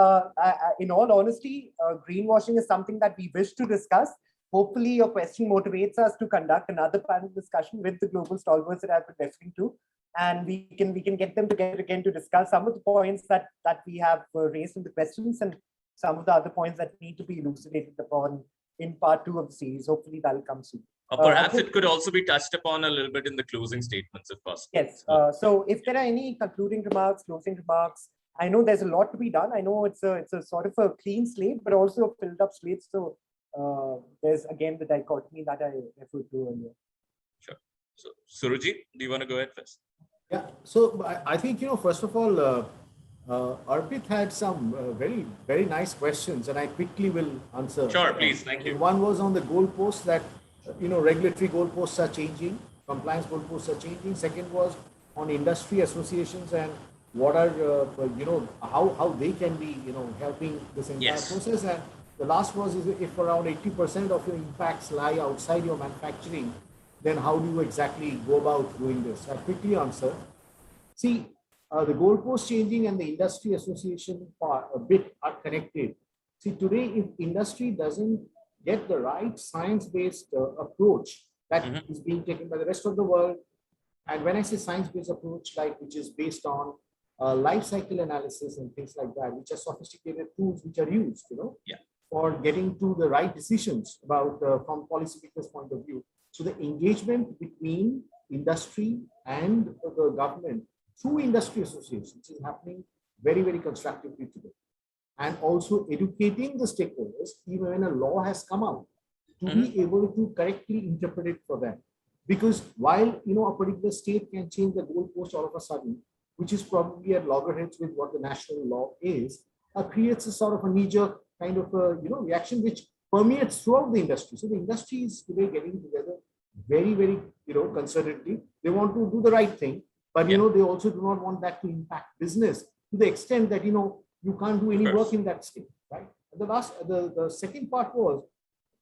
in all honesty, greenwashing is something that we wish to discuss. Hopefully, your question motivates us to conduct another panel discussion with the global stalwarts that I've been referring to, and we can get them together again to discuss some of the points that we have raised in the questions, and some of the other points that need to be elucidated upon in part 2 of the series. Hopefully, that'll come soon. Perhaps it could also be touched upon a little bit in the closing statements, if possible. Yes. So, if there are any concluding remarks, closing remarks. I know there's a lot to be done. I know it's a sort of a clean slate, but also a filled up slate. So there's again the dichotomy that I referred to earlier. Sure. So Surajit, do you want to go ahead first? Yeah. So I think first of all, Arpit had some very, very nice questions, and I quickly will answer. Sure, please. Thank you. One was on the goalposts, that regulatory goalposts are changing, compliance goalposts are changing. Second was on industry associations and what are how they can be helping this entire process. And the last was, is if around 80% of your impacts lie outside your manufacturing, then how do you exactly go about doing this? I'll quickly answer. See, the goalpost changing and the industry association part a bit are connected. See, today, if industry doesn't get the right science-based approach that is being taken by the rest of the world, and when I say science-based approach, like which is based on life cycle analysis and things like that, which are sophisticated tools which are used, for getting to the right decisions about from policymakers' point of view. So the engagement between industry and the government through industry associations is happening very, very constructively today. And also educating the stakeholders, even when a law has come out, to be able to correctly interpret it for them. Because while a particular state can change the goalpost all of a sudden, which is probably at loggerheads with what the national law is, creates a sort of a knee-jerk kind of a reaction which permeates throughout the industry. So the industry is today getting together very, very concertedly. They want to do the right thing, but they also do not want that to impact business to the extent that you can't do any work in that state, right? The second part was,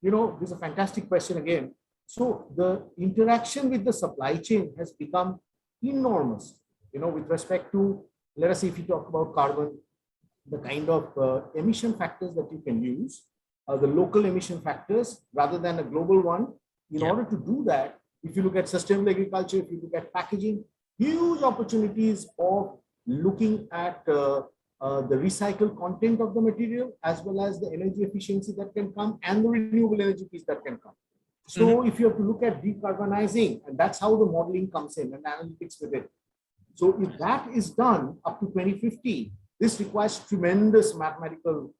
this is a fantastic question again. So the interaction with the supply chain has become enormous. With respect to, let us say, if you talk about carbon, the kind of emission factors that you can use, the local emission factors rather than a global one. In order to do that, if you look at sustainable agriculture, if you look at packaging, huge opportunities of looking at the recycled content of the material, as well as the energy efficiency that can come and the renewable energy piece that can come. So if you have to look at decarbonizing, and that's how the modeling comes in and analytics with it. So if that is done up to 2050, this requires tremendous mathematical,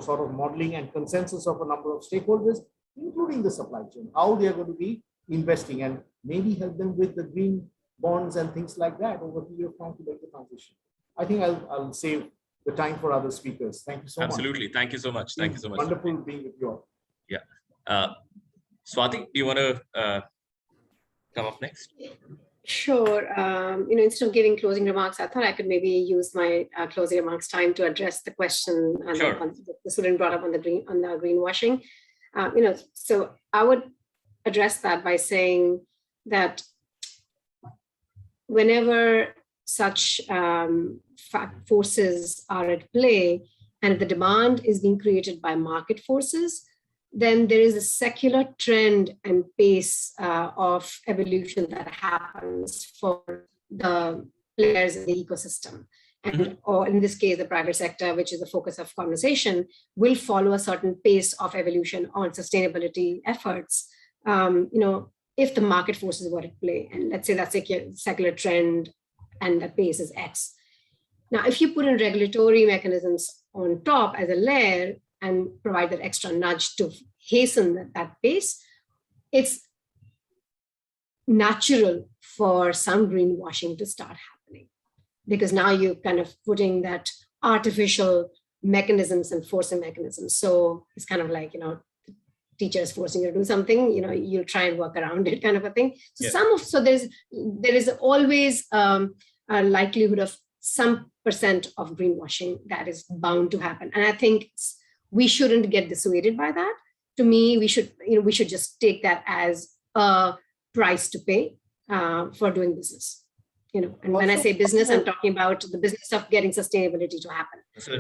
sort of modeling and consensus of a number of stakeholders. including the supply chain, how they are going to be investing, and maybe help them with the green bonds and things like that over a period of time to make the transition. I think I'll save the time for other speakers. Thank you so much. Absolutely. Thank you so much. Thank you so much. Wonderful being with you all. Yeah. Swati, do you want to come up next? Sure. Instead of giving closing remarks, I thought I could maybe use my closing remarks time to address the question the student brought up on the greenwashing. So I would address that by saying that whenever such forces are at play and the demand is being created by market forces, then there is a secular trend and pace of evolution that happens for the players in the ecosystem. And, or in this case, the private sector, which is the focus of conversation, will follow a certain pace of evolution on sustainability efforts. If the market forces were at play, and let's say that's a secular trend and the pace is X. Now, if you put in regulatory mechanisms on top as a layer and provide that extra nudge to hasten that pace, it's natural for some greenwashing to start happening, because now you're kind of putting that artificial mechanisms and forcing mechanisms. So it's kind of like, teachers forcing you to do something, you'll try and work around it, kind of a thing. So there is always a likelihood of some percent of greenwashing that is bound to happen. And I think we shouldn't get dissuaded by that. To me, we should just take that as a price to pay for doing business. And when I say business, I'm talking about the business of getting sustainability to happen. So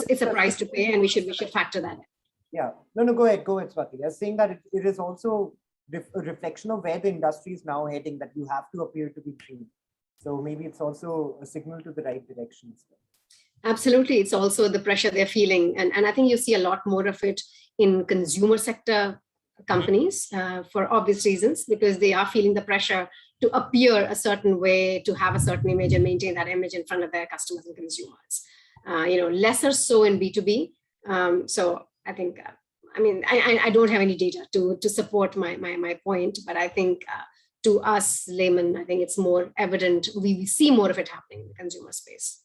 it's a price to pay, and we should factor that in. Yeah, no, go ahead, Swati. I was saying that it is also a reflection of where the industry is now heading, that you have to appear to be green. So maybe it's also a signal to the right direction. Absolutely. It's also the pressure they're feeling. And I think you see a lot more of it in consumer sector companies for obvious reasons, because they are feeling the pressure to appear a certain way, to have a certain image and maintain that image in front of their customers and consumers. Lesser so in B2B. So I think, I don't have any data to support my point, but I think to us laymen, I think it's more evident. We see more of it happening in the consumer space.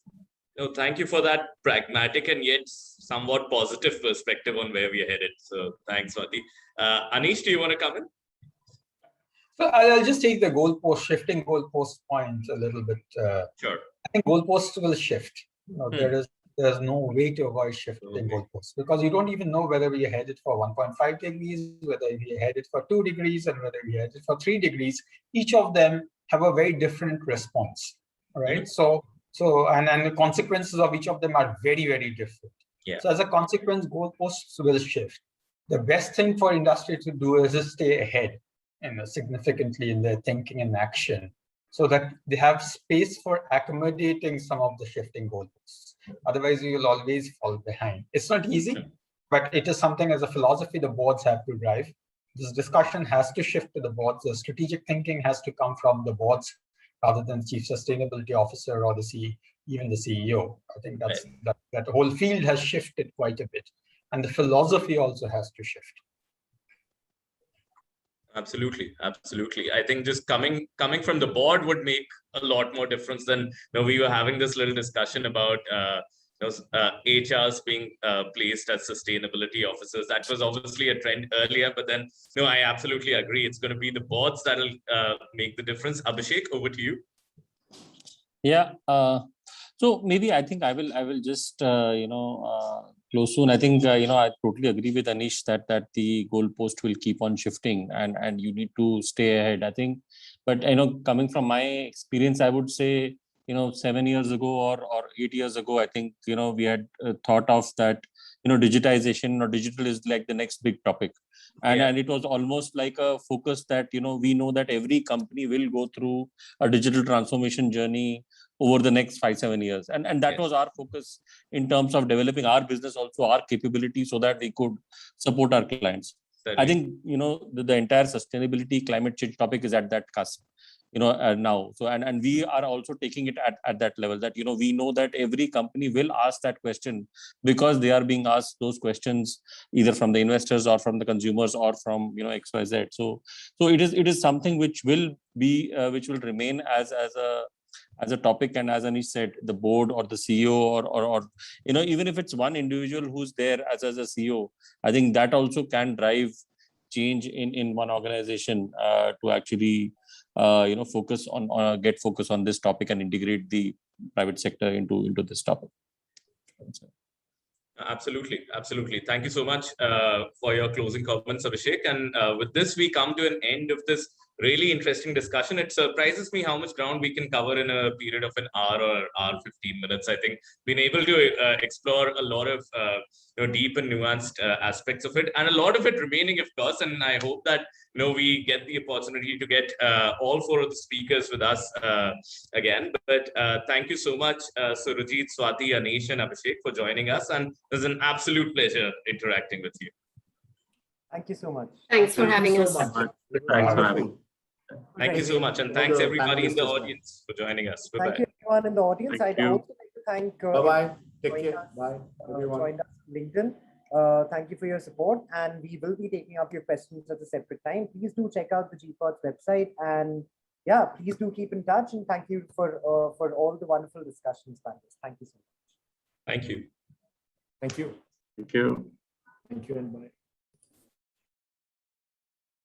No, thank you for that pragmatic and yet somewhat positive perspective on where we are headed. So thanks, Swati. Anish, do you want to come in? So I'll just take the shifting goalpost point a little bit. Sure. I think goalposts will shift. There's no way to avoid shifting goalposts, because you don't even know whether we are headed for 1.5 degrees, whether we are headed for 2 degrees, and whether we are headed for 3 degrees. Each of them have a very different response, right? So the consequences of each of them are very, very different. Yeah. So as a consequence, goalposts will shift. The best thing for industry to do is to stay ahead, significantly in their thinking and action, so that they have space for accommodating some of the shifting goalposts. Otherwise, you will always fall behind. It's not easy, but it is something as a philosophy the boards have to drive. This discussion has to shift to the boards. The strategic thinking has to come from the boards rather than the chief sustainability officer or even the CEO. I think that whole field has shifted quite a bit, and the philosophy also has to shift. Absolutely. I think just coming from the board would make a lot more difference than we were having this little discussion about HRs being placed as sustainability officers. That was obviously a trend earlier, but then I absolutely agree. It's going to be the boards that'll make the difference. Abhishek, over to you. Yeah. So maybe I think I will just close soon. I think I totally agree with Anish that the goalpost will keep on shifting, and you need to stay ahead. I think, but coming from my experience, I would say 7 years ago or 8 years ago, I think we had thought of that digitization or digital is like the next big topic, and it was almost like a focus that we know that every company will go through a digital transformation journey over the next 5-7 years, and that was our focus in terms of developing our business, also our capability, so that we could support our clients. I think the entire sustainability climate change topic is at that cusp. now. So, and we are also taking it at that level that, we know that every company will ask that question because they are being asked those questions either from the investors or from the consumers or from, XYZ. So it is something which will be, which will remain as a topic. And as Anish said, the board or the CEO or even if it's one individual who's there as a CEO, I think that also can drive change in one organization to actually focus on get focus on this topic and integrate the private sector into this topic. Absolutely. Thank you so much for your closing comments, Abhishek. And with this, we come to an end of this really interesting discussion. It surprises me how much ground we can cover in a period of an hour or hour 15 minutes. I think been able to explore a lot of deep and nuanced aspects of it, and a lot of it remaining, of course. And I hope that we get the opportunity to get all four of the speakers with us again. But thank you so much, Surajit, Swati, Anish, and Abhishek for joining us. And it was an absolute pleasure interacting with you. Thank you so much. Thanks for having us. Thanks for having me. Thank you so much. And thanks everybody in the audience for joining us. Bye-bye. Thank you everyone in the audience. Thank I'd you. also like to thank Bye-bye. Take care. Bye. Joined us on LinkedIn. Thank you for your support, and we will be taking up your questions at a separate time. Please do check out the GPODS website, and yeah, please do keep in touch. And thank you for all the wonderful discussions, panelists. Thank you so much. Thank you. Thank you. Thank you. Thank you and bye.